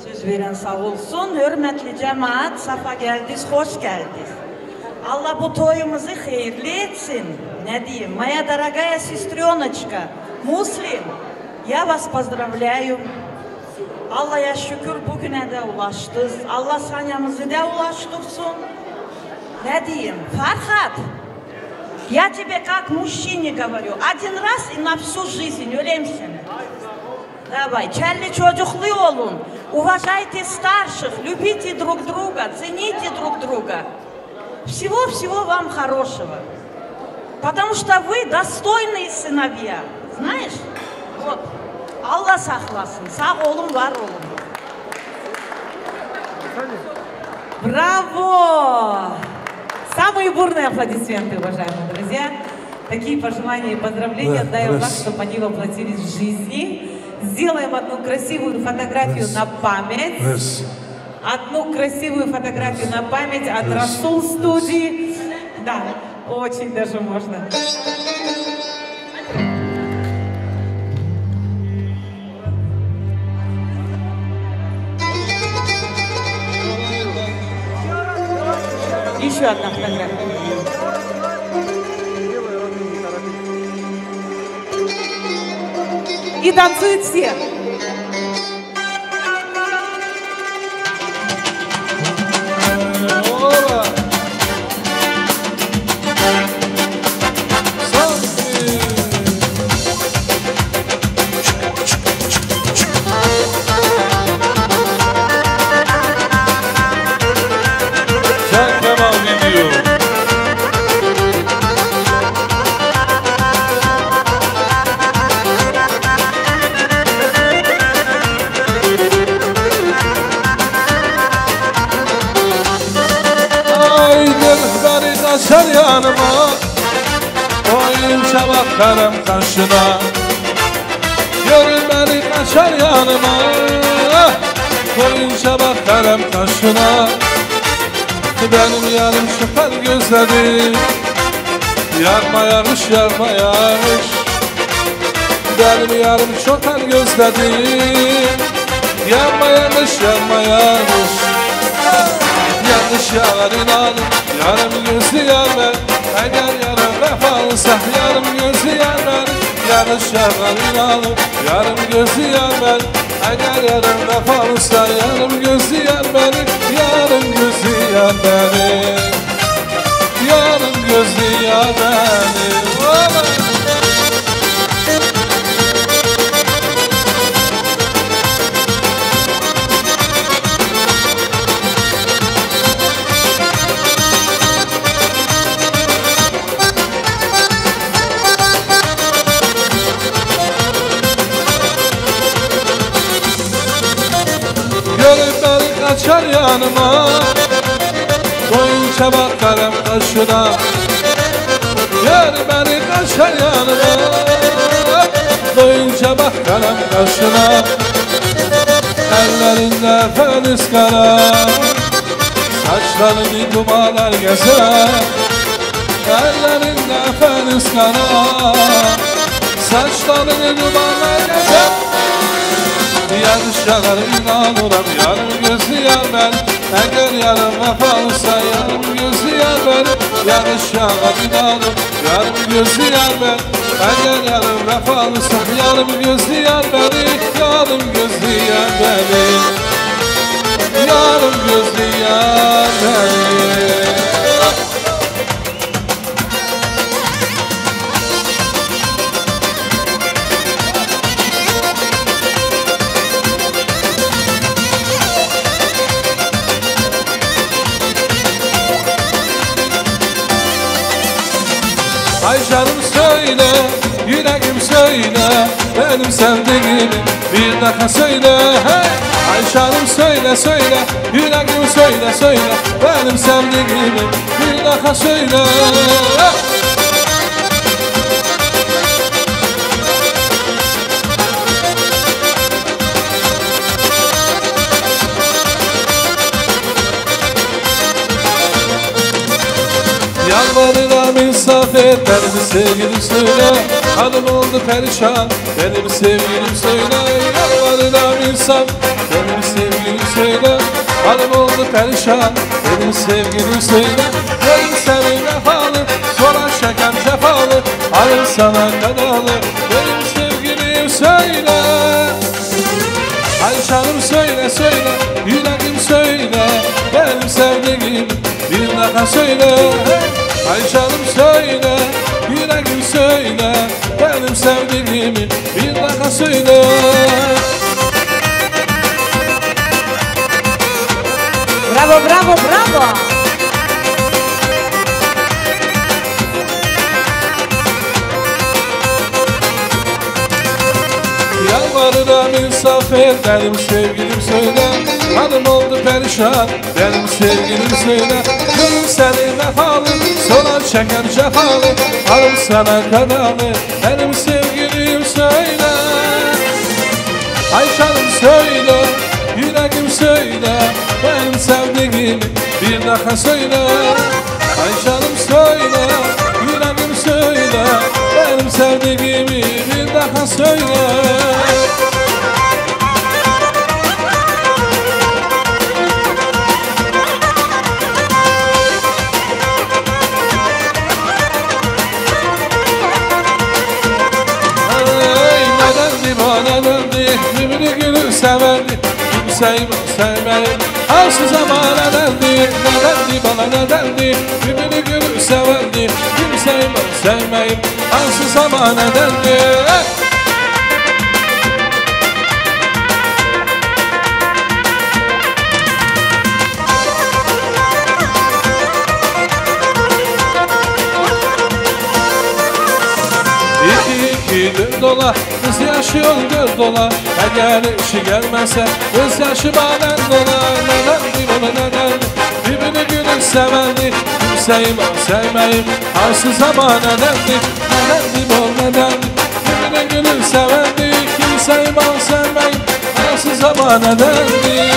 Söz veren sağ olsun. Hürmetli cemaat, safa geldiniz, hoş geldiniz. Allah bu toyumuzu hayırlı etsin. Не дим. Моя дорогая сестреночка, Муслим, я вас поздравляю. Allah'a şükür bugüne de ulaştınız. Allah saniyamızı da ulaştırsın. Ne diyeyim? Farhat, я тебе как мужчине говорю, один раз и на всю жизнь, öyle misin? Давай, kelli çocuklu olun. Уважайте старших, любите друг друга, цените друг друга. Всего-всего вам хорошего. Потому что вы достойные сыновья. Знаешь? Вот. Allah saklasın. Sağ olun, var olun. Браво! Самые бурные аплодисменты, уважаемые друзья. Такие пожелания и поздравления отдаем вам, чтобы они воплотились в жизни. Сделаем одну красивую фотографию на память. Одну красивую фотографию на память от Расул студии. Да, очень даже можно. Еще одна фотография. И танцуют все. Açar yanıma, koyunca bakarım kaşına. Görür beni kaçar yanıma, koyunca bakarım kaşına. Benim yarım şoför gözlerim, yarma yarış yarma yarış. Benim yarım şoför gözlerim, yarma yarış yarma yarış. Yanlış yar inanın, yarım gözlü yar ver. Eğer yarım vefalısa yarım gözlü yar ver. Yanlış yar inanın, yarım gözlü yar ver. Eğer yarım vefalısa yarım gözlü yar verir. Yarım gözlü yar verir. Yarım gözlü yar verir. Açar yanıma, koyunca bakarım kaşına. Gör beni kaçar yanıma, koyunca bakarım kaşına. Ellerinde feniz kara, saçlarını dumanlar gezer. Ellerinde feniz kara, saçlarını dumanlar gezer. Yanlış yanar inanıram, yarım gözlü yar ben. Eğer yarım vefalısa yarım gözlü yar ben. Yanlış yanar inanırım, yarım gözlü yar ben. Eğer yarım vefalısa yarım gözlü yar beni. Yarım gözlü yar beni. Yarım gözlü yar beni. Ay canım söyle, yüreğim söyle, benim sevdiğimi bir daha söyle. Hey! Ay canım söyle, söyle, yüreğim söyle, söyle, benim sevdiğimi bir daha söyle. Yalvarırım insaf et, benim sevgilim söyle. Hanım oldu perişan, benim sevgilim söyle. Yalvarırım insaf, benim sevgilim söyle. Hanım oldu perişan, benim sevgilim söyle. Benim seni vefalı, sonra şekem cefalı. Alım sana kanalı, benim sevgilim söyle. Ay Ayşanım söyle söyle, yüreğim söyle, benim sevdiğim bir daha söyle. Ayşanım söyle, yüreğim söyle, benim sevdiğimi bir daha söyle. Bravo, bravo, bravo. Yalvarırım insaf et, benim sevgilim söyle. Hanım oldu perişan, benim sevgilim söyle. Gönül seni vefalı, sonra çeker cefalı. Hanım sana kadalı, benim sevgilim söyle. Ayşanım söyle, yüreğim söyle, benim sevdiğimi bir daha söyle. Ayşanım söyle, yüreğim söyle, benim sevdiğimi bir daha söyle. Birbirini gülür severdi, kimseyi sevmeyip arsız zaman ederdi. Nedendi bana nedendi, birbirini gülür severdi, kimseyi sevmeyip arsız zaman ederdi. Gül dola, kız yaşıyor göz dola. Eğer işi gelmezse kız yaşı banen dola. Nedendi bana nedendi, birbirini gülür severdi, kimseyi sevmeyip arsız zaman ederdi. Nedendi bana nedendi, birbirini gülür severdi, kimseyi sevmeyip arsız zaman ederdi.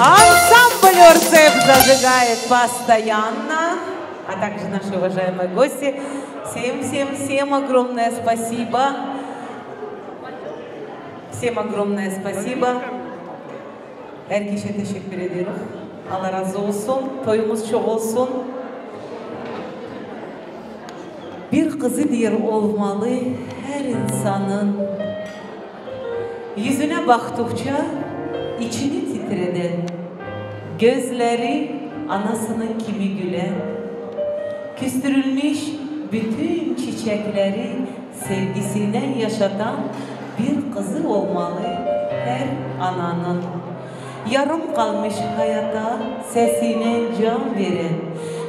Ансамбль Орцеп зажигает постоянно, а также наши уважаемые гости. Всем огромное спасибо. Всем огромное спасибо. Herkese teşekkür ediyorum. Allah razı olsun. Toyumuz çok olsun. Bir kızı diyor olmalı her insanın. Yüzüne baktıkça içini titreden, gözleri anasının kimi gülen, küstürülmüş bütün çiçekleri sevgisinden yaşatan bir kızı olmalı her ananın. Yarım kalmış hayata sesine can veren,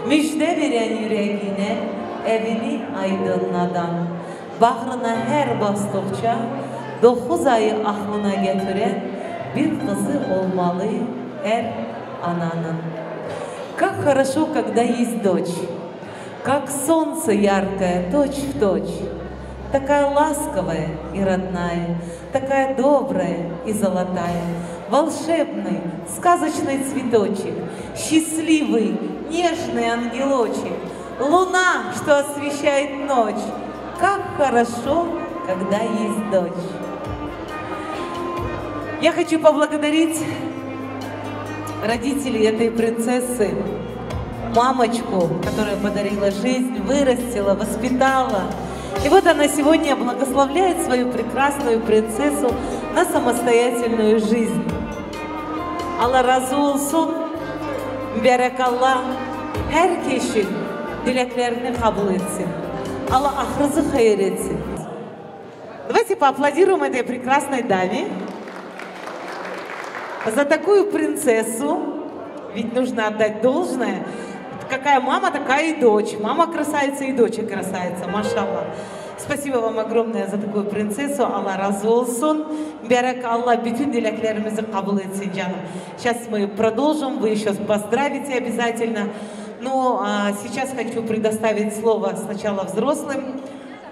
müjde veren yüreğine evini aydınlatan, bağrına her bastıkça 9 ayı aklına getiren bir kızı olmalı her ананан. Как хорошо, когда есть дочь, как солнце яркое, точь в точь, такая ласковая и родная, такая добрая и золотая, волшебный, сказочный цветочек, счастливый, нежный ангелочек, луна, что освещает ночь. Как хорошо, когда есть дочь. Я хочу поблагодарить родителей этой принцессы, мамочку, которая подарила жизнь, вырастила, воспитала. И вот она сегодня благословляет свою прекрасную принцессу на самостоятельную жизнь. Allah razı olsun, mübarekallah, herkesin dileklerini kabul etsin. Allah ahırızı hayır etsin. Давайте поаплодируем этой прекрасной даме за такую принцессу, ведь нужно отдать должное. Какая мама, такая и дочь. Мама красавица и дочь красавица, машаллах. Спасибо вам огромное за такую принцессу. Allah razı olsun. Берек Allah bütün dileklerimizi kabul etsin canım. Сейчас мы продолжим, вы еще поздравите обязательно. Но сейчас хочу предоставить слово сначала взрослым,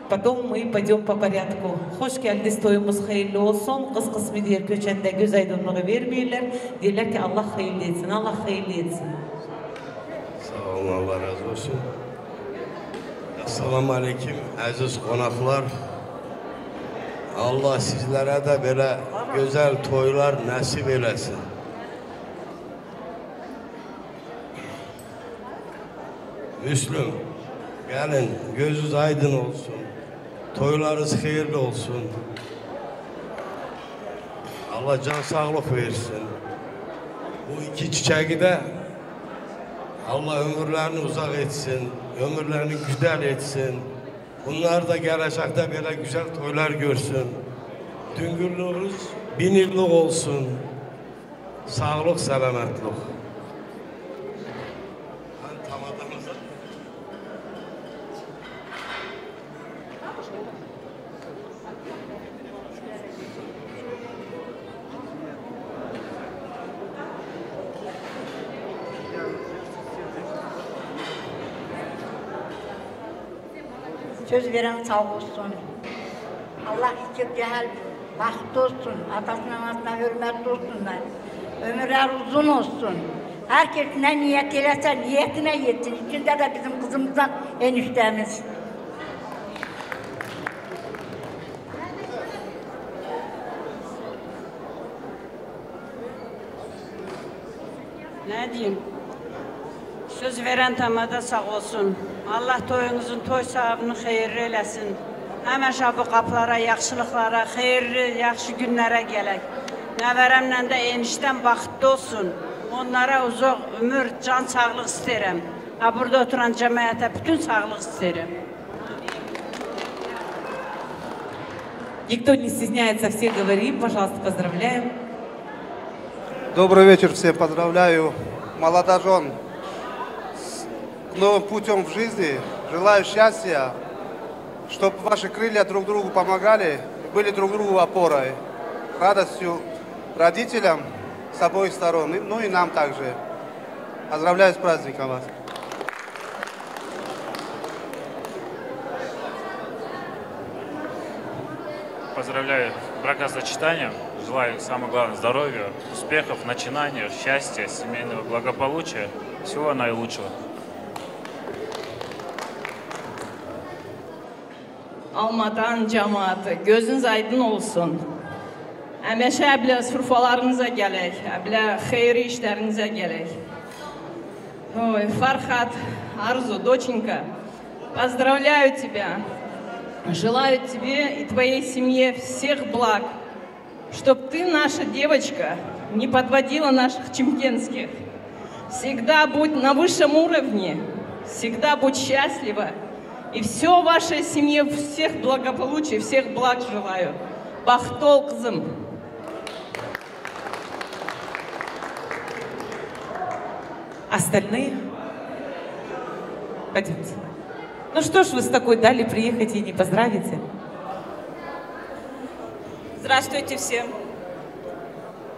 потом мы пойдем по порядку. Hoş geldiniz, toyumuz hayırlı olsun. Kız kısmı diğer köçende göz aydınlığı vermiyorlar. Diyorlar ki Allah hayırlı etsin, Allah hayırlı etsin. Sağ olun, Allah razı olsun. Assalamu aleyküm, aziz konaklar. Allah sizlere de böyle güzel toylar nasip eylesin. Müslüm, gelin gözünüz aydın olsun. Toylarınız hayırlı olsun. Allah can sağlık versin. Bu iki çiçeği de Allah ömürlerini uzak etsin. Ömürlerini güzel etsin. Bunlar da gelecekte böyle güzel toylar görsün. Düngürlüğünüz 1000 yıllık olsun. Sağlık, selametlik. Söz veren sağ olsun. Allah iki cehel bahtı olsun. Atasına anasına hürmetli olsunlar. Ömürler uzun olsun. Herkes ne niyet eylerse niyetine yetsin. İçinde de bizim kızımızdan eniştemiz. Ne diyeyim? Söz veren tamada sağ olsun. Allah toyunuzun toy sahabını hayırlı eylesin. Həmişə bu qapılara, yaxşılıqlara, hayırlı, yaxşı günlərə gələk. Nəvərəmlə də enişdən baxtlı olsun. Onlara uzaq ömür, can sağlıq istəyirəm. Burada oturan cəmiyyətə bütün sağlıq istəyirəm. Никто не стесняется, все говорим. Пожалуйста, поздравляем. Добрый вечер всем, поздравляю молодожен с новым путем в жизни. Желаю счастья, чтобы ваши крылья друг другу помогали, были друг другу опорой, радостью родителям с обоих сторон, ну и нам также. Поздравляю с праздником вас. Поздравляю с бракосочетанием. Желаю, самое главное, здоровья, успехов, начинаний, счастья, семейного благополучия. Всего наилучшего. Almadan cəmaatı, gözünüz aydın olsun. Həmişə bilə sürfalarınıza gələk, bilə xeyri işlərinizə gələk. Ой, Фархат, Арзу, доченька, поздравляю тебя. Желаю тебе и твоей семье всех благ, чтоб ты, наша девочка, не подводила наших чемкенских. Всегда будь на высшем уровне, всегда будь счастлива. И все в вашей семье, всех благополучий, всех благ желаю. Бахтол кызым. Остальные? Пойдемте. Ну что ж вы с такой дали приехать и не поздравите? Здравствуйте всем.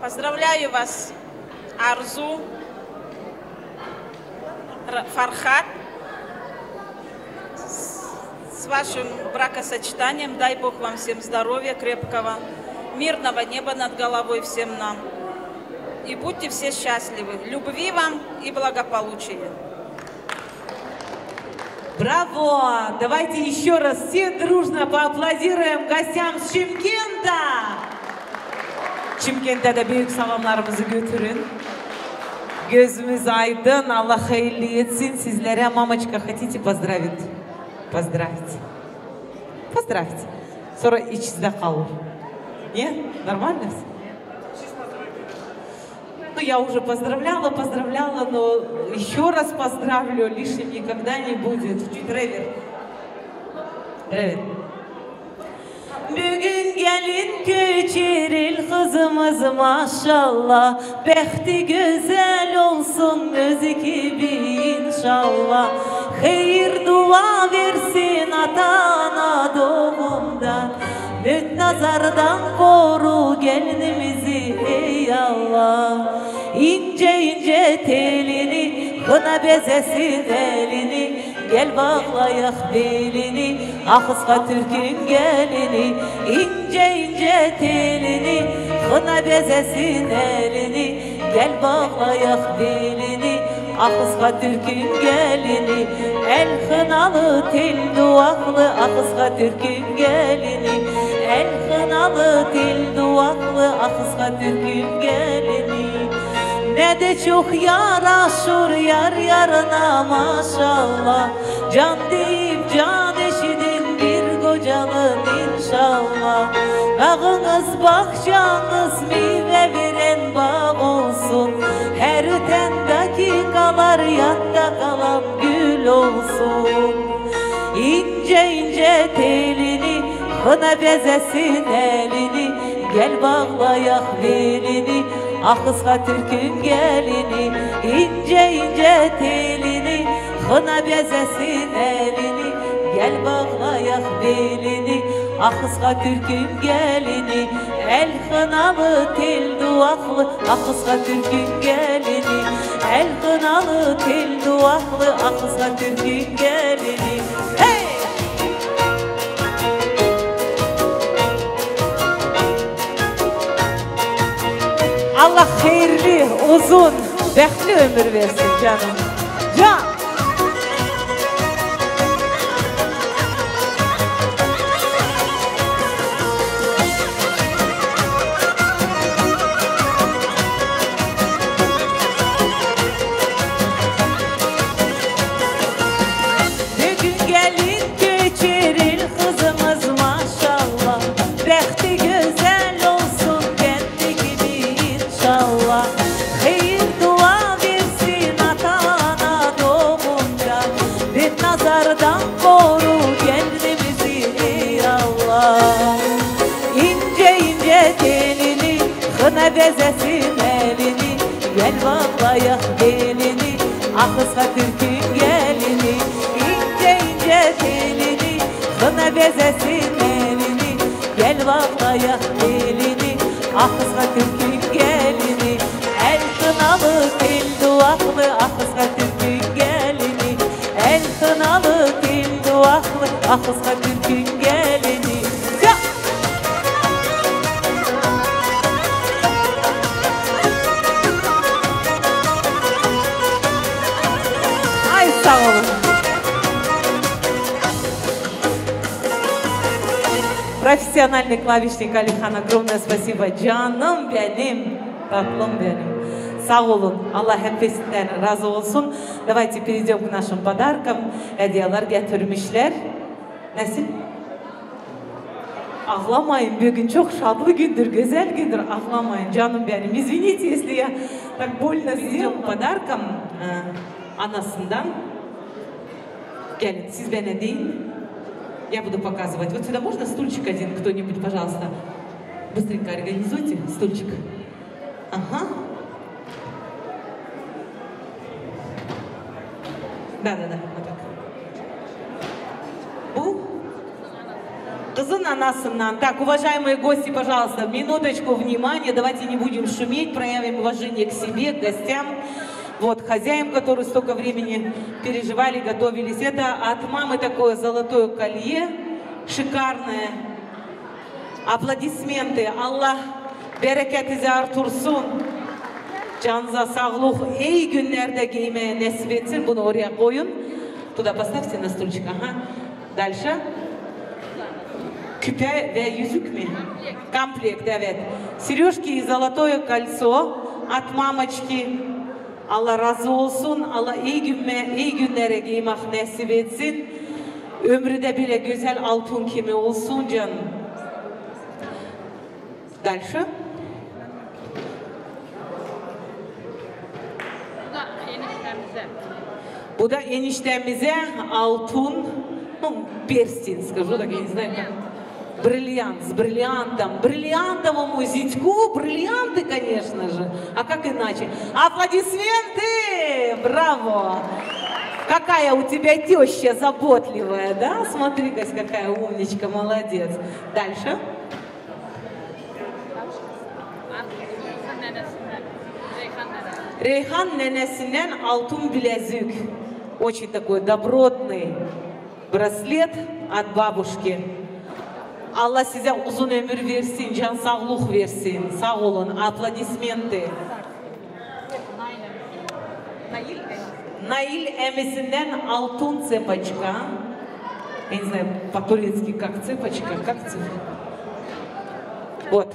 Поздравляю вас, Арзу, Фархат, с вашим бракосочетанием. Дай Бог вам всем здоровья крепкого, мирного неба над головой всем нам. И будьте все счастливы. Любви вам и благополучия. Браво! Давайте еще раз все дружно поаплодируем gостям с Чимкента. Чимкент'e de büyük salamlarımızı götürün. Gözümüz aydın, Allah hayırlı etsin. Sizlere мамочка, хотите поздравить? Поздравьте. Поздравьте. Sonra içinizde kalır. Нет? Нормально все? Ну, я уже поздравляла, но еще раз поздравлю, лишним никогда не будет. Чуть ревер. Ревер. Bugün gelin köçeril kızımız maşallah. Behti güzel olsun özü gibi inşallah. Hayır dua versin atana doğumdan. Müt nazardan koru gelinimizi ey Allah. İnce ince telini, kına bezesin elini. Gel bağlayak belini, Akıska Türk'ün gelini. İnce ince telini, kına bezesin elini. Gel bağlayak belini, Akıska Türk'ün gelini. El kınalı tel duvaklı, Akıska Türk'ün gelini. El kınalı kınalı tel duvaklı akızga Türk'ün gelini. Ne de çok yaraşır yar yarına maşallah. Can deyip can eşidin bir kocalın inşallah. Bağınız bahçanız meyve veren bağ olsun. Her öten dakikalar yatta kalan gül olsun. İnce ince telini kına bezesin elini. Gel bağlayak belini akızga Türk'ün gelini. İnce ince telini kına bezesin elini. Gel bağlayak belini akızga Türk'ün gelini. El kınalı tel duvaklı akızga Türk'ün gelini. El kınalı tel duvaklı akızga Türk'ün gelini. Hey! Allah hayırlı, uzun, bekli ömür versin canım. Can! Bugün gelin göçeril kızımız maşallah. Bekti güzel olsun kendi gibi inşallah. Hayır dua versin ata ana doğunca. Bir nazardan koru kendimizi ey Allah. İnce ince telini kına bezesin elini. Gel bağlayak belini akızga Türk'ün gelini. İnce ince telini kına bezesin elini. Gel bağlayak belini akızga Türk'ün gelini. El kınalı tel duvaklı akızga Türk'ün gelini. El kınalı tel duvaklı akızga Türk'ün gelini. Ya! Ay sağ olun. Профессиональный клавишник Алихан, огромное спасибо. Canım benim, tatlım benim. Sağ olun. Allah hepsinden razı olsun. Давайте перейдем к нашим подаркам. Hediyeler getirmişler. Nasıl? Ağlamayın. Bugün çok şadlı gündür, güzel gündür. Ağlamayın canım benim. Извините, если я так больно сделал подарком anasından. Gelin siz bana deyin. Я буду показывать. Вот сюда можно стульчик один, кто-нибудь, пожалуйста? Быстренько организуйте стульчик. Ага. Да. Вот так. Bu kızın anasından. Так, уважаемые гости, пожалуйста, минуточку внимания. Давайте не будем шуметь, проявим уважение к себе, к гостям. Вот, хозяям, которые столько времени переживали, готовились. Это от мамы такое золотое колье, шикарное. Аплодисменты. Аллах bereketizi artırsın. Canınıza sağlık. İyi günlerde giymeye nasip etsin. Bunu oraya koyun. Tуда поставьте на стульчик. Ага. Дальше. Küpe ve yüzük mü? Комплект, evet. Сережки и золотое кольцо от мамочки. Allah razı olsun. Allah iyi günlere giymek nasip etsin. Ömrü de bile güzel altın kimi olsun canım. Dальше. Bu da eniştemize altın перстень, скажу так, я не знаю как. Бриллиант, с бриллиантом, бриллиантовому зятьку, бриллианты, конечно же. А как иначе? Аплодисменты! Браво! Какая у тебя теща заботливая, да? Смотри-ка, какая умничка, молодец. Дальше. Reyhan nenesinden altın bilezik. Очень такой добротный браслет от бабушки. Allah size uzun ömür versin, can sağlık versin. Sağ olun. Aplodismenti. Nail emisinden altın цепочка. Я не знаю по-турецки как цепочка, как цепочка. Вот.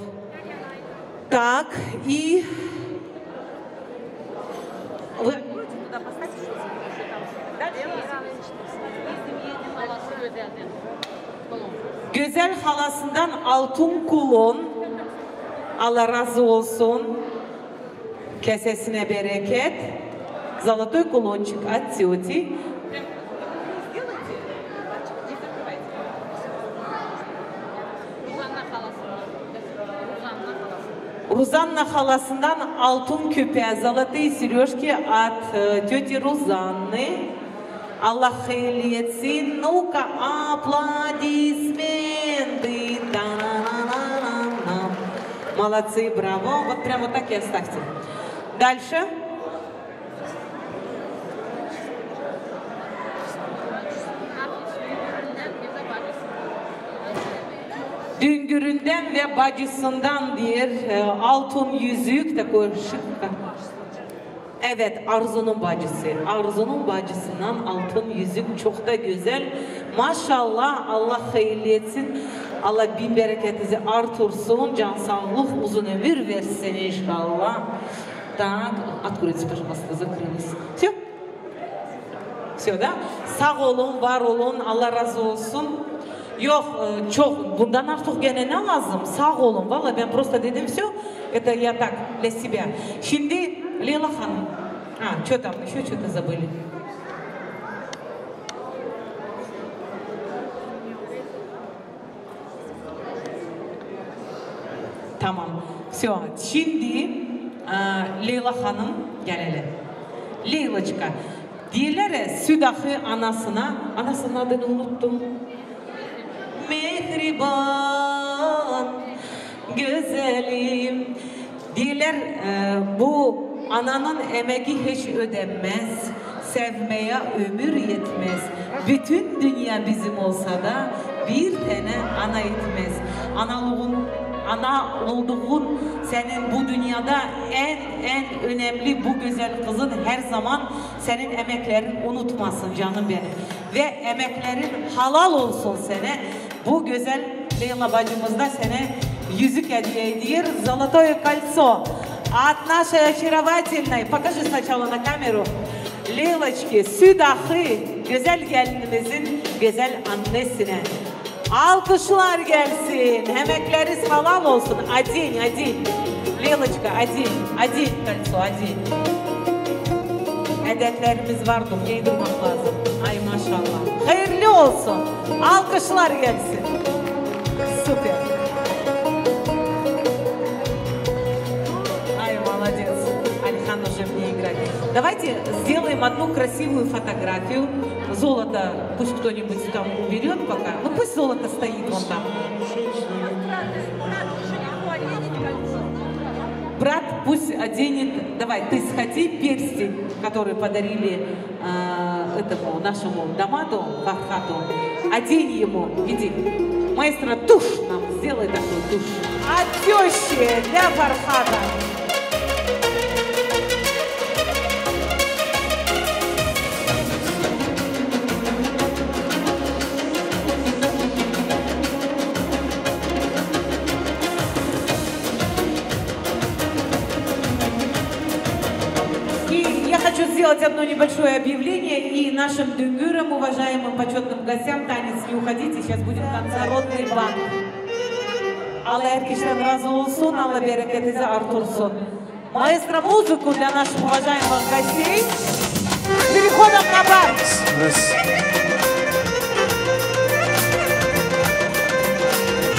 Так, и... Güzel halasından altın kulon, Allah razı olsun, kesesine bereket, золотой кулончик от тети. Рузанна хаlasından altın küpe, золотые сережки от тети Рузанны. Allah hayırlı etsin. Ну-ка, аплодисменты. Молодцы, браво. Вот прямо так и оставьте. Дальше. Düngüründen ve bacısından diyor altın yüzük такой şık. Evet, Arzu'nun bacısı. Arzu'nun bacısından altın yüzük çok da güzel. Maşallah, Allah hayırlı etsin. Allah bin bereketinizi artırsın. Can sağlık, uzun ömür versin inşallah. Так, откройте, пожалуйста, закрылась. Все? Все, да? Sağ olun, var olun, Allah razı olsun. Yok, çok, bundan artık gene ne lazım? Sağ olun, valla ben просто dedim все. Это я так, для себя. Şimdi Лейла Ханым. Что там? Еще что-то забыли. Tamam. Все. Şimdi Leyla Hanım gel hele. Leyla'cıka. Diğerleri Südahı anasının adını unuttum. Mehriban, güzelim. Diğerler bu ananın emeği hiç ödenmez. Sevmeye ömür yetmez. Bütün dünya bizim olsa da bir tane ana yetmez. Ana olduğun senin bu dünyada en önemli bu güzel kızın her zaman senin emeklerin unutmasın canım benim. Ve emeklerin halal olsun sana. Bu güzel Leyla bacımız da sana yüzük hediye ediyor. Золотое кольцо от нашей очаровательной. Покажи сначала на камеру. Leyla'çki, Südahı, güzel gelinimizin güzel annesine. Alkışlar gelsin. Emekleriz halal olsun. Один. Leyla'çka, один кольцо, один. Edetlerimiz var, giydirmek lazım. Ay maşallah. Hayırlı olsun. Alkışlar gelsin. Süper. Ай, молодец. Алихан уже мне играет. Давайте сделаем одну красивую фотографию. Золото пусть кто-нибудь там уберет пока. Ну пусть золото стоит вон там. Брат пусть оденет, давай, ты сходи, перстень, который подарили этому нашему Дамаду, Фархату, одень ему, иди. Маэстро, тушь нам, сделай такой тушь. От тещи для Фархата. Сделать одно небольшое объявление и нашим дюнгюрам, уважаемым почетным гостям, танец не уходите, сейчас будет народный банк. Allah herkesten razı olsun, Allah bereketinizi artırsın. Маэстро, музыку для наших уважаемых гостей. Переходом на бар.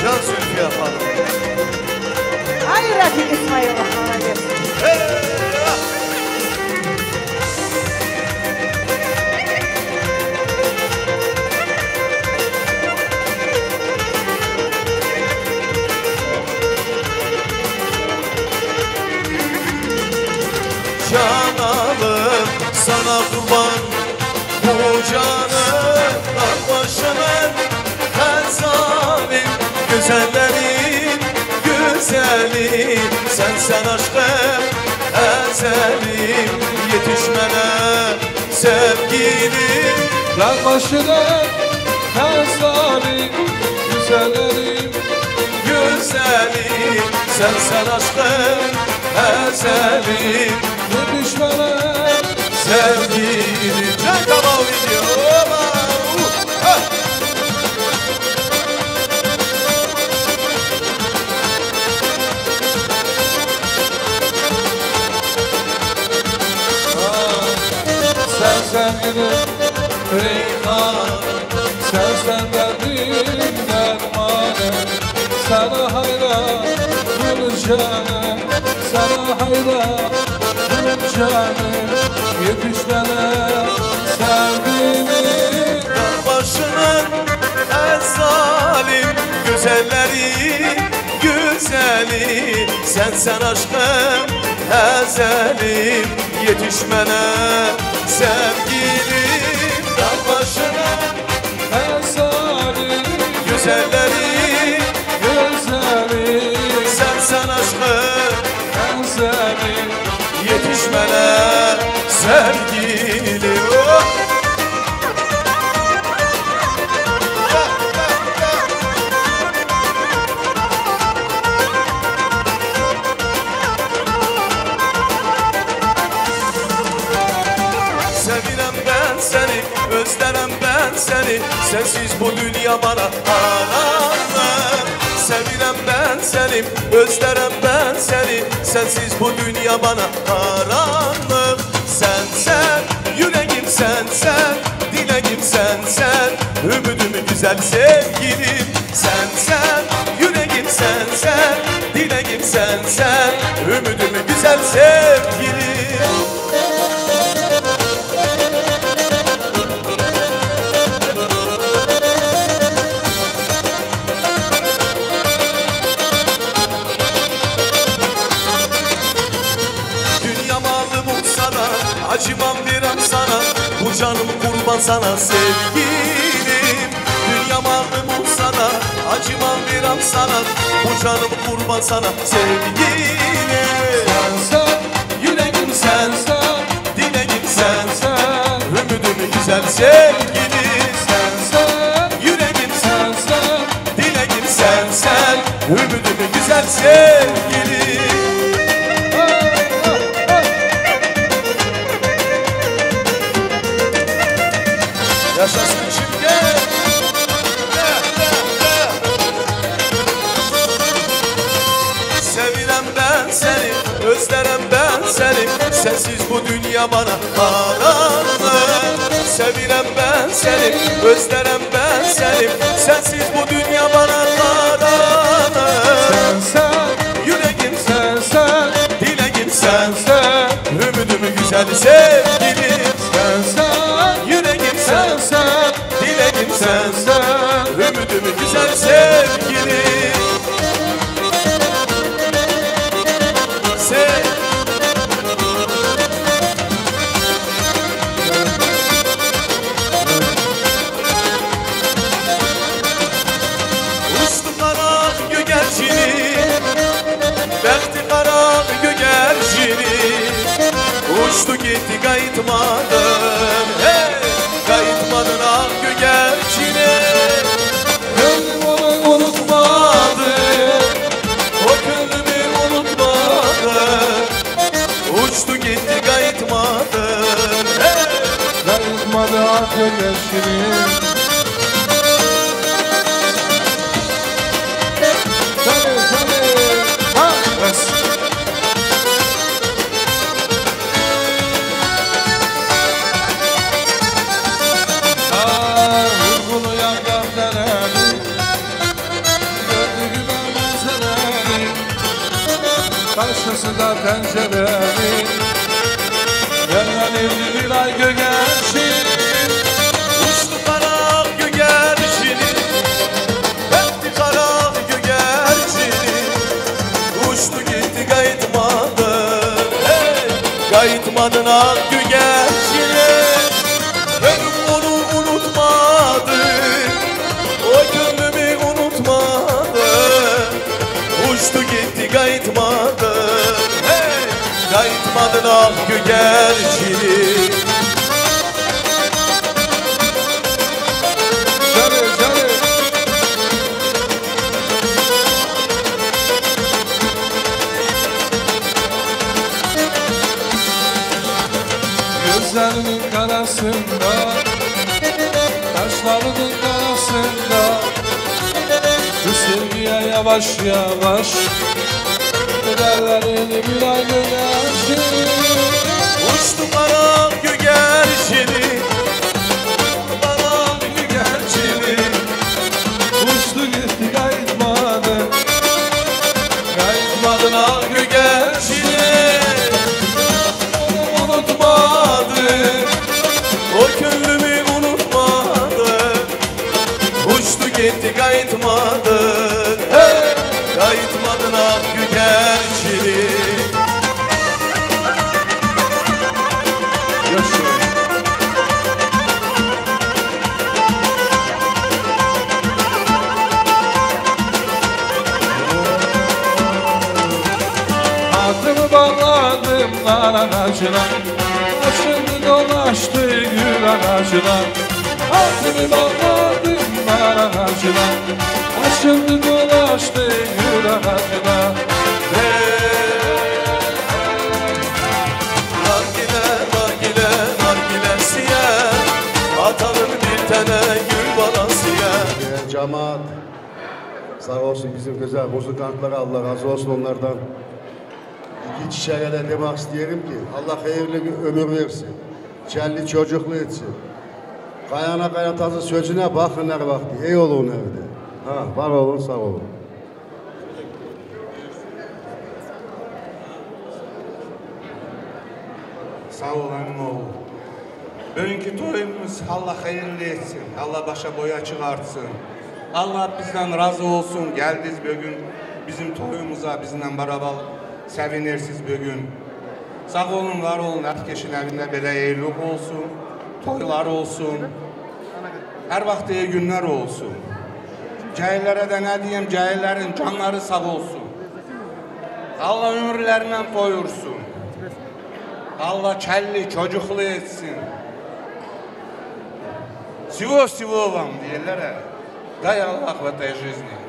Can Zülfiye Hanım. Ай, Рафик Исмаилов, молодец. Canalım sana kurban, bu canım başımın her zalim. Güzellerin güzeli, sen aşkım ezelim. Yetişmene sevgilim, Dağ başına her zalim güzellerim. güzelim Sen aşkım ezelim Düşmanım sevgilim Can Kamal video Sen gidip reyhanım Sen derdim dermanım Sana hayran canım Sana hayran canım Yetiş bana sevdiğimi Başının en zalim güzelleri güzeli Sen aşkım ezelim yetişmene sevgilim Dağ başının en zalim güzelleri güzeli Sen aşkım ezelim yetişmene sevgilim Özlerem ben seni Sensiz bu dünya bana karanlık Sevirem ben seni Özlerem ben seni Sensiz bu dünya bana karanlık Sen yüreğim sen Dileğim sen Ümidimi güzel sevgilim Sen yüreğim sen Dileğim sen Ümidimi güzel sevgilim Acımam verem sana, bu canım kurban sana sevgilim Dünya malım sana, acımam verem sana, bu canım kurban sana sevgilim Sen yüreğim sen dileğim sen Ümidimi güzel sevgilim Sen yüreğim sen dileğim sen Ümidimi güzel sevgilim Yaşasın şimdi Sevirem ben seni Özlerem ben seni Sensiz bu dünya bana karanlık Sevirem ben seni Özlerem ben seni Sensiz bu dünya bana karanlık Sen yüreğim sen dileğim sen Ümidimi güzel sevgilim Sen yüreğim sen dileğim sen Ümidimi güzel sevgilim Sen Uçtu karak gögercini Bekti karak gögercini Uçtu gitti kayıtmadın Hey! Kayıtmadın ah gögercini Gönlüm onu unutmadı O gönlümü unutmadı Uçtu gitti kayıtmadın Hey! Kayıtmadı akıl yaşını Ha! Bas! Vurgulayan gamzeleri Gördüğüme manzareni Karşısında pencereni Yerden evli bir ay gögerçin Uçtu karak gögercini Bekti karak gögercini Uçtu gitti kayıtmadın Hey! Kayıtmadın ah gögercini Gönlüm onu unutmadı O gönlümü unutmadı Uçtu gitti kayıtmadın Hey! Kayıtmadın ah gögercini Canı gözlerinin karasında, kaşlarının karasında, bu sevgiye yavaş yavaş derlerini bir ay göğerşi. Uçtu kara gügerçini, kara gügerçini, uçtu gitti kayıtmadı, kayıtmadın ah gügerçini. Unutmadı, o köylümü unutmadı, uçtu gitti kayıtmadı, hey! Kayıtmadın ah gügerçini. Adımı bağladım nar ağacına, açıldı dolaştı gül ağacına. Adımı bağladım nar ağacına, açıldı dolaştı gül ağacına. Nargile, nargile, nargilesiye, atanın bir tane gül balasiye. Cemaat sağ olsun bizim güzel muzikantlara, Allah razı olsun onlardan. İki çiçeğe de demek isterim ki Allah hayırlı bir ömür versin. Çelli çocuklu etsin. Kayana kaynatası sözüne bakın her vakti. Ey olun evde. Ha, var olun, sağ olun. Sağ ol oğlum. Bugünkü toyumuz Allah hayırlı etsin. Allah başa boya çıkartsın. Allah bizden razı olsun. Geldiniz bugün bizim toyumuza, bizimle beraber sevinirsiz bugün. Sağ olun, var olun. Herkesin evinde böyle eğilik olsun. Toylar olsun. Her vakti iyi günler olsun. Cahillere de ne diyeyim, cahillerin canları sağ olsun. Allah ömürlerinden doyursun. Allah kelli çocuklu etsin. Sivo vam diyorlar ha. Day Allah ve day жизни.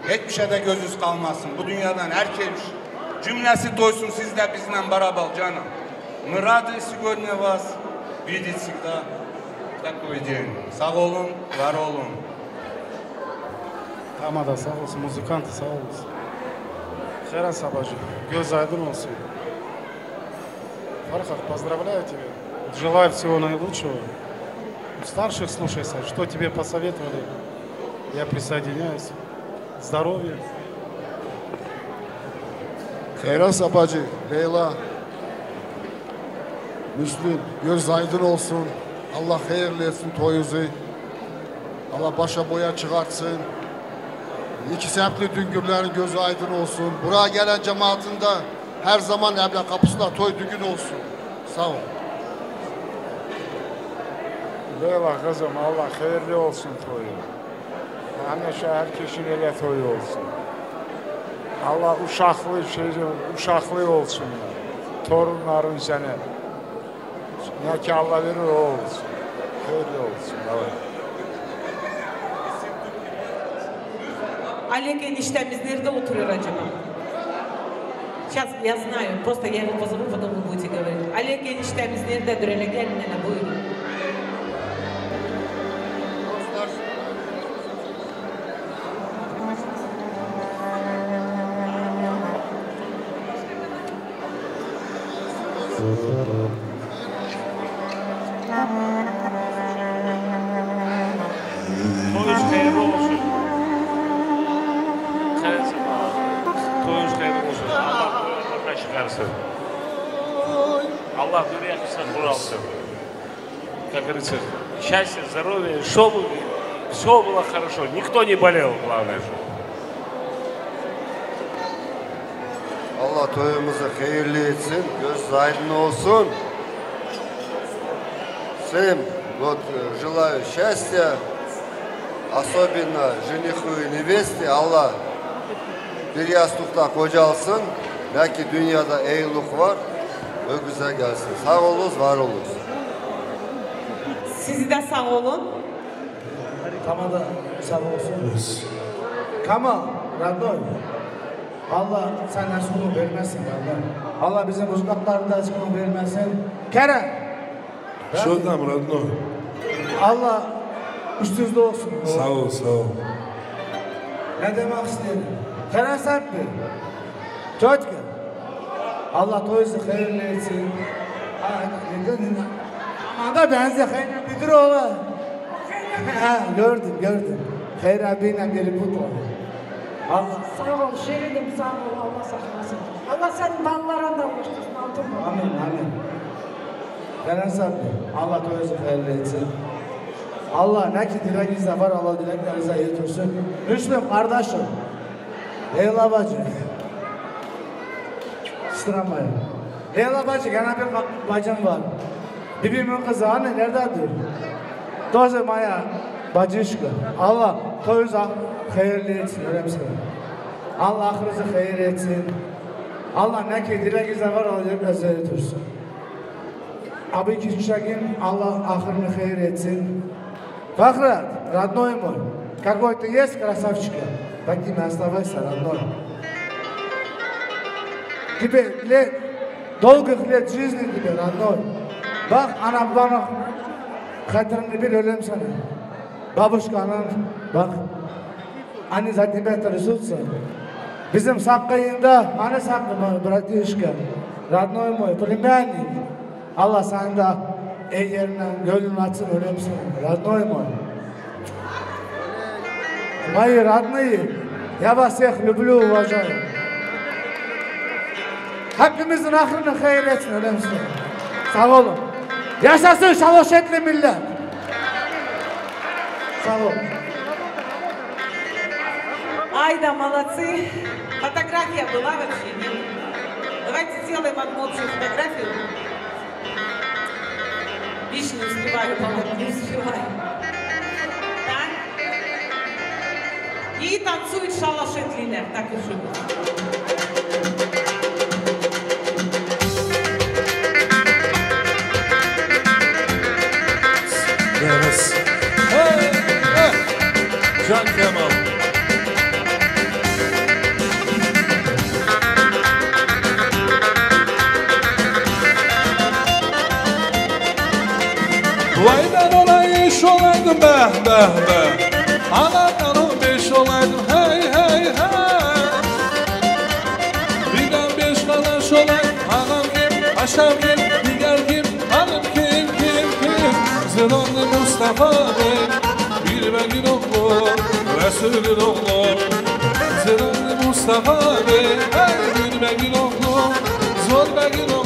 Hiçbir şeyde gözünüz kalmasın. Bu dünyadan herkes cümlesi doysun, siz de bizimle beraber canım. Мы рады сегодня вас видеть всегда такой день. Sağ olun, var olun. Tamam da sağ olsun, muzikant sağ olsun. Херан Сабаджи, göz aydın olsun. Фархат, поздравляю тебя. Желаю всего наилучшего. Старших слушайся, что тебе посоветовали, я присоединяюсь. Здоровья. Xeyran Sabacı, Leyla, Müslüm, göz aydın olsun. Allah hayırlı etsin toyunuzu. Allah başa boya çıkartsın. İki semtli düngürlerin gözü aydın olsun. Buraya gelen cemaatinde her zaman evle kapısında toy düğün olsun. Sağ ol. Leyla kızım, Allah hayırlı olsun toyu. Hemşe herkesin ele toyu olsun. Allah uşaklı olsunlar. Torunların sene. Ne ki Allah verir o olsun. Hayırlı olsun. Evet. Олег eniştemiz nerede oturuyor acaba? Сейчас я знаю, просто я его позову, потом вы будете говорить. Олег eniştemiz nerededir? Öyle gelin hele buyurun. Toyunuz hayırlı olsun. Toyunuz hayırlı olsun. Allah ortaya çıkarsın. Allah dünya kısa kuralsın. Как говорится, счастье, здоровье, чтобы все было хорошо. Никто не болел, главное же. Allah toyumuzu hayırlı etsin, göz aydın olsun. Всем вот желаю счастья, особенно жениху и невесте. Allah bir yastıkta kocalsın. Belki dünyada eğilik var, öküze gelsin. Sağ olunuz, var olunuz. Sizi de sağ olun. Kamal da sağ olsun. Kamal, Radnoy. Allah senden sonu vermesin Allah. Allah bizim uzaklarda sonu vermesin. Kerem. Şuradan Radno. Allah üstünüzde olsun. Sağ ol, sağ ol. Ne demek istedim? Kerem Sarp'ı. Çocuk. Allah toyunuzu hayırlı etsin. Anda benzi hayırlı bilir oğlu. Gördüm. Hayır abiyle gelip bu Allah. Sağ ol, şeridim sağ ol, Allah saklasın. Allah senin mallarına da ulaştırsın, altın mı? Amin. Kerem Sarp'ı. Allah toyunuzu hayırlı etsin. Allah ne ki dileğinizde var, Allah dileklerinize yetirsin. Müslüm kardeşim. Leyla bacı. Sıramayın. Leyla bacı, gene bir bacım var. Bibimin kızı, anne nerededir? Dozu Maya, bacışkı. Allah toyunuzu hayırlı etsin, öyle mi? Allah ahırınızı hayır etsin. Allah ne ki dileğinizde var, Allah dileklerinize yetirsin. Abi Kişakin, Allah ahırını hayır etsin. Фахрат, родной мой, какой ты есть, красавчика, таким и оставайся, родной. Тебе долгих лет жизни тебе, родной. Bak, ana bana hatırını bil, ölüm sana. Babuşkanın, bak, anne zaten beter tutsa. Bizim sakkayında, anne sakkı, bratишка, родной мой, племянник. Allah sana da yerinden gönlünü açsın, ölüm sana. Родной мой. Мои родные, я вас всех люблю, уважаю. Hepimizin aklını hayır etsin, öyle misin? Sağ olun. Yaşasın Şaloşetli millet. Sağ olun. Ай да, молодцы. Фотография была вообще? Нет? Давайте сделаем одну общую фотографию. Видишь, не успеваю, не успеваю. Так? И танцует Шалашетлинер, так и живут. Yes. Can Kemal. Vay ben ona iş olaydım be. Anadan 15 olaydım hey. Birden 5 kardeş olaydım. Anam kim, aşam kim, diğer kim, hanım kim. Zırhlı Mustafa Bey, bir begin oğlu, Resulün oğlu. Zırhlı Mustafa Bey, bir begin oğlu, zor begin oğlu.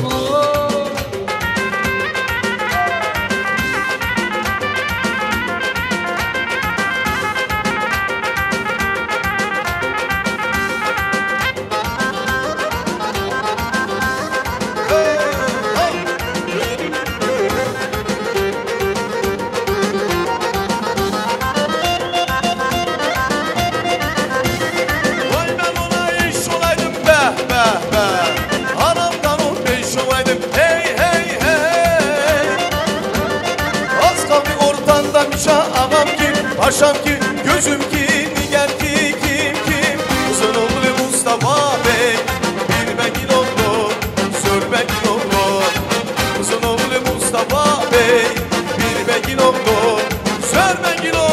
Paşam ki, gözüm ki, niger ki, kim? Uzun oğlu Mustafa Bey, bir begin oğlu, zor begin oğlu. Uzun oğlu Mustafa Bey, bir begin oğlu, zor begin oğlu.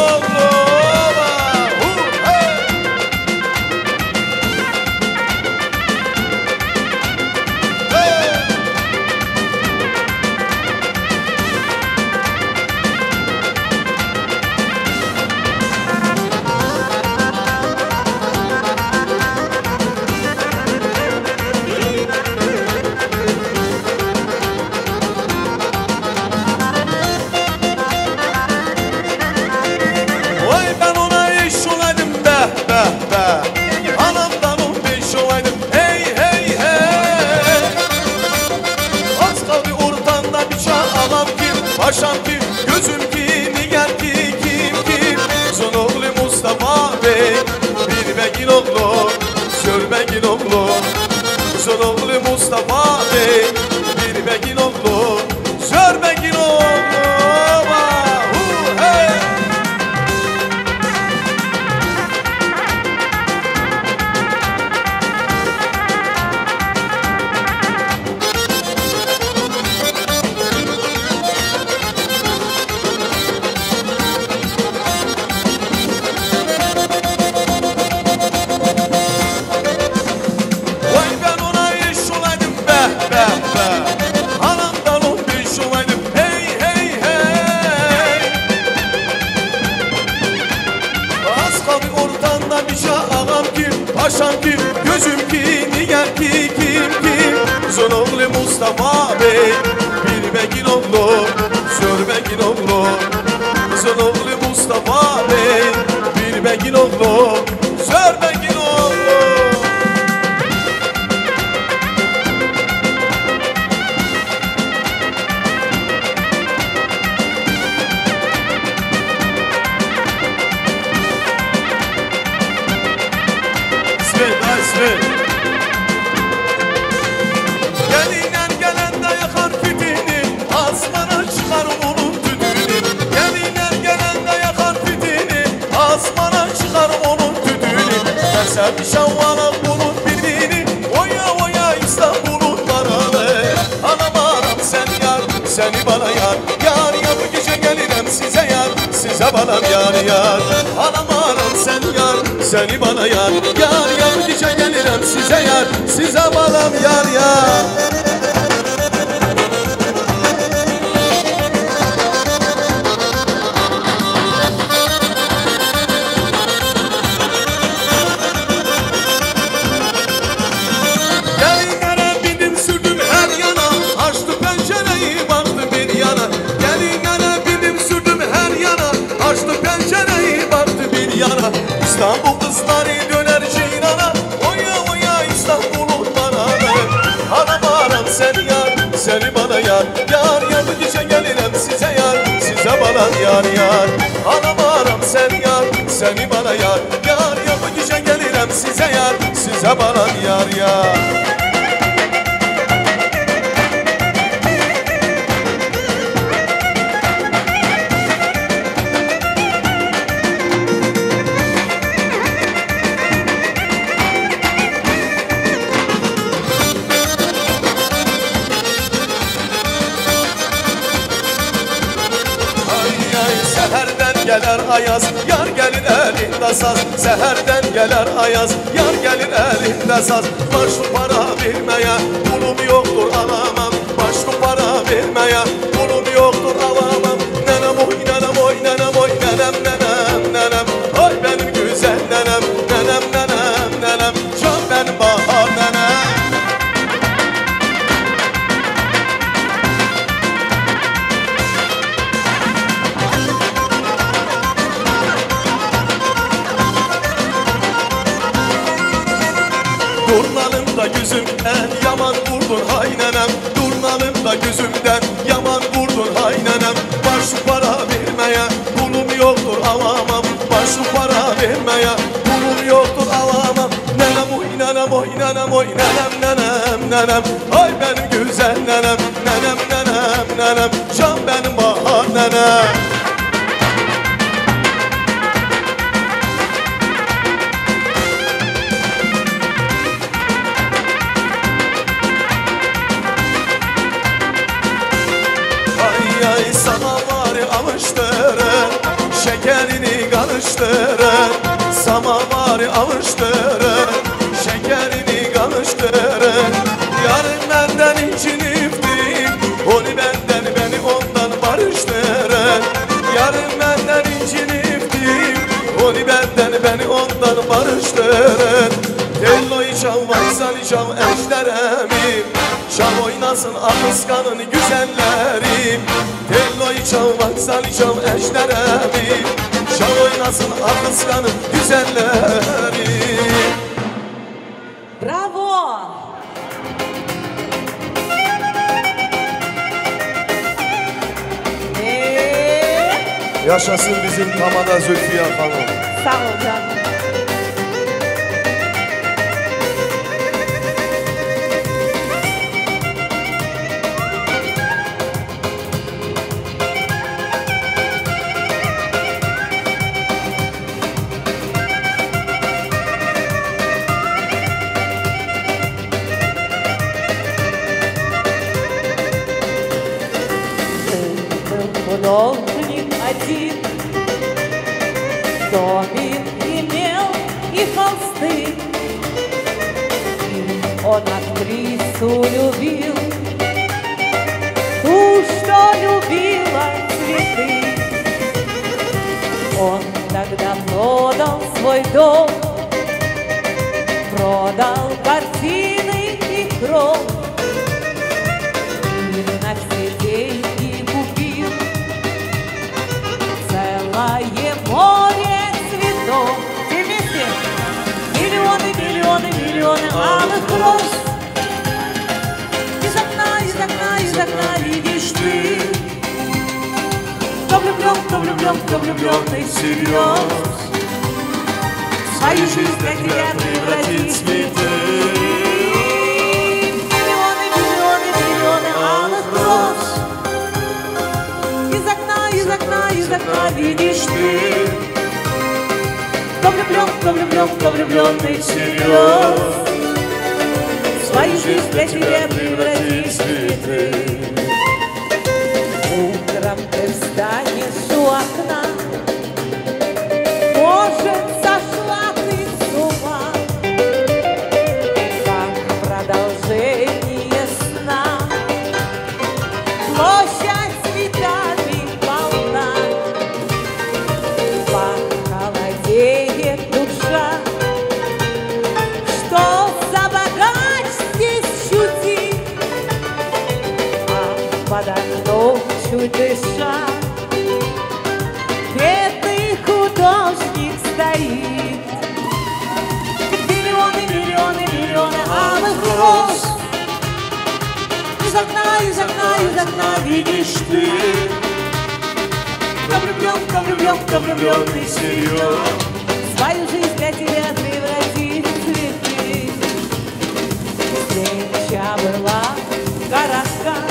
Anamdan 15 olaydım hey. Az kaldı ortanda bir çağ alam kim, paşam kim, gözüm ki, niger ki, kim? Uzun oğlu Mustafa Bey, bir begin oğlu, zor begin oğlu. Uzun oğlu Mustafa Bey, bir begin oğlu, zor begin oğlu. Mustafa Bey, bilmegin oğlu, sörmegin oğlu. Kızın oğlu Mustafa Bey, bilmegin oğlu, sörmegin oğlu. Gelinen gelen de yakar fitini, asmana çıkar onun tütünü. Gelinen gelen de yakar fitini, asmana çıkar onun tütünü. Dersen şavvala bunun birliğini, oya oya İstanbul'un karalı. Anam anam sen yar, seni bana yar. Yar ya bu gece gelirim size yar, size bana yar yar. Anam anam sen yar, seni bana yar. Yar ya bu gece gelirim size yar, size bana yar yar. İstanbul kızları döner Ceylan'a, oya oya İstanbul'un banalı. Anam anam sen yar, seni bana yar. Yar ya bu gece gelirim size yar, size bana yar yar. Anam anam sen yar, seni bana yar. Yar ya bu gece gelirim size yar, size bana yar yar. Gelir ayaz, yar gelir elinde saz. Seherden gelir ayaz, yar gelir elinde saz. Başlı para vermeye, pulum yoktur alamam. Başlı para vermeye, pulum yoktur alamam. Nenem oy, nenem oy, nenem oy, nenem, nenem, nenem. Ay benim güzel nenem, nenem, nenem, nenem. Can benim bahar nenem. Durnalımda gözümden yaman vurdun hay nenem. Durnalımda gözümden yaman vurdun hay nenem. Başlı para vermeye pulum yoktur alamam. Başlı para vermeye pulum yoktur alamam. Nenem oy nenem oy nenem oy nenem nenem nenem. Ay benim güzel nenem nenem nenem nenem. Can benim bahar nenem. Samavarı alıştırın, şekerini karıştırın. Samavarı alıştırın, şekerini karıştırın. Yarın benden inciniftim, onu benden beni ondan barıştırın. Yarın benden inciniftim, onu benden beni ondan barıştırın. Telloyu çal, vaysali çal eşleremim. Çal oynasın akıskanın güzellerim. Telloyu çal, vaysali çal eşleremim. Çal oynasın akıskanın güzellerim. Bravo! Yaşasın bizim Tamada Zülfiye Hanım. Sağ ol canım. Художник один, домик имел и холсты. Он актрису любил, ту, что любила цветы. Он тогда продал свой дом, продал картины и гром. кто влюбленный всерьез свою жизнь для тебя превратит в цветы. Миллионы, миллионы, миллионы алых роз. Из окна, из окна, из окна видишь ты. Кто влюблен, кто влюблен, кто влюбленный всерьез свою жизнь для тебя превратит в цветы. Утром ты встанешь у окна, может, сошла ты с ума, как продолжение сна. Площадь цветами полна, похолодеет душа. Что за богач здесь чудит, а под окном чуть дыша бедный художник стоит. Миллионы, миллионы, миллионы алых роз. Из окна, из окна, из окна видишь ты. Кто влюблен, кто влюблен, кто влюбленный всерьез свою жизнь для тебя превратит в цветы. Встреча была в городках,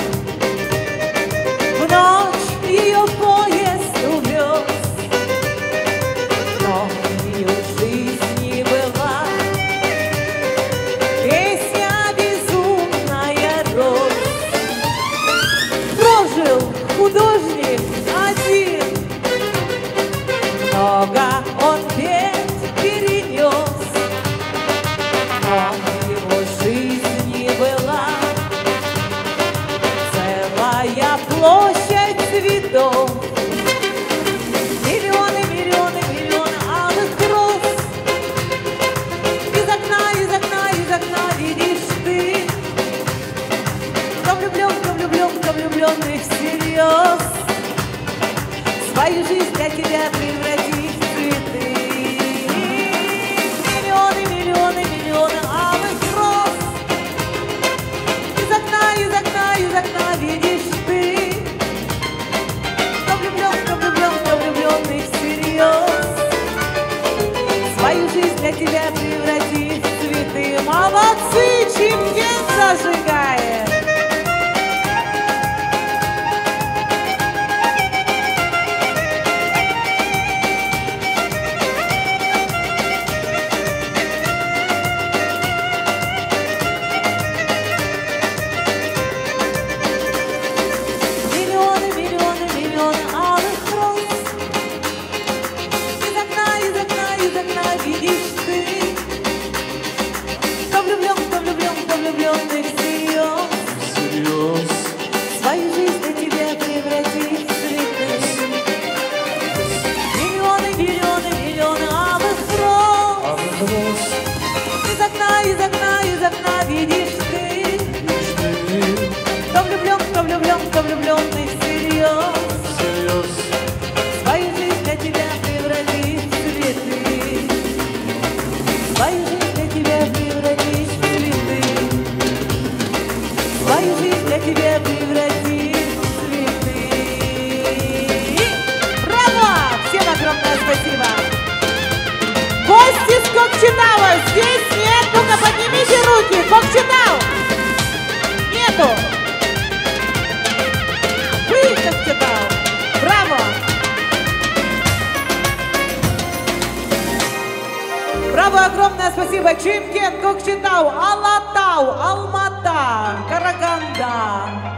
в ночь ее поезд увез, но ее жизнь не была песня безумная роз. Прожил художник один, много он бед перенес, но его жизнь не была целая площадь цветов. Миллионы, миллионы, миллионы алых роз. Из окна, из окна, из окна видишь ты. Кто влюблен, кто влюблен, кто влюбленный всерьез свою жизнь для тебя превратит в цветы. Миллионы, миллионы, миллионы алых роз. Из окна, из окна, из окна видишь ты. Кто влюблен, кто влюблен, кто влюбленный всерьез свою жизнь для тебя превратит в цветы. Молодцы, Чимкен зажигает. Миллионы, миллионы, миллионы алых роз. Из окна, из окна, из окна видишь ты. Кто влюблен, кто влюблен, кто влюбленный всерьез свою жизнь для тебя превратит в цветы. Миллионы, миллионы, миллионы алых роз. Из окна, из окна, из окна видишь ты. Кто влюблен, кто влюблен, кто влюбленный всерьез свою жизнь для тебя превратит в цветы. Свою жизнь для тебя превратит в цветы. Свою жизнь для тебя превратит в цветы. Браво! Всем огромное спасибо! Гости с Кокчетау! Здесь нет! Ну-ка поднимите руки! Кокчетау! Нету! Вы Кокчетау! Браво! Браво, огромное спасибо! Чимкен, Кокчетау, Алатау, Алмата, Караганда.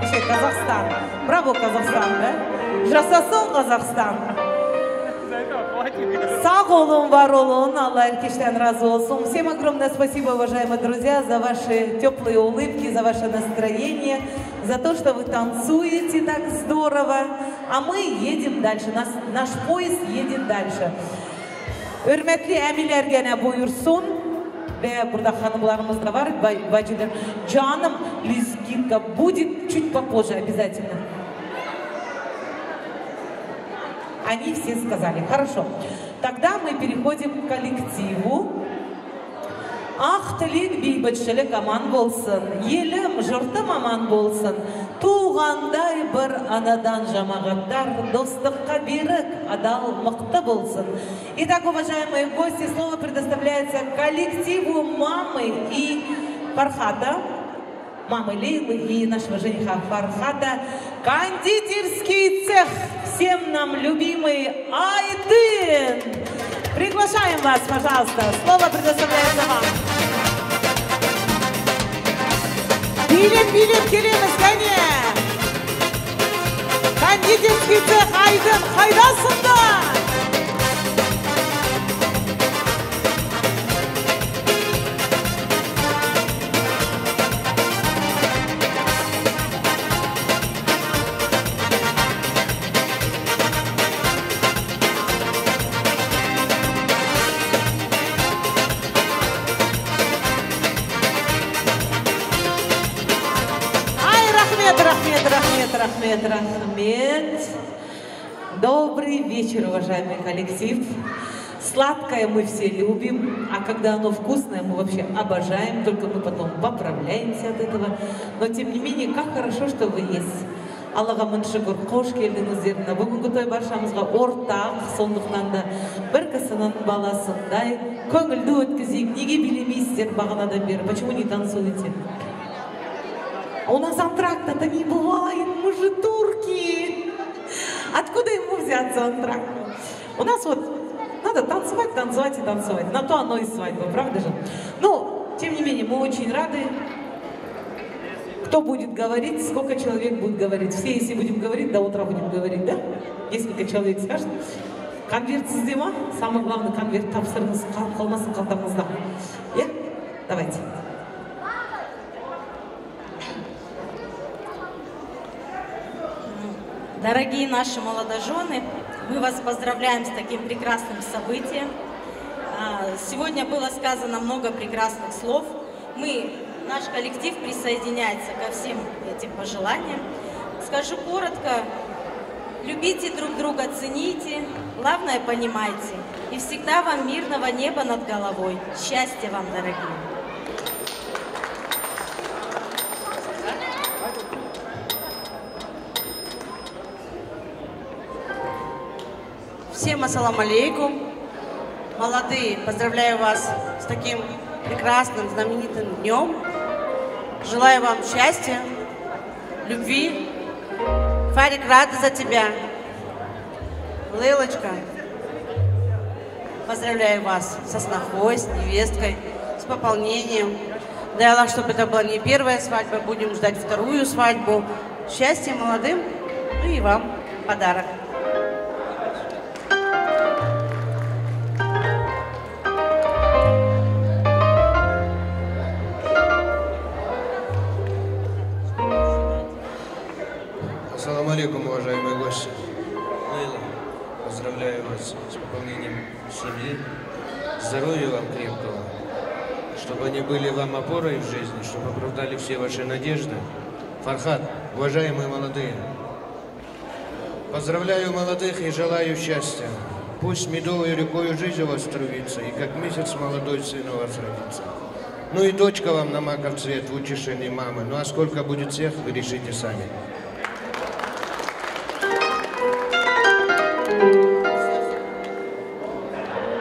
Еще Казахстан. Браво, Казахстан, да? Жасасын Казахстан. Сау olun, var olun. Allah herkesten разу olsun. Всем огромное спасибо, уважаемые друзья, за ваши теплые улыбки, за ваше настроение, за то, что вы танцуете так здорово. А мы едем дальше. Наш поезд едет дальше. Hürmetli əmilər gene buyursun. Ve burada hanımlarımız da var, bacılar. Canım, лезгинка будет чуть попозже обязательно. Они все сказали. Хорошо. Тогда мы переходим к коллективу. Ақ тілек бейбітшілік аман болсын, елім, жұртым аман болсын, туған Туғандай бір анадан жамағаттар, достыққа берік, адал, мықты болсын. Итак, уважаемые гости, слово предоставляется коллективу мамы и Фархата, мамы Лейлы и нашего жениха Фархата. Кондитерский цех, всем нам любимый Айдын. Приглашаем вас, пожалуйста. Слово предоставляется вам. Билет, келеміз, кәне. Кондитерский цех Айдын, қайдасында? Рахмет. Добрый вечер, уважаемый коллектив. Сладкое мы все любим, а когда оно вкусное, мы вообще обожаем, только мы потом поправляемся от этого. Но тем не менее, как хорошо, что вы есть. Аллаға мың шүкір, қош келдіңіздер. Бүгінгі той баршамызға ортақ, сондықтан да бір кісінің баласындай көңілді өткізейік. Неге билемейсіздер бағанадан бері? Почему не танцуете? У нас антракта-то не бывает, мы же турки. Откуда ему взяться антракт? У нас вот надо танцевать, танцевать и танцевать. На то оно и свадьба, правда же? Ну, тем не менее, мы очень рады. Кто будет говорить, сколько человек будет говорить? Все, если будем говорить, до утра будем говорить, да? Несколько человек скажет. Конверт сіздема? Самый главный конверт тапсырыңыз, қалмасын қалтаңызда. Давайте. Дорогие наши молодожены, мы вас поздравляем с таким прекрасным событием. Сегодня было сказано много прекрасных слов. Наш коллектив присоединяется ко всем этим пожеланиям. Скажу коротко, любите друг друга, цените, главное понимайте. И всегда вам мирного неба над головой. Счастья вам, дорогие! Всем ассаламу алейкум. Молодые, поздравляю вас с таким прекрасным, знаменитым днем. Желаю вам счастья, любви. Фарик, рада за тебя. Лейлочка, поздравляю вас со снохой, с невесткой, с пополнением. Дай Аллах, чтобы это была не первая свадьба, будем ждать вторую свадьбу. Счастья молодым, ну и вам подарок. Ассаламу алейкум, уважаемые гости. Лейла, поздравляю вас с пополнением семьи. Здоровья вам крепкого, чтобы они были вам опорой в жизни, чтобы оправдали все ваши надежды. Фархат, уважаемые молодые, поздравляю молодых и желаю счастья. Пусть медовой рекой жизнь у вас струится, и как месяц молодой сын у вас родится. Ну и дочка вам на маков цвет в утешении мамы. Ну а сколько будет всех, вы решите сами.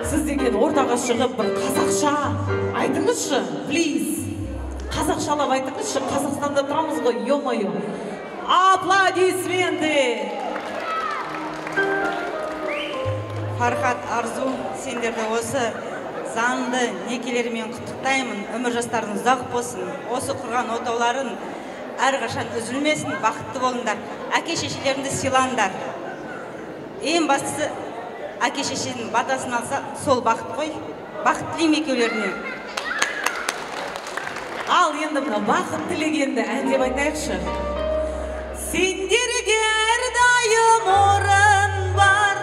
Сіз деген ортаға шығып бір қазақша айтыңызшы, плиз. Қазақшалап айтыңызшы, Қазақстанда тұрамыз ғой, ё-моё. Аплодисменты! Фархат, Арзу, сендерді осы заңды некелерімен құттықтаймын. Өмір жастарыңыз ұзақ болсын. Осы құрған отауларын әрқашан үзілмесін, бақытты болыңдар. Әке шешелеріңді сыйлаңдар. Ең бастысы, әке шешенің батасын алса, сол бақыт қой. Бақыт тілеймін екеулеріне. Ал енді мына бақыт тілегенді әндеп айтайықшы. Сендерге әрдайым орын бар,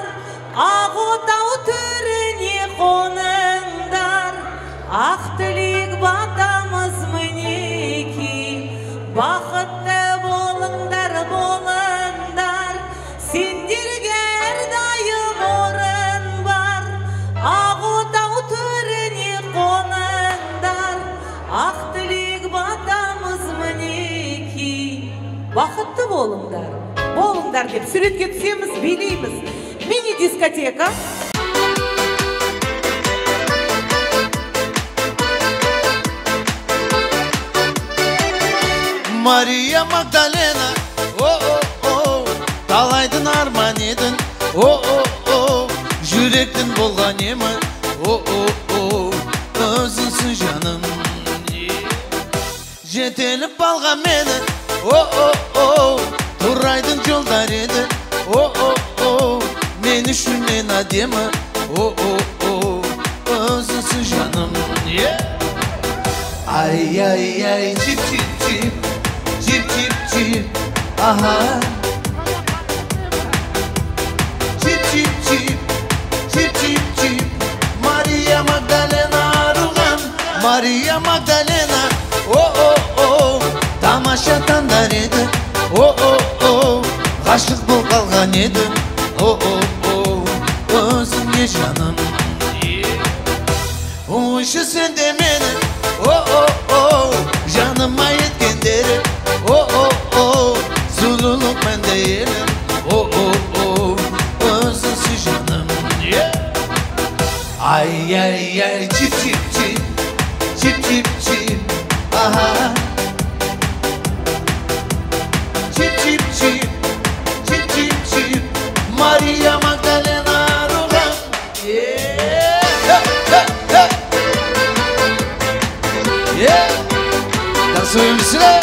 ақ отау төріне қоныңдар. Ақ тілек батамыз мінеки, бақытты болыңдар, болыңдар. Сендерге әрдайым орын бар, ақ отау төріне қоныңдар. Ақ тілек батамыз мінеки, Vakıtlı bolunlar dep süret getsemiz bileymiz. Mini diskoteka. Maria Magdalena, oh oh oh, talaydın arman edin, oh oh oh, yürektin bolgan emi, oh oh oh, özünsün canım. Jetelip algan meni, oh oh oh, duraydın yollar edin, oh oh oh, meni şünen ademi, oh oh oh, özünsün canım. Ay ay ay, cip cip cip. Cip cip cip, aha. Cip cip cip, cip cip cip. Maria Magdalena rugan, Maria Magdalena, oh oh oh. Tamaşadan da edi, oh oh oh. Aşık bol kalgan edi, oh oh oh. Özümge canım. O işi sen de meni, oh oh oh. Canıma yetken derim. Oh oh oh, zululuk ben değilim. Oh oh oh, özünsün canım. Ay ay ay, cip cip cip, cip cip cip, aha. Cip cip cip, cip cip cip, Maria Magdalena rugan. Yeah, yeah, dansı öylesine.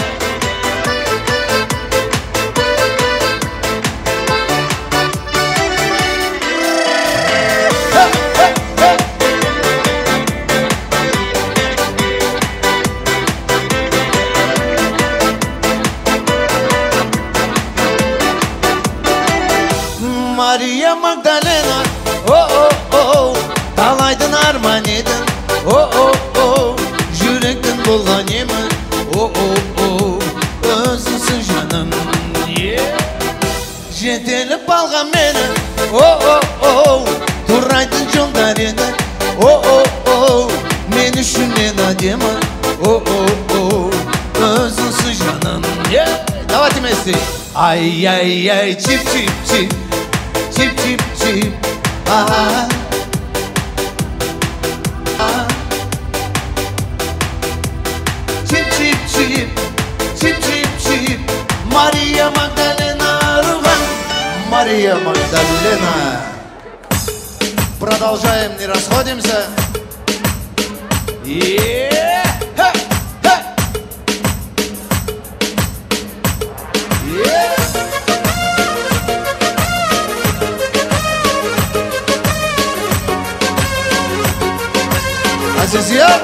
Maria Magdalena, oh oh oh, talaydın arman edin, oh oh oh, yürekten bolgan emi, oh oh oh, özünsün canım. Jetelip algan meni, oh oh oh, duraydın yollar edin, oh oh oh, meni şünen ademi, oh oh oh, özünsün canım. Давайте вместе. Ay ay ay, cip cip cip. Cip cip cip, aha. Cip cip cip, cip cip cip, Maria Magdalena руган, Maria Magdalena. Продолжаем, не расходимся. Azizia.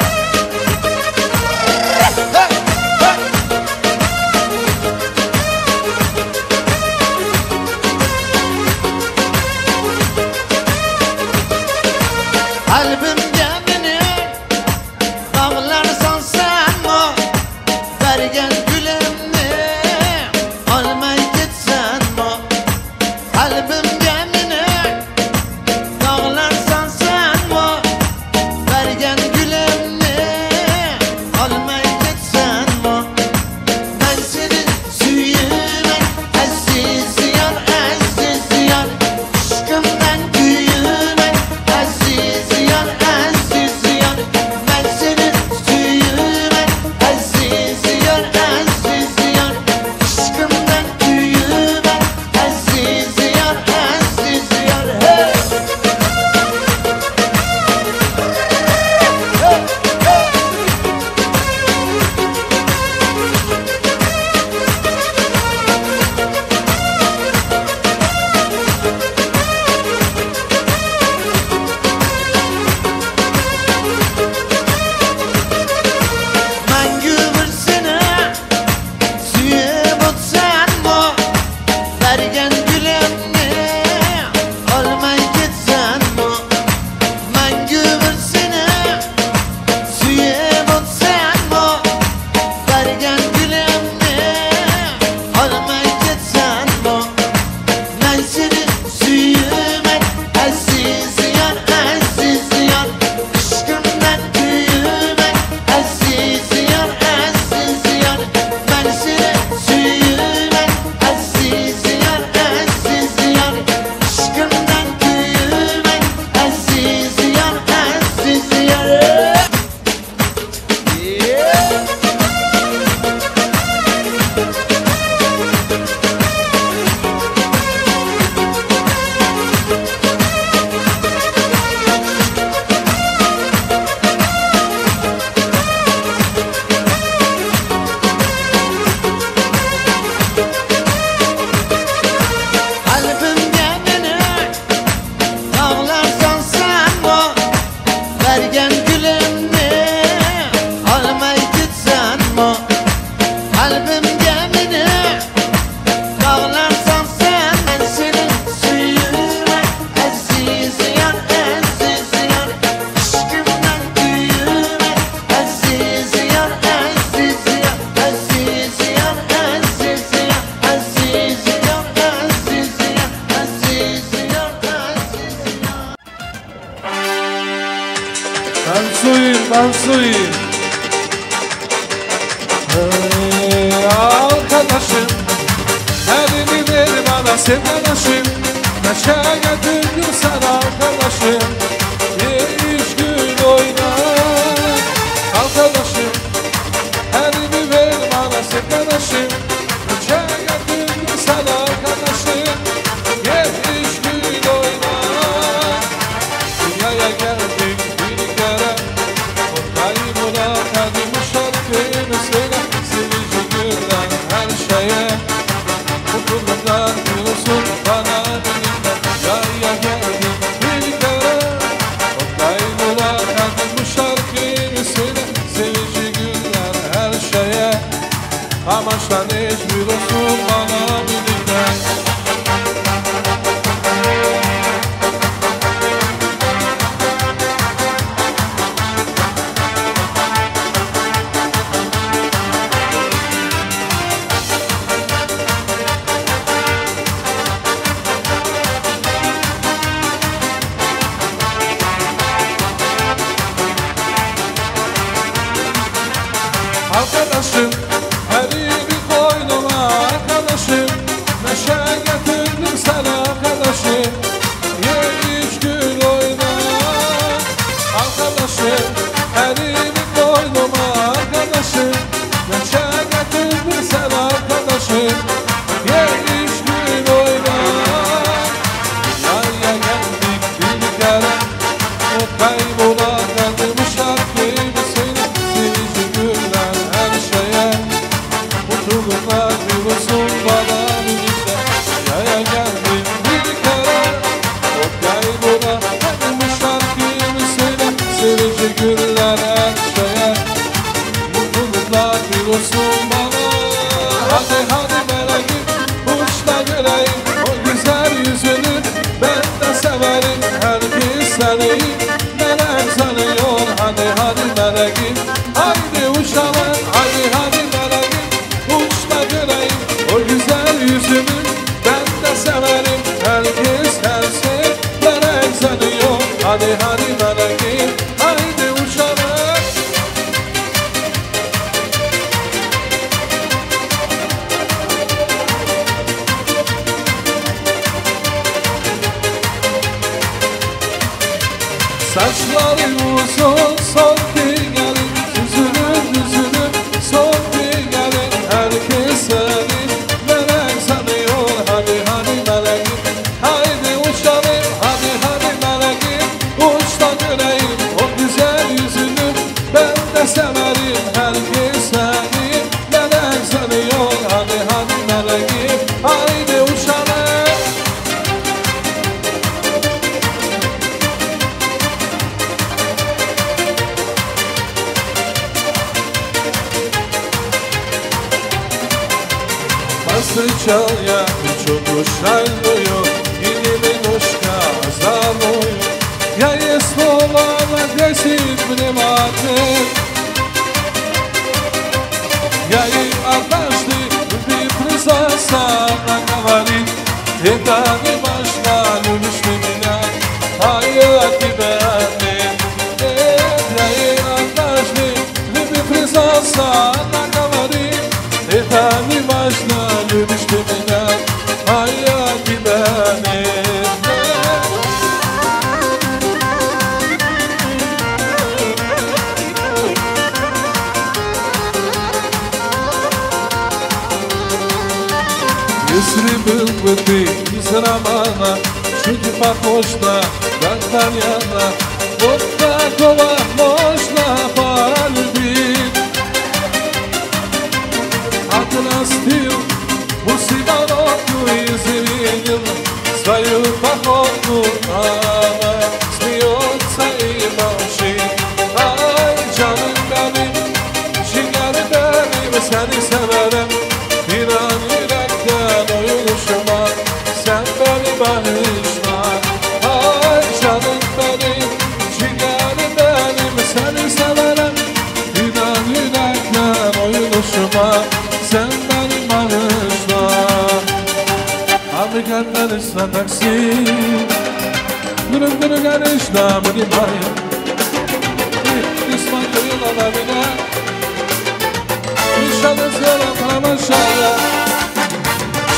Kalbimge beni dağlarsan senma, vergen gülemni almay gitsenma. Kalbimge beni dağlarsan senma, vergen gülemni Arzu'yu. Arkadaşım, elini ver bana sevdalaşım. Neşe götürdüm sana arkadaşım. Üç gün oyna. Arkadaşım, elini ver bana sevdalaşım. Neşe götürdüm sana arkadaşım. Üç gün oyna. Dünyaya geldik bir kere. Kaybola kadim şarkını söyle. Sevici gülden her şeye. Mutluluklar gülsün bana benimle. Dünyaya geldik bir kere. Kaybola kadim şarkını söyle. Sevici gülden her şeye. Amaçtan hiç gülsün bana benimle. Arkadaşım, elini koynuma arkadaşım. Neşe getirdim sana arkadaşım. Ye üç gün oyna. Arkadaşım, elini koynuma arkadaşım. Neşe getirdim sana arkadaşım. Ye üç gün oyna. Yaya geldik bir kere. O kaybola kaldım şarkıyı söyle. Sevici güller her şeye. Mutluluklar gülsün bana benimle. Yaya geldim bir kere. O kaybola kaldım şarkıyı söyle. Sevici güller her şeye. Mutluluklar gülsün bana. Hadi hadi meleğim uçta göreyim. O güzel yüzünü ben de severim. Herkes seni melek sanıyor. Hadi hadi meleğim haydi uçalım. Hadi hadi meleğim uçta göreyim. O güzel yüzünü ben de severim. Herkes her şey melek sanıyor. Hadi hadi meleğim haydi uçalım. Saçları uzun son gelin. Süzülür düzülür son gelin. Herkes seni melek sanıyor. Hadi hadi meleğim haydi uçalım. Hadi hadi meleğim uçta göreyim. O güzel yüzünü ben de severim. Herkes seni melek sanıyor. Hadi hadi meleğim haydi uçalım. Сычаля, чуду шальную, и немножко залую. Я ей снова нагасит внимание. Я ей однажды любви признался, она говорит, это не важно, любишь ты меня, а я тебя нет. Я ей однажды любви признался, она говорит, это не важно, любишь ты меня, а я тебя нет. Если был бы ты из романа, чуть похож на Д'Артаньяна, вот такого можно полюбить. Отрастил усидоровку и изменил свою походку. Она смеется и молчит. Ай, canım benim, ciğerim benim, seni severim. İnan yürekten oyuluşuma, sen beni bağışla. Ay canım benim, ciğerim benim, seni severim. İnan yürekten oyuluşuma, sen beni bağışla. Amerikanlar ısla taksi, durun durun karışla, bugün hayır. İsmail yoluna biner İnşallah selam Ramazan'a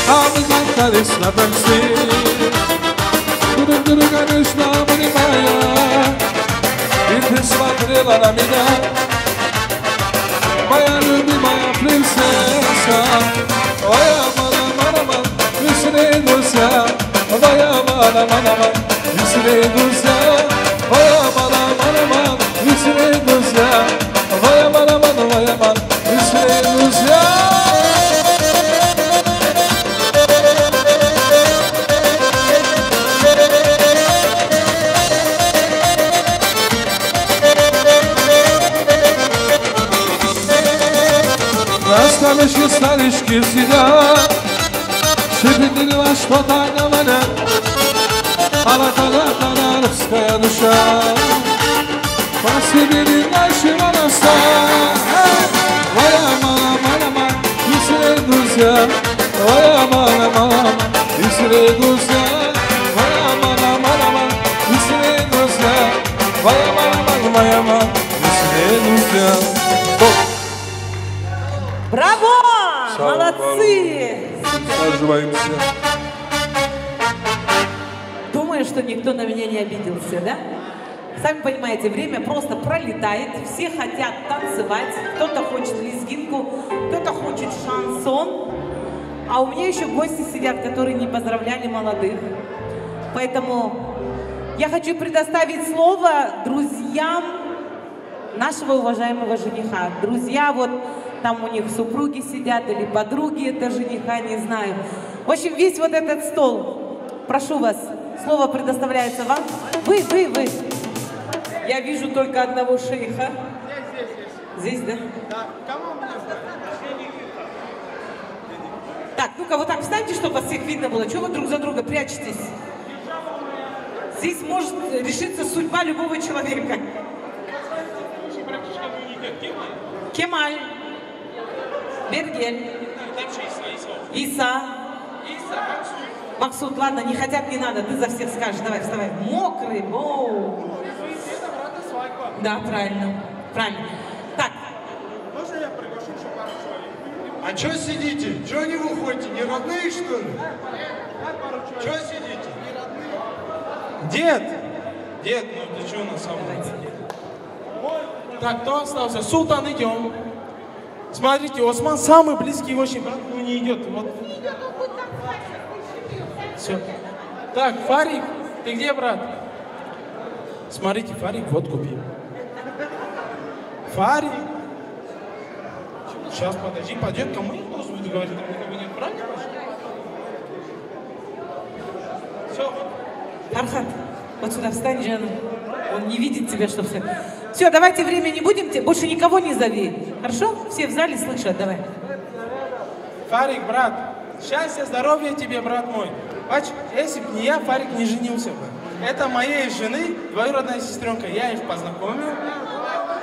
Hamızın karısına bensin Durup durup karışma bunimaya Bir kısma kırılana biner Maya lubi maya princesa Vaya mana mana Üstüne dursa Vaya mana mana Üstüne dursa Vaya mana mana Üstüne dursa Vaya mana mana Vaya mana Üstüne dursa Наставишь старички всегда Шипит во что-то говорят Алатана-танарская душа По себе не нашего моста Твоя мама, если друзья Твоя мама, если друзья Твоя мама, если друзья Твоя мама, если друзья Браво! Молодцы! Наживаемся. Думаю, что никто на меня не обиделся, да? Сами понимаете, время просто пролетает, все хотят танцевать, кто-то хочет лезгинку, кто-то хочет шансон, а у меня еще гости сидят, которые не поздравляли молодых. Поэтому я хочу предоставить слово друзьям нашего уважаемого жениха. Друзья, вот там у них супруги сидят или подруги это жениха, не знаю. В общем, весь вот этот стол, прошу вас, слово предоставляется вам. Вы. Я вижу только одного шейха. Здесь, да? Так, ну-ка, вот так встаньте, чтобы вас всех видно было. Чего вы друг за друга прячетесь? Здесь может решиться судьба любого человека. Кемаль. Бергель. Иса. Максут, ладно, не хотят, не надо, ты за всех скажешь. Давай, вставай. Мокрый, боу. Да, правильно. Правильно. Так. Можно я приглашу еще пару человек? А что сидите? Чего не выходите? Не родные, что ли? Чего сидите? Дед! Дед, ну ты что на самом деле? Так, кто остался? Султан, идем. Смотрите, Осман самый близкий очень брат, но не идет. Вот. Все. Так, Фарик, ты где, брат? Смотрите, Фарик водку пьет. Фарик. Сейчас, подожди, пойдет, кому я должен буду говорить? Там никого нет, правильно? Все. Фархат, вот сюда встань, Жанна. Он не видит тебя, что все. Все, давайте время не будем, больше никого не зови. Хорошо? Все в зале слышат, давай. Фарик, брат, счастья, здоровья тебе, брат мой. Бач, если бы не я, Фарик не женился бы. Это моей жены, двоюродная сестренка, я их познакомил.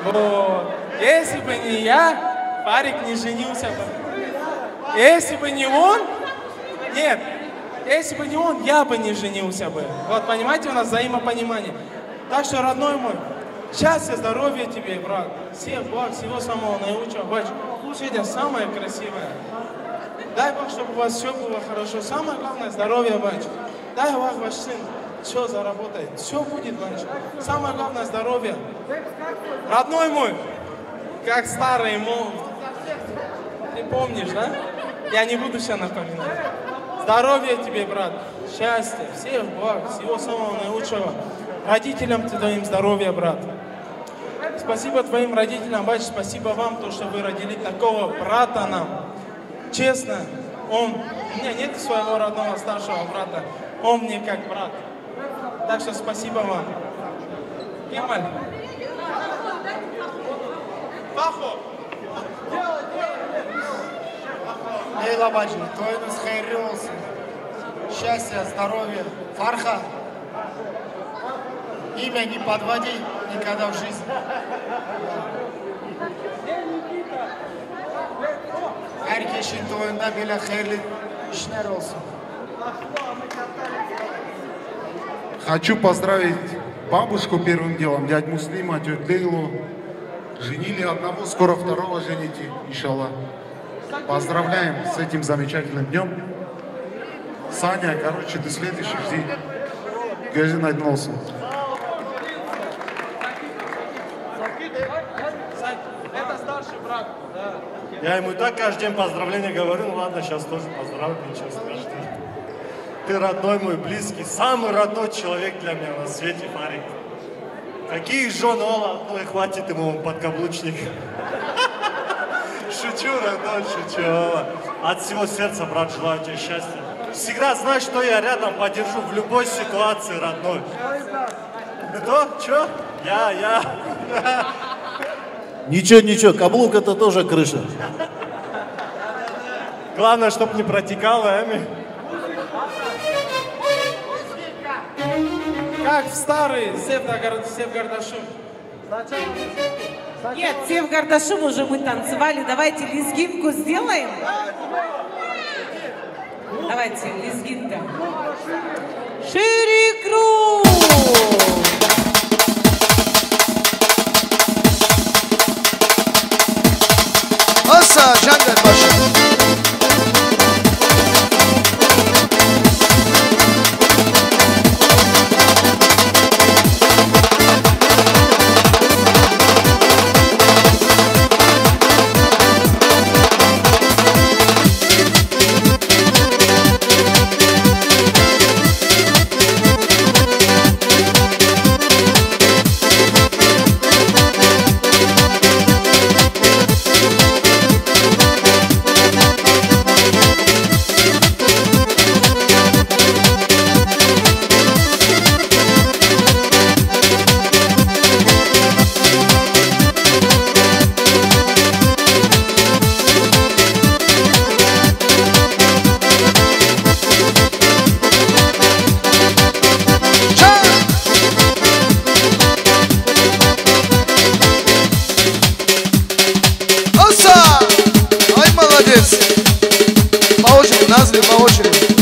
Вот. Если бы не я, Фарик не женился бы. Если бы не он, нет, если бы не он, я бы не женился бы. Вот, понимаете, у нас взаимопонимание. Так что, родной мой, счастья, здоровья тебе, брат. Всех благ, всего самого наилучшего. Бач, сегодня самое красивое. Дай Бог, чтобы у вас все было хорошо. Самое главное, здоровье, бач. Дай Бог, ваш сын все заработает. Все будет, бач. Самое главное, здоровье. Родной мой, как старый молод. Ты помнишь, да? Я не буду сейчас напоминать. Здоровья тебе, брат. Счастья, всех благ, всего самого наилучшего. Родителям твоим здоровья, брат. Спасибо твоим родителям, бач, спасибо вам, то, что вы родили такого брата нам. Честно, у меня нет своего родного старшего брата, он мне как брат. Так что спасибо вам. Кемаль. Пахо. Лейла бачи, тойнус хайрли olsun. Счастья, здоровья. Фарха. Имя не подводи никогда в жизни. Herkesin toyunda böyle hayırlı işler olsun. Хочу поздравить бабушку первым делом, дядь Муслима, тетю Лейлу. Женили одного, скоро второго жените, иншаллах. Поздравляем с этим замечательным днем. Саня, короче, до следующих дней. Gözün aydın olsun. Это старший брат. Да. Я ему и так каждый день поздравления говорю, ну ладно, сейчас тоже поздравлю, ничего страшного. Ты родной мой, близкий, самый родной человек для меня на свете, Фарик. Каких жен, Ола, ну и хватит ему подкаблучник. Шучу, родной, шучу, Ола. От всего сердца, брат, желаю тебе счастья. Всегда знай, что я рядом поддержу в любой ситуации, родной. Кто? Чё? Я. Ничего, каблук это тоже крыша. Главное, чтоб не протекало, Эми. Как в старый Сев Гардашим. Нет, Сев Гардашим уже мы танцевали. Давайте лезгинку сделаем. Давайте, лезгинка. Шире круг! Asa Jangar başı. Назли по очереди.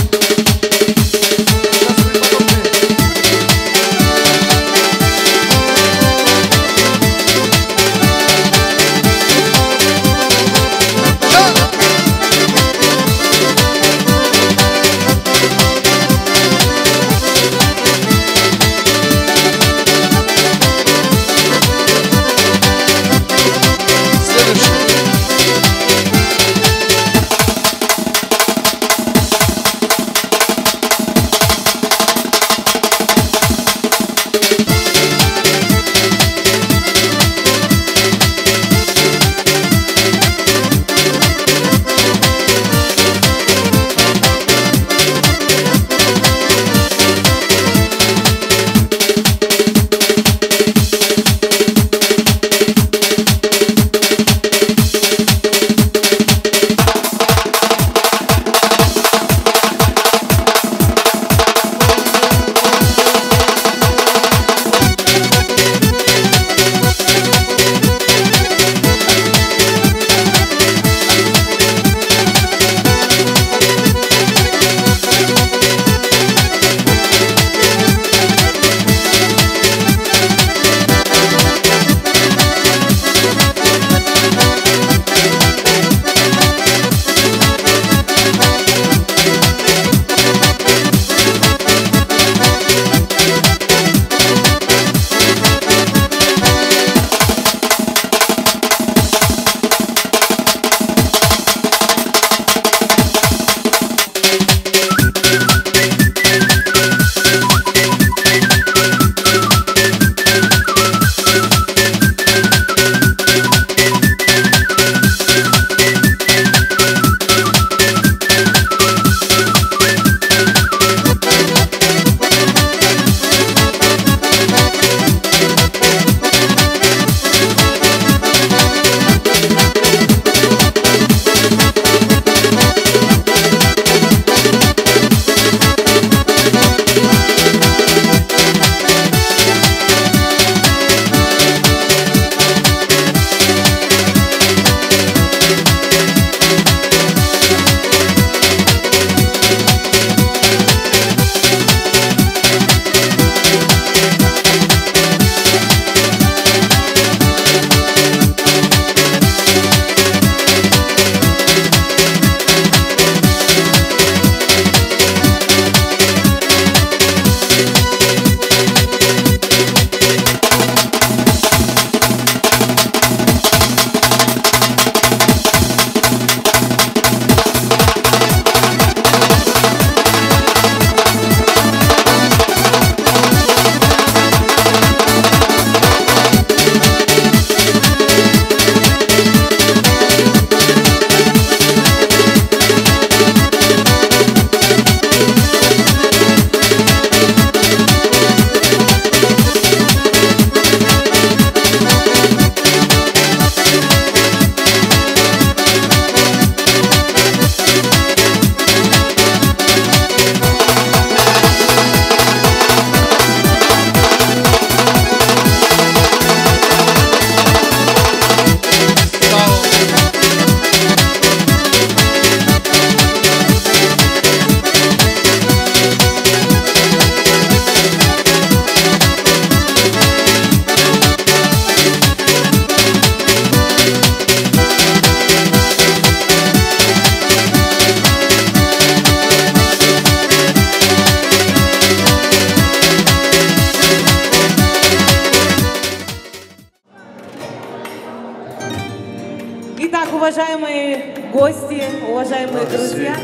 уважаемые гости, уважаемые друзья,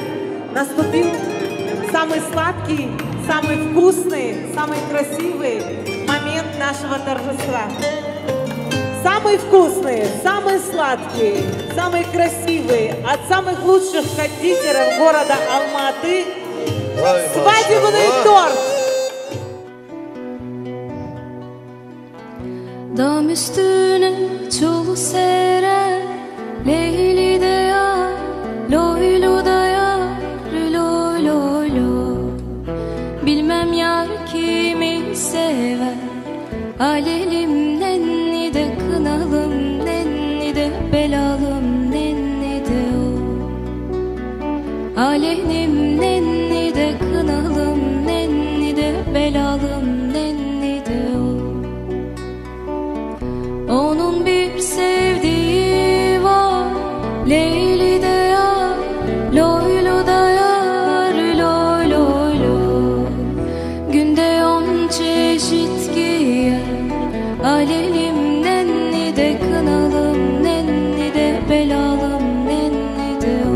наступил самый сладкий, самый вкусный, самый красивый момент нашего торжества. Самый вкусный, самый сладкий, самый красивый от самых лучших кондитеров города Алматы свадебный торт. Dam üstüne çul sere, Leyli de yar, loylu da yar, loy loy loy. Bilmem yar kimi sever, alelim nenni de kınalım, nenni de belalım, nenni de o. Alelim nenni de kınalım, nenni de belalım, nenni de o. Onun bir sevdiği var, Leyli de yar, loylu da yar, loy loy loy. Günde 10 çeşit giyer, alelim nenni de kınalım, nenni de belalım, nenni de o.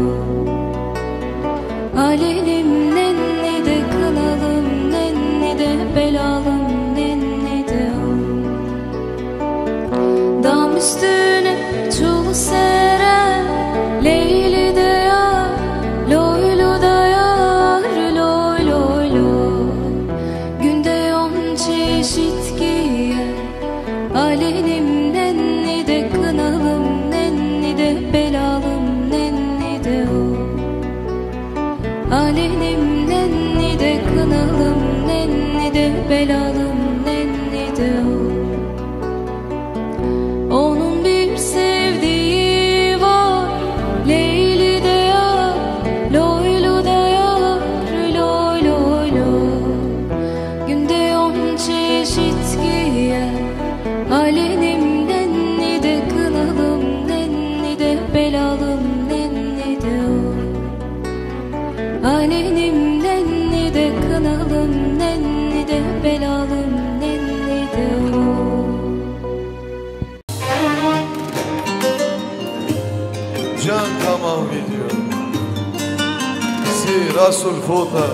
Alelim nenni de kınalım, nenni de belalım, nenni de o. Dam üstüne çul sere, Leyli de yar, loylu da yar, loy loy loy. Günde 10 çeşit giyer, alelim nenni de kınalım, nenni de belalım, nenni de o. Alelim nenni de kınalım, nenni de belalım, nenni de o. Onun bir sevdiği var, Leyli de yar, loylu da yar, loy loy loy. Günde 10 çeşit giyer, alelim nenni de kınalım, nenni de belalım, nenni de o. Alelim nenni de kınalım, nenni de belalım, nenni de o. Can tamam ediyor. Si Rasul Fota.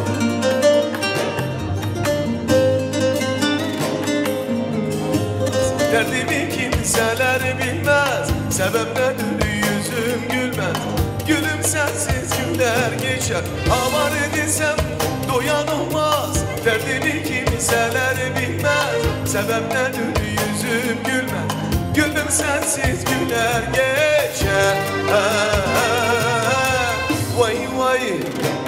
Derdimi kimseler bilmez, sebep nedir yüzüm gülmez. Gülüm sensiz günler geçer, aman edilsem doyan olmaz. Derdimi kimseler bilmez, sebep nedir yüzüm gülmez. Gülüm sensiz günler geçer. Vay vay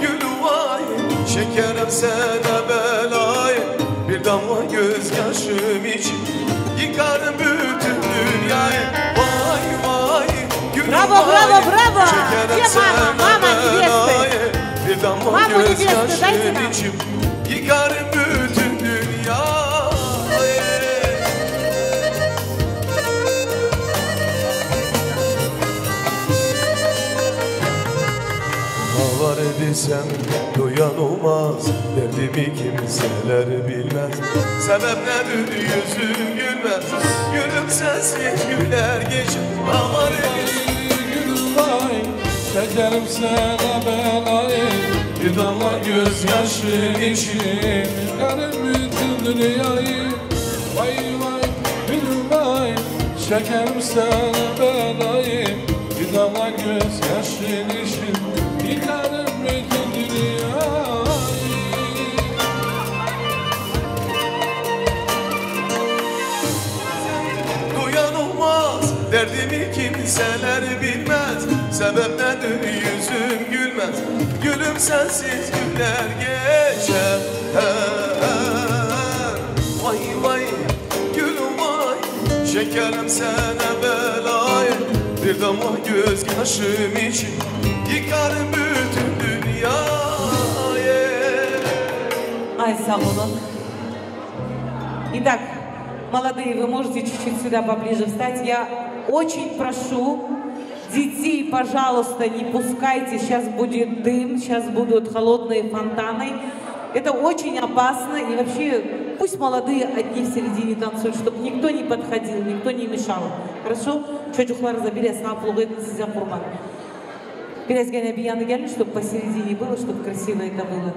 gül vay, şekerim sana belayı. Bir damla gözyaşım için yıkarım bütün dünyayı. Vay vay gül Bravo, vay, bravo, bravo! şekerim Где sana мама? Мама невесты! belayı. Bir damla Маму невесты, дайте gözyaşım нам! için yıkarım bütün dünyayı. Var edilsem duyan olmaz, derdimi kimseler bilmez. Sebep nedir yüzüm gülmez, gülüm sensiz güler geçer. Var edilsem Gül vay, şekerim sana belayı. Bir damla gözyaşın için yıkarım bütün dünyayı. Vay vay gül vay, şekerim sana belayı. Bir damla gözyaşın için yıkarım bütün dünyayı. duyan olmaz, derdimi kimseler bilmez. Sebep nedir yüzüm gülmez, gülüm sensiz günler geçer. Vay vay gülüm vay, şekerim sana belayı. Bir damla gözyaşım için yıkarım bütün dünyayı. Ай, сам он. Итак, молодые, вы можете чуть-чуть сюда поближе встать. Я очень прошу детей, пожалуйста, не пускайте. Сейчас будет дым, сейчас будут холодные фонтаны. Это очень опасно. И вообще Пусть молодые одни в середине танцуют, чтобы никто не подходил, никто не мешал. Хорошо? Чочухлар забери, снапулгы, сизя курман. Biraz gene bir yanı gelmiş, чтобы посередине было, чтобы красиво это было.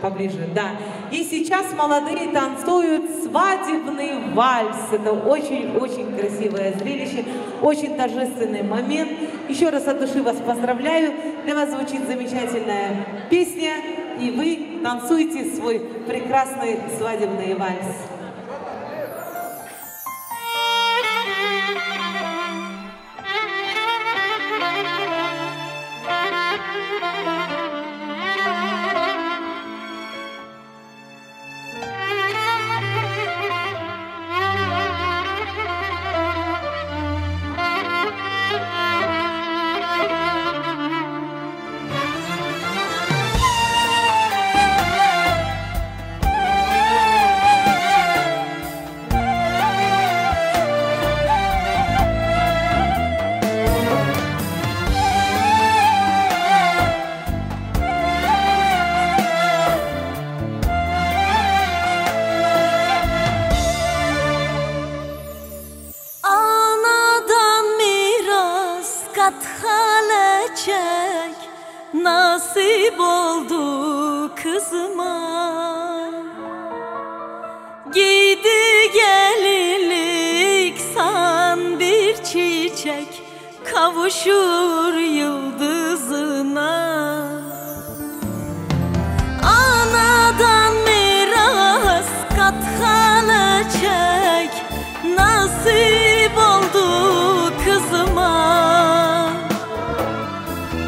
Поближе, да. И сейчас молодые танцуют свадебный вальс. Это очень-очень красивое зрелище, очень торжественный момент. Еще раз от души вас поздравляю. Для вас звучит замечательная песня, и вы танцуете свой прекрасный свадебный вальс. Nasip oldu kızıma, giydi gelinlik san bir çiçek, kavuşur yıldızına. Anadan miras kat hala çek, nasip oldu kızıma.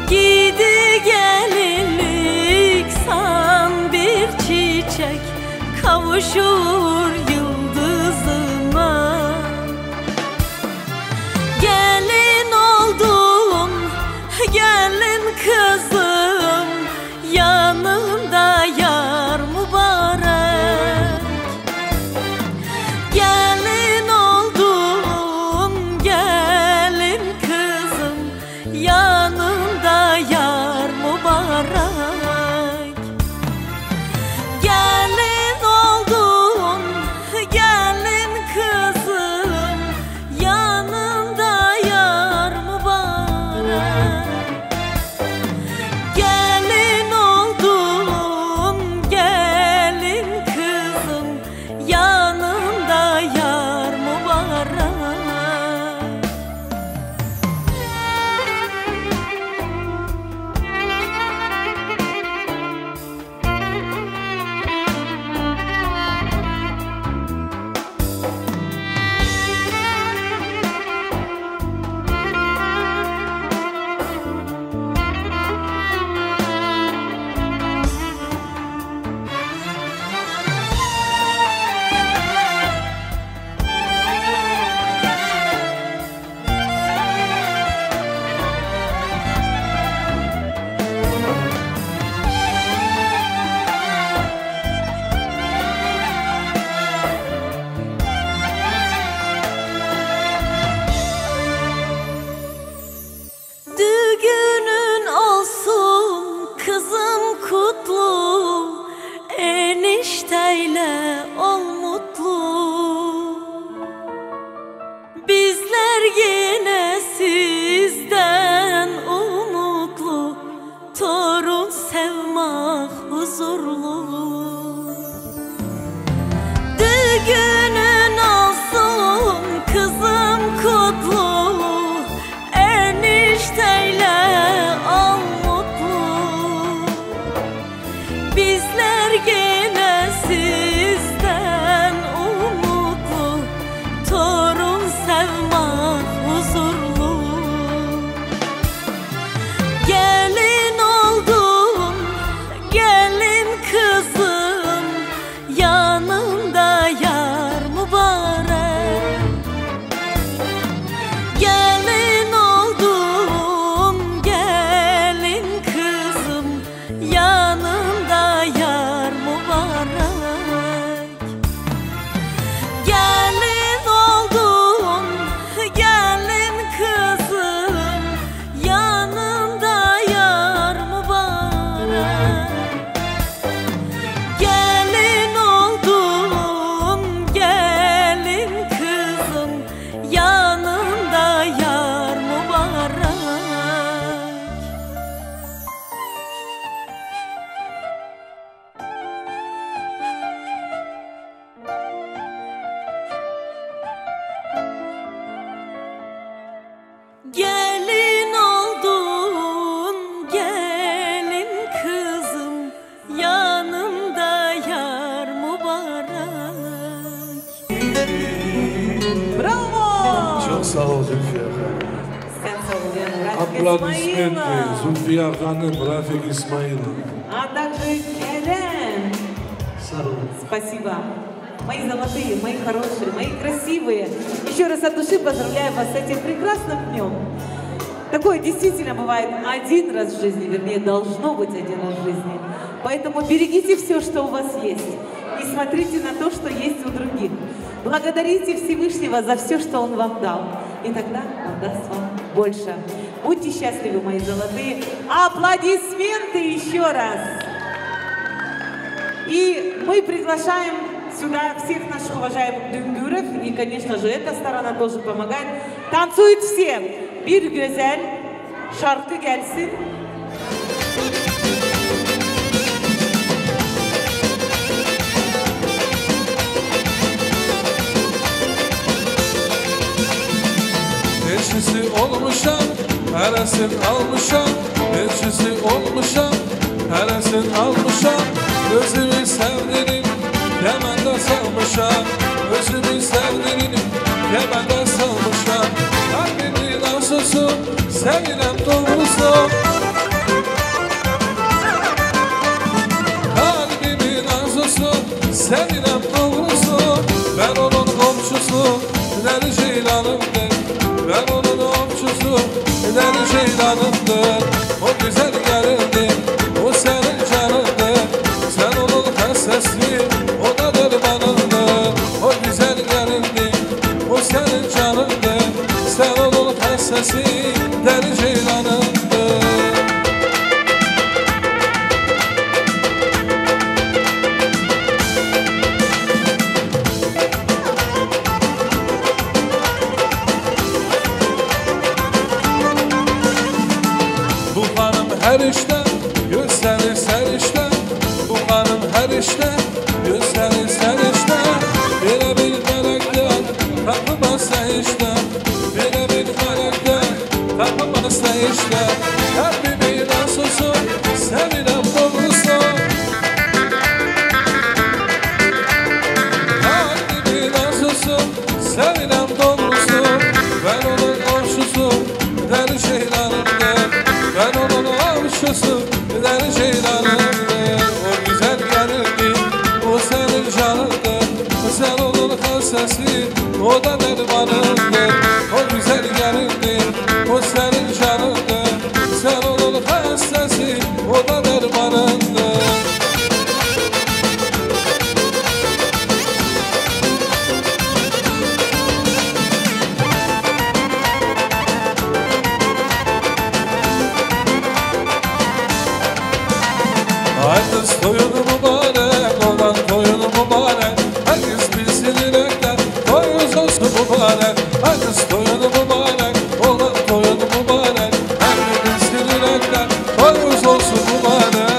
Giydi gelinlik san bir çiçek, kavuşur yıldızıma. Gelin oldum, gelin kızım, yanında yar mübarek. Gelin oldum, gelin kızım, yanında yar mübarek. Gelin oldum, gelin kızım, yanında yar mübarek. Gelin oldum, gelin kızım, yanında yar mübarek. Düğünün olsun kızım kutlu, enişteyle ol mutlu. Bizler yine sizden umutlu, torun sevmek huzurlu. Düğünün olsun kızım kutlu, enişteyle ol mutlu. Bizler gene sizden umutlu, torun sevmek huzurlu. Gelin oldum, gelin kızım, yanında yar mübarek. Gelin oldum, gelin kızım, yanında yar mübarek. Gelin oldum, gelin kızım, yanında yar mübarek. Gelin oldum, Аплодисменты Зульфия Ханым, Рафик Исмаилов. А также Керем. Спасибо. Мои золотые, мои хорошие, мои красивые. Еще раз от души поздравляю вас с этим прекрасным днем. Такое действительно бывает один раз в жизни, вернее, должно быть один раз в жизни. Поэтому берегите все, что у вас есть. И смотрите на то, что есть у других. Благодарите Всевышнего за все, что Он вам дал. И тогда Он даст вам больше. Будьте счастливы, мои золотые. Аплодисменты еще раз. И мы приглашаем сюда всех наших уважаемых дүнгүров. И, конечно же, эта сторона тоже помогает. Танцуют все. Bir güzel şarkı gelsin. Elçisi olmuşam, heresin almışam. Elçisi olmuşam, heresin almışam. Özümü sevdirim, kemende salmışam. Özümü sevdirim, kemende salmışam. Kalbimin arzusu, sevilen doğrusu. Kalbimin arzusu, sevilen doğrusu. Ben onun komşusu, Deli Ceylan'ımdır. Ben onun komşusu, Deli Ceylan'ımdır. O güzel gelindir, o senin canındır. Sen onun hastası, o da dermanındır. O güzel gelindir, o senin canındır. Sen onun hastası, Deli Ceylan'ımdır. Her işte gösterir serişte. Bu hanım her işte gösterir serişte. Böyle bir melekler kapımazsa işte. Böyle bir melekler kapımazsa işte. Kalbimin arzusu sevilen doğrusu. Kalbimin arzusu sevilen doğrusu. Ben onun komşusu Deli Ceylan'ımdır. Ben onun komşusu Deli Ceylan'ımdır. O güzel gelindir, o senin canındır. Sen onun hastası, o da dermanındır. O güzel gelindir, o senin canındır. Sen onun hastası, o da dermanındır. Herkes toyunu mübarek, olan toyunu mübarek. Herkes bilsin dilekler, toyunuz olsun mübarek. Herkes toyunu mübarek, olan toyunu mübarek. Herkes bilsin dilekler, toyunuz olsun mübarek.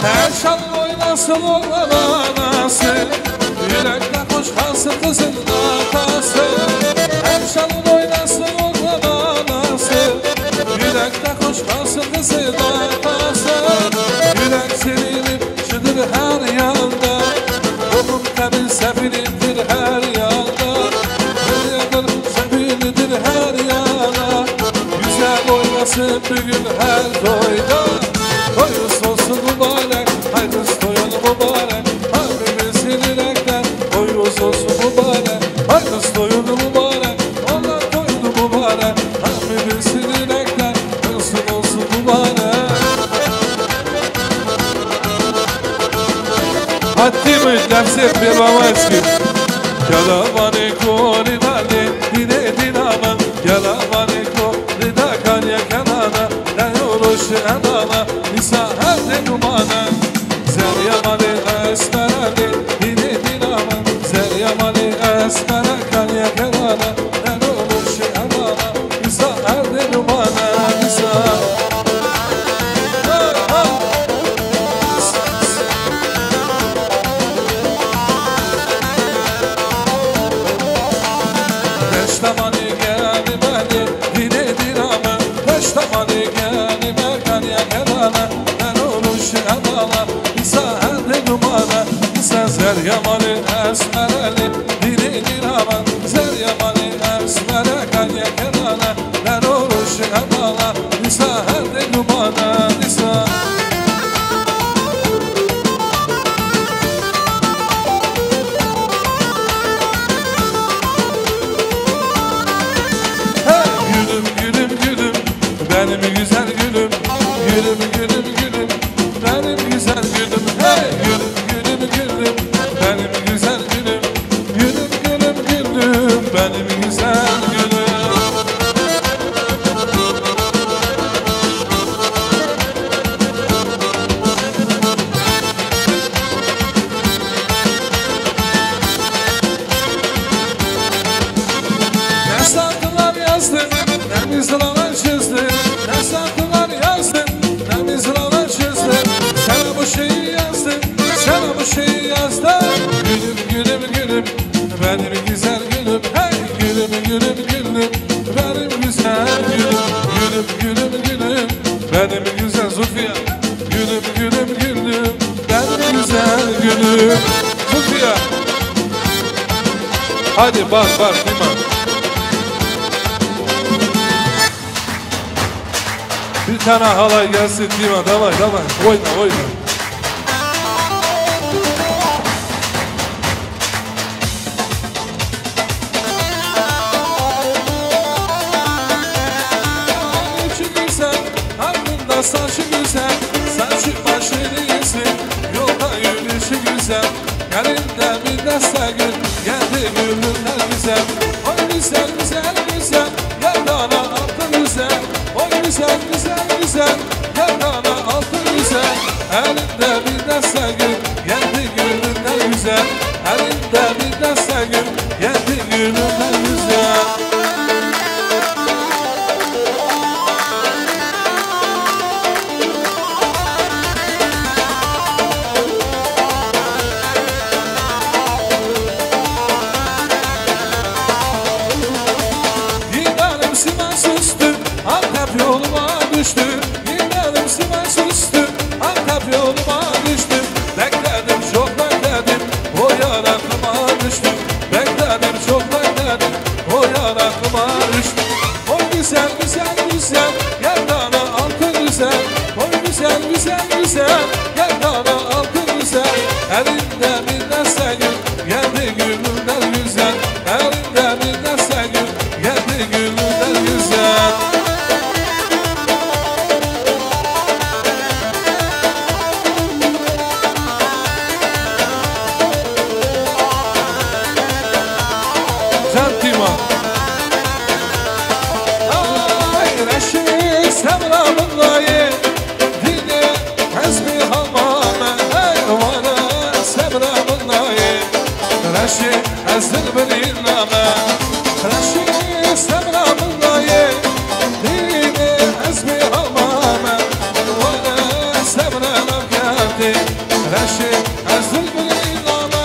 Her şan oynasın olan anası, yürekte hoş kalsın kızın atası. Her şan oynasın olan anası, yürekte hoş kalsın kızın atası. Yürek sevinip çıdır her yanda, ruhum temiz seviniptir her yanda. Her yandır seviniptir her yana, güzel oynasın bugün her toyda. Toyuz olsun mübarek, hayırlısı toyunu mübarek. Kalbimizin dilekler, toyuz olsun mübarek. Hayırlısı toyunu mübarek, onlar toyunu mübarek. Kalbimizin dilekler, toyuz olsun mübarek. Hattimi nefset bir babaski. Yalavani koni dali, dine dinama. Yalavani koni da kalya kanana. Ne yoruşu enana. Nisa herde numana. Zeryamani esmerani, dine dinama. Zeryamani esmera kalya kanana. Ne yoruşu enana. Nisa herde numana. Nisa. Peştamani geldi beni, dine dinama. Peştamani geldi beni, dumana Sen zer yamanı esmereli Dilini aman zer yamanı esmere Kanya kenana Ler oruç emala Nisa herde dumana Nisa Benim güzel gülüm, gülüm gülüm gülüm, benim güzel gülüm, hey gülüm gülüm gülüm, benim güzel gülüm, gülüm gülüm gülüm, benim güzel gülüm. Ne sayfalar yazdın, ne mizralar çizdin. Ne sayfalar yazdın, ne mizralar çizdin. Sana bu şeyi yazdım, sana bu şeyi yazdım. Gülüm gülüm gülüm, benim güzel gülüm. Hey gülüm gülüm gülüm, benim güzel gülüm. Gülüm gülüm gülüm, benim güzel Zulfiye. Gülüm gülüm gülüm, benim güzel gülüm. Zulfiye. Hadi bak değil mi? Bir tane halay gelsin Dima, davay oyna Saçı güzel, ardında saçı güzel, saçı başı değilsin, yolda yürüyüşü güzel, elinde bir deste gül, geldi gülümler güzel, oy güzel güzel güzel, yerdana altın güzel. Oy güzel güzel güzel, yerdana altın güzel. Elinde bir deste gül, geldi gülümler güzel. Elinde bir deste gül, geldi gülümler güzel. Gidelim Sivas üstü, Antep yoluma düştü. Gidelim Sivas üstü, Antep yoluma düştü. Bekledim çok bekledim, o yar aklıma düştü. Bekledim çok bekledim, o yar aklıma düştü. Oy güzel güzel güzel, yerdana altın güzel. Oy güzel güzel güzel, yerdana altın güzel. Elinde bir deste gül, geldi gülümler güzel. Elinde bir deste gül, geldi gülümler güzel. Cantima Ay reşik semramınlayı Dine hezmi hamame Eyvana semramınlayı Reşik ezdir biliname Reşik semramınlayı Dine hezmi hamame Eyvana semramam geldi Reşik ezdir biliname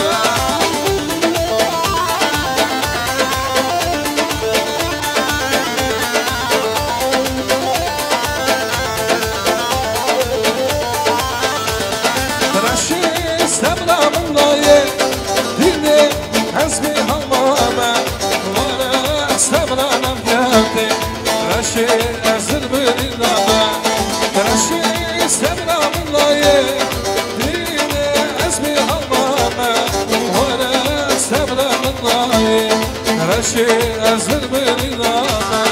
Semramınlayı dini ezmi hamame Vana semranam geldi Reşi ezir biliname Reşi semramınlayı dini ezmi hamame Vana semramınlayı Reşi ezir biliname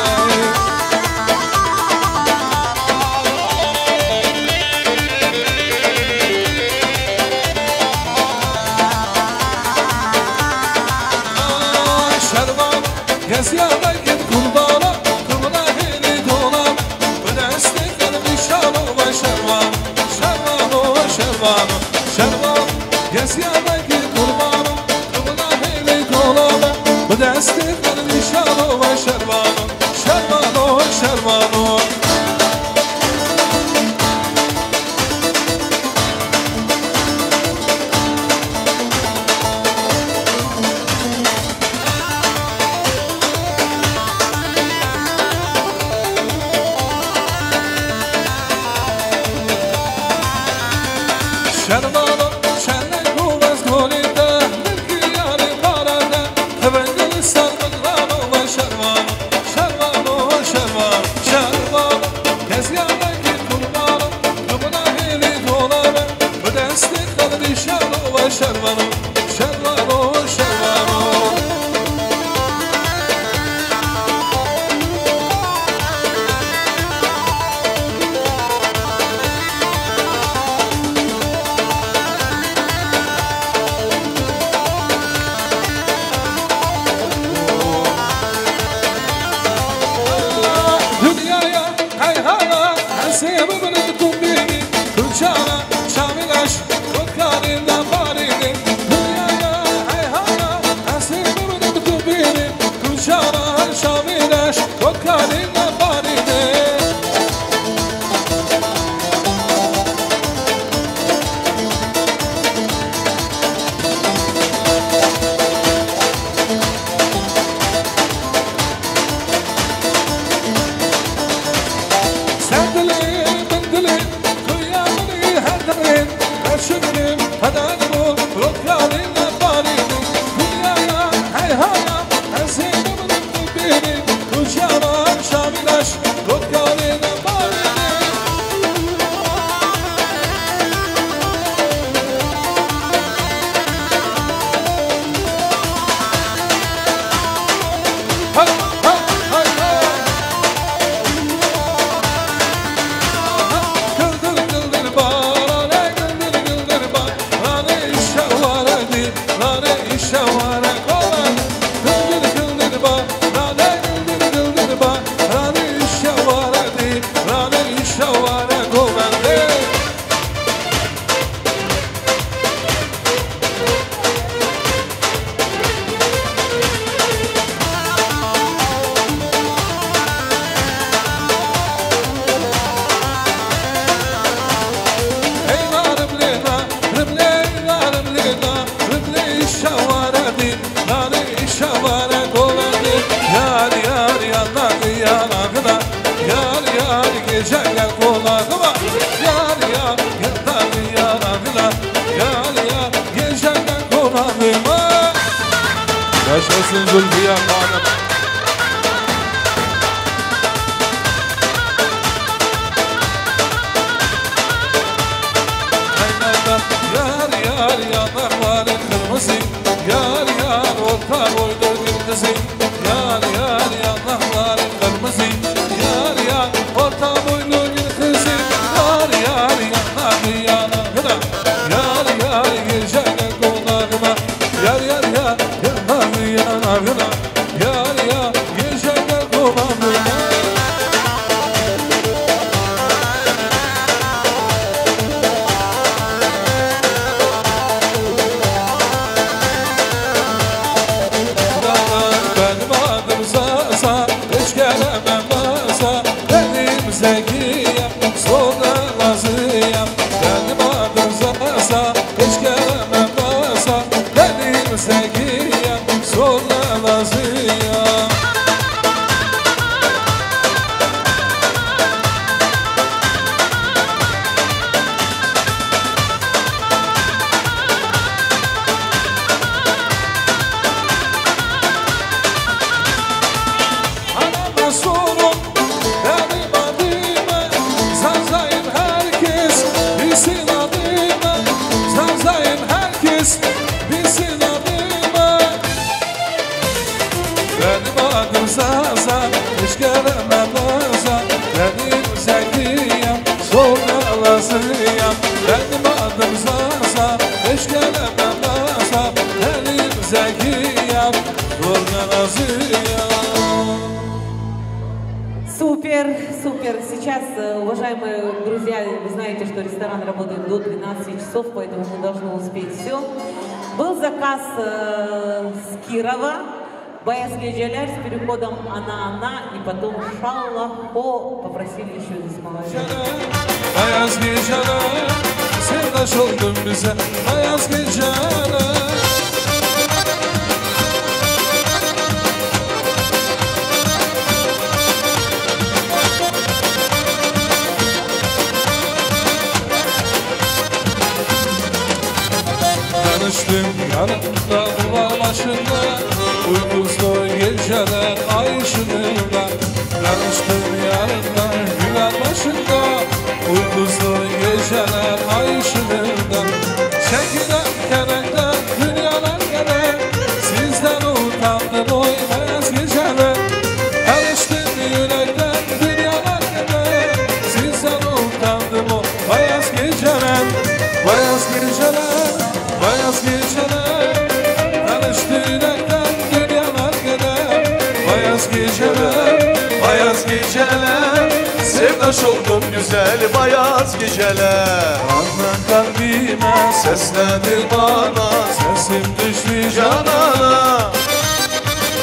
Gez yana git kurbana, kılına heli dolan. Bu desteklerim inşallah var şervan, şervan o şervan, şervan. Gez yana git kurbana, kılına heli dolan. Bu desteklerim inşallah var şervan, şervan o şervan o. Şervano, vay şervanım, şervano, şervano. Yaşasın Zülfiye Hanım. Yar yar yanakları kırmızı, yar yar orta boylu bir kızı. Yar yar yanakları kırmızı, yar yar orta boylu bir kızı. Yar yar yanaklı yanakına, yar yar geceler kulağına. Yar yar yar yanaklı yanakına, yar yar geceler kulağına. Супер, супер. Сейчас, уважаемые друзья, вы знаете, что ресторан работает до 12 часов, поэтому мы должны успеть все. Был заказ с Кирова, Баяз Геджеляр с переходом Ана-Ана и потом Шаллахо. Попросили еще здесь молодежь. Баяз Геджеляр, sevdaş oldun bize, Баяз Geceler. Tanıştım yanımda duvar başında, uykusuz geceler ay ışığında. Tanıştım yanımda güven başında, uykusuz geceler ay ışığında. Çekilerken Bayaz geceler tanıştığınaktan dünyalar kadar. Bayaz geceler sevdaş oldum güzel bayaz geceler. Aman kalbime Seslendir bana sesim düştü canana.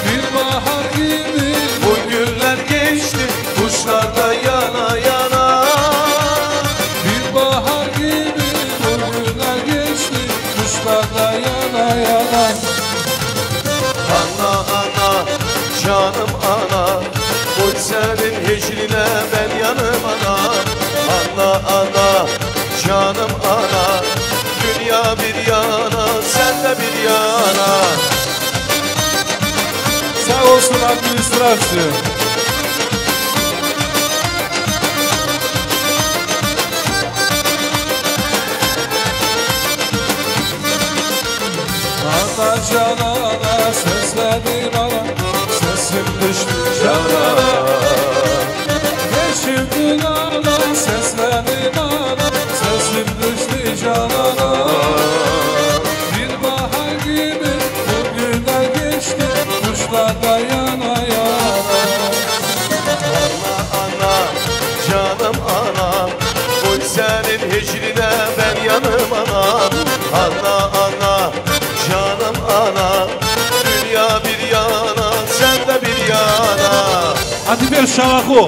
Bir bahar gibi Bu günler geçti kuşlarla yana yana. bir bahar gibi bu günler geçti kuşlarla yana yana. Ana ana canım ana, koy senin hicrine ben yanım ana. Ana ana canım ana, dünya bir yana sen de bir yana. Sağ olsun administrasyon. Ana canana sesledim ana, sesim düştü canana. Geçirdin ana, sesledim ana, sesim düştü canana. Bir bahar gibi bu günler geçti, kuşlar da yana yana. Ana canım ana, koy senin hicrine ben yanım ana. Ana ana canım ana, dünya bir yana sen de bir yana. Hadi ver şarkı.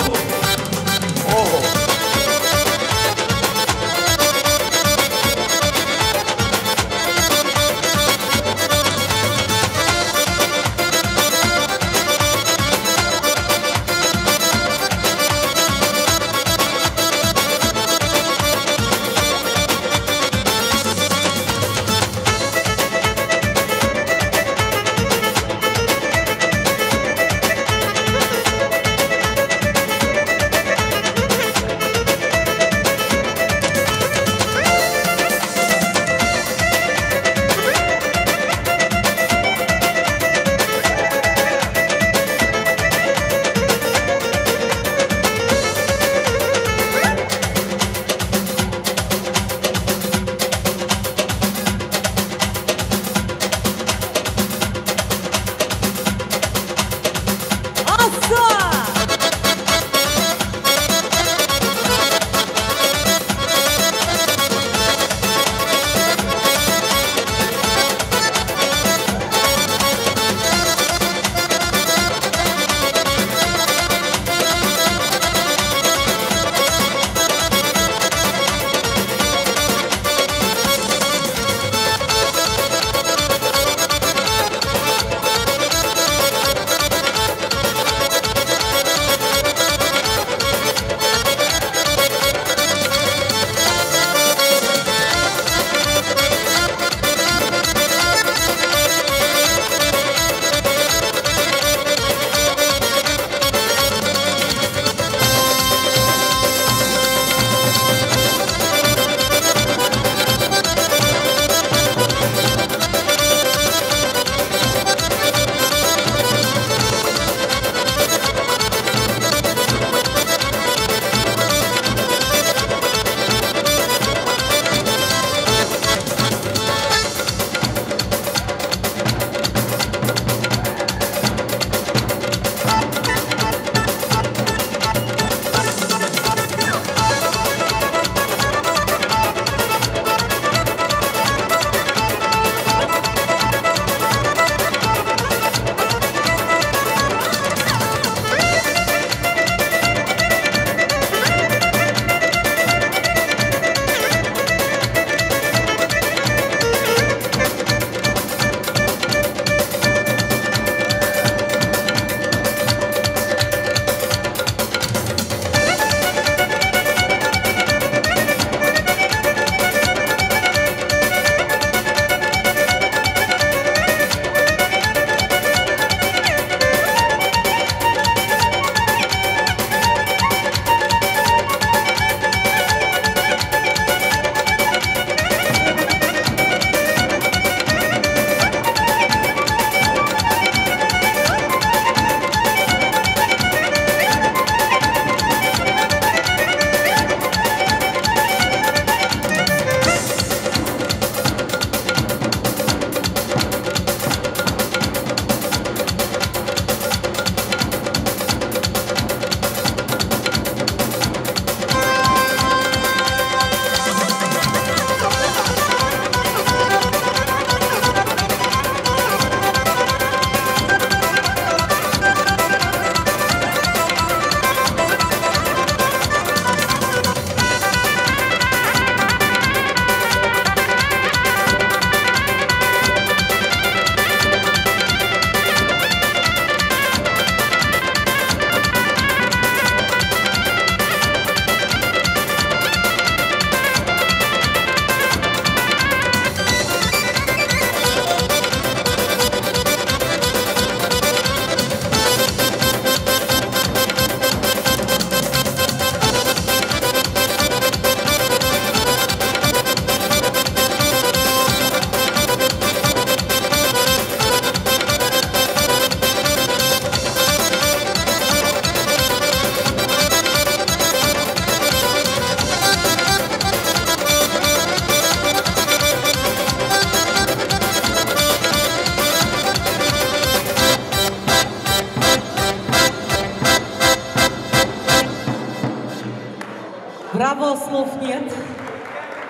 слов нет.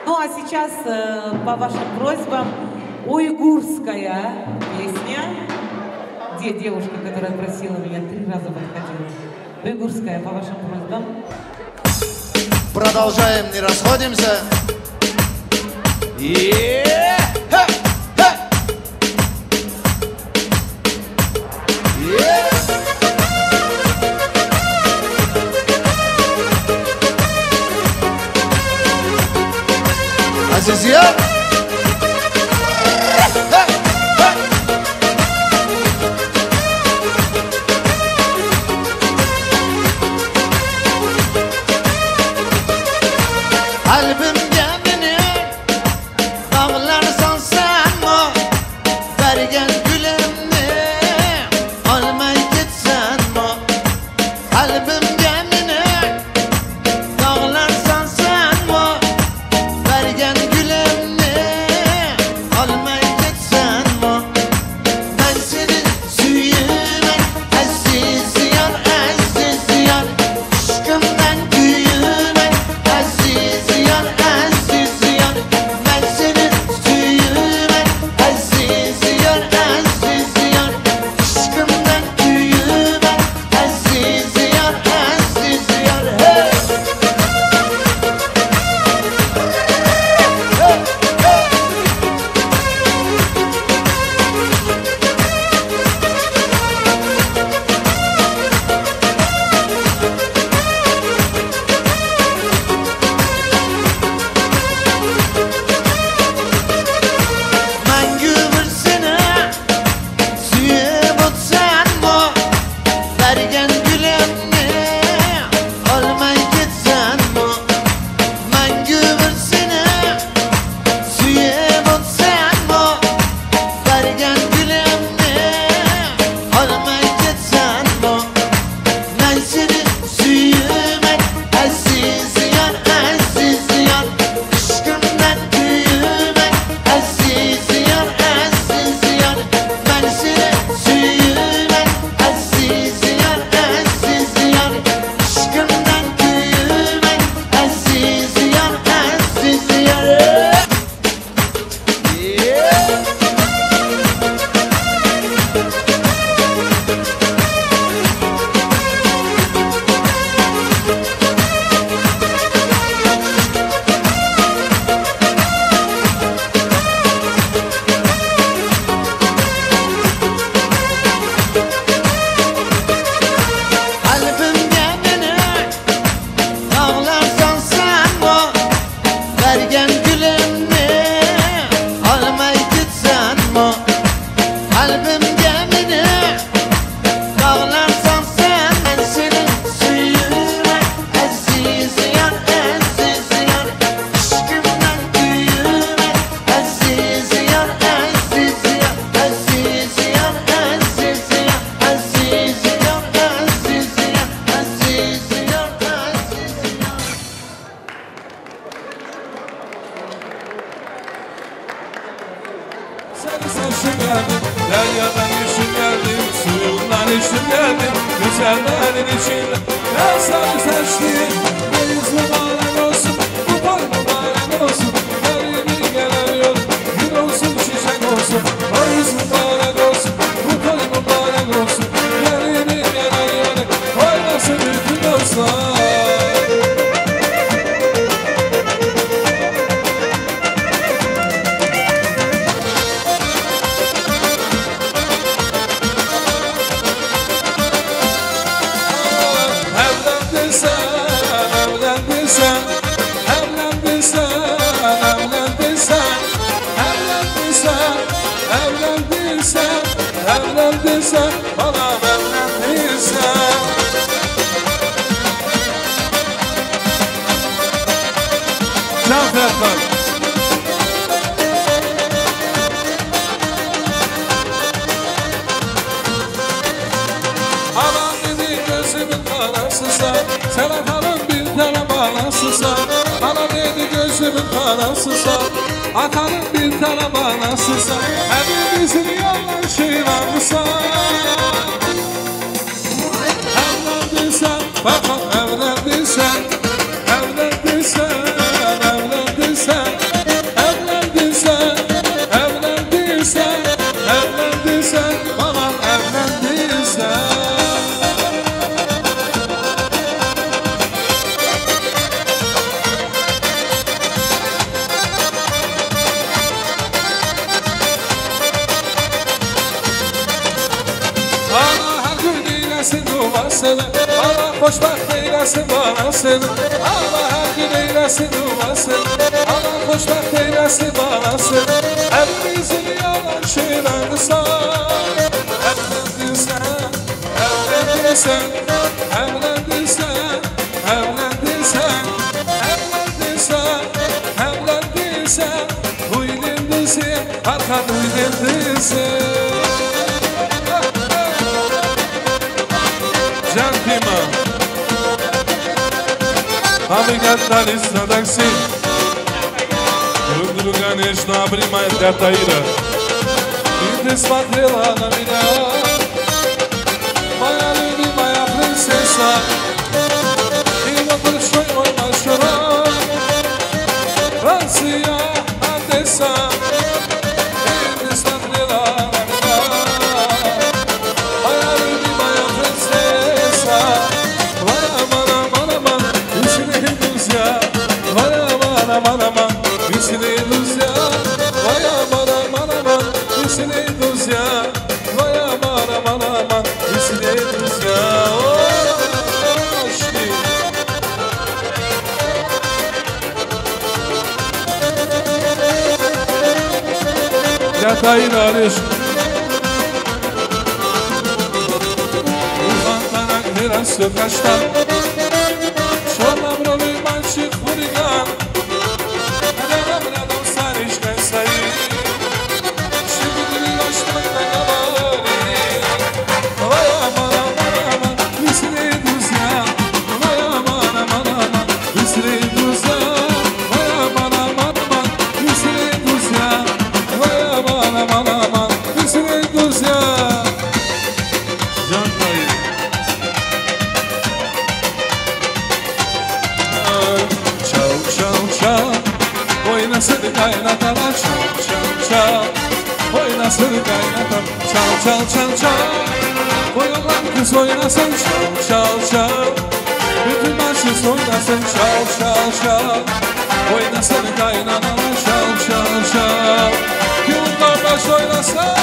Ну а сейчас, по вашим просьбам, уйгурская песня. Где девушка, которая просила меня 3 раза подходила? Уйгурская, по вашим просьбам. Продолжаем, не расходимся. Азизия. Kalbimde beni dağlarsan sen mi? Vergen gülümü almay gitsen mi? Kalbimde beni dağlarsan sen mi? Vergen gülümü almay gitsen mi? Ben seni suyumen aziz yar aziz yar. Aşkımdan büyümen aziz yar aziz yar. Ben seni suyumen aziz yar aziz yar. Aşkımdan büyümen aziz yar aziz yar. Hey! Ben güvürsene suyup otsan mı? Vergen gülümü almay gitsen mi? Ben güvürsene suyup otsan mı? Vergen gülümü almay gitsen mi? Ben seni suyumen aziz yar aziz yar. Aşkımdan büyümen aziz yar aziz yar. Ben seni suyumen aziz yar aziz yar. Aşkımdan büyümen aziz yar aziz yar. Kalbimde beni dağlarsan sen mi? Vergen gülümü almay gitsen mi? Kalbimde beni dağlarsan sen. Ben senin suyumen aziz yar aziz yar. Aşkımdan büyümen aziz yar aziz yar. Aziz yar aziz yar. Aziz yar aziz yar. Aziz yar aziz yar. Seni saçım geldim, deryadan düşüm geldim, suyundan içtim geldim, güzellerin içinde. Ben sarı saçlıyım, deniz mübarek olsun, bu boy mübarek olsun. Garibi gelemiyor, gül olsun, çiçek olsun, deniz mübarek olsun, bu boy mübarek olsun. Garibi gelemiyor, oynasın bütün olsun. Evlendin sen, evlendin sen, evlendin sen, evlendin sen, evlendin sen, evlendin sen, evlendin sen, bana evlendin sen. Cafer Bey. Aman dedi gözümün karasısa, sen akalım bir tane bağlasısa. Bana dedi gözümün karasısa, akalım bir tane bağlasısa. Hepimizin yanlışıyla evlendin sen, bakın evlendin sen, evlendin sen. eylesin duasını, Allah xoşbaxt eylesin banasını, Allah her gün eylesin duasını, Allah xoşbaxt eylesin banasını. Hepimizin yalan şeylerdisən, evlendiysen, evlendiysen, evlendiysen, evlendiysen, evlendiysen, evlendiysen, uydundiysen, arkan uydundiysen. Jantima, Amigattan istadaksi, друг друга нежно обнимает Катаира. И ты смотрела на меня, моя любимая принцесса, и вот большой мой маршрут, Франция, Одесса. И ты смотрела на меня, моя любимая принцесса, моя мана-мана-ман, веселые друзья, моя мана-мана-ман, веселые друзья, моя мана-мана-ман, веселые друзья, моя мана-мана-ман, веселые друзья. Катаира лишь Уфантанак вырастет каштан, чернобровый мальчик хулиган, рядом с Аришкой стоит, щепетливо что-то говорит. Моя мана-мана-ман, веселые друзья, моя мана-мана-ман, веселые друзья, моя мана-мана-ман, веселые друзья, моя мана-мана-ман, веселые друзья. Чау-чау-чау, oynasın kaynatalar, çal-çal-çal, oynasın kaynatalar, çal-çal-çal-çal, oyalan kız oynasın, çal-çal-çal, bütün başız oynasın, çal-çal-çal, oynasın kaynatalar, çal-çal-çal, yıllar baş oynasın.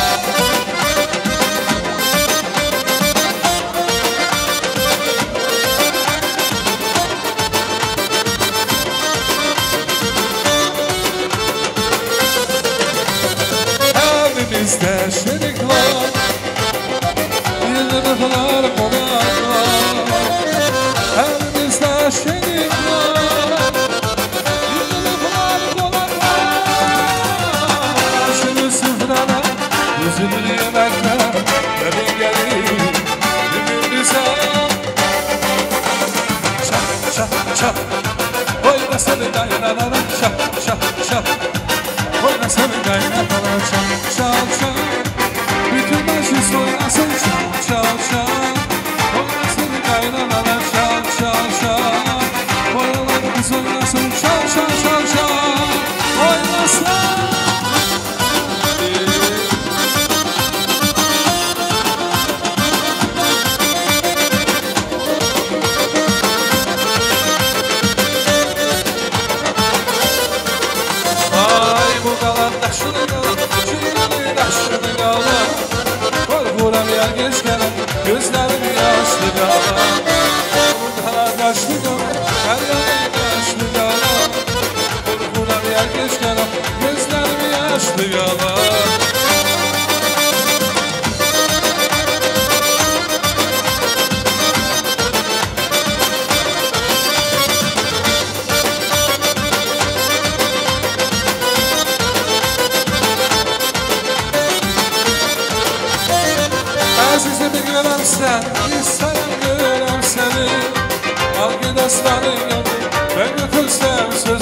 Elimizde şerik var, yıldırımlar konaklar. Elimizde şerik var, yıldırımlar konaklar. Şimdi sıfırana yüzünü yemekler, bebek gelir ümürlüse. Şap şap şap, oynasın kaynanalar, şap şap şap. Oynasın kaynanalar, çal çal çal, bütün başız oynasın, çal çal çal, oynasın kaynanalar, çal çal çal, oyalan kız oynasın, çal çal çal çal, oynasın. Gözlerim yaşlı kala, kara kaşlı kala, her yanım yaşlı kala. Korkular yer geç kala, gözlerim yaşlı kala. Azizimi görəm sən, istərəm görəm səni. Al ged aslanım yanım, ben götürsəm səni.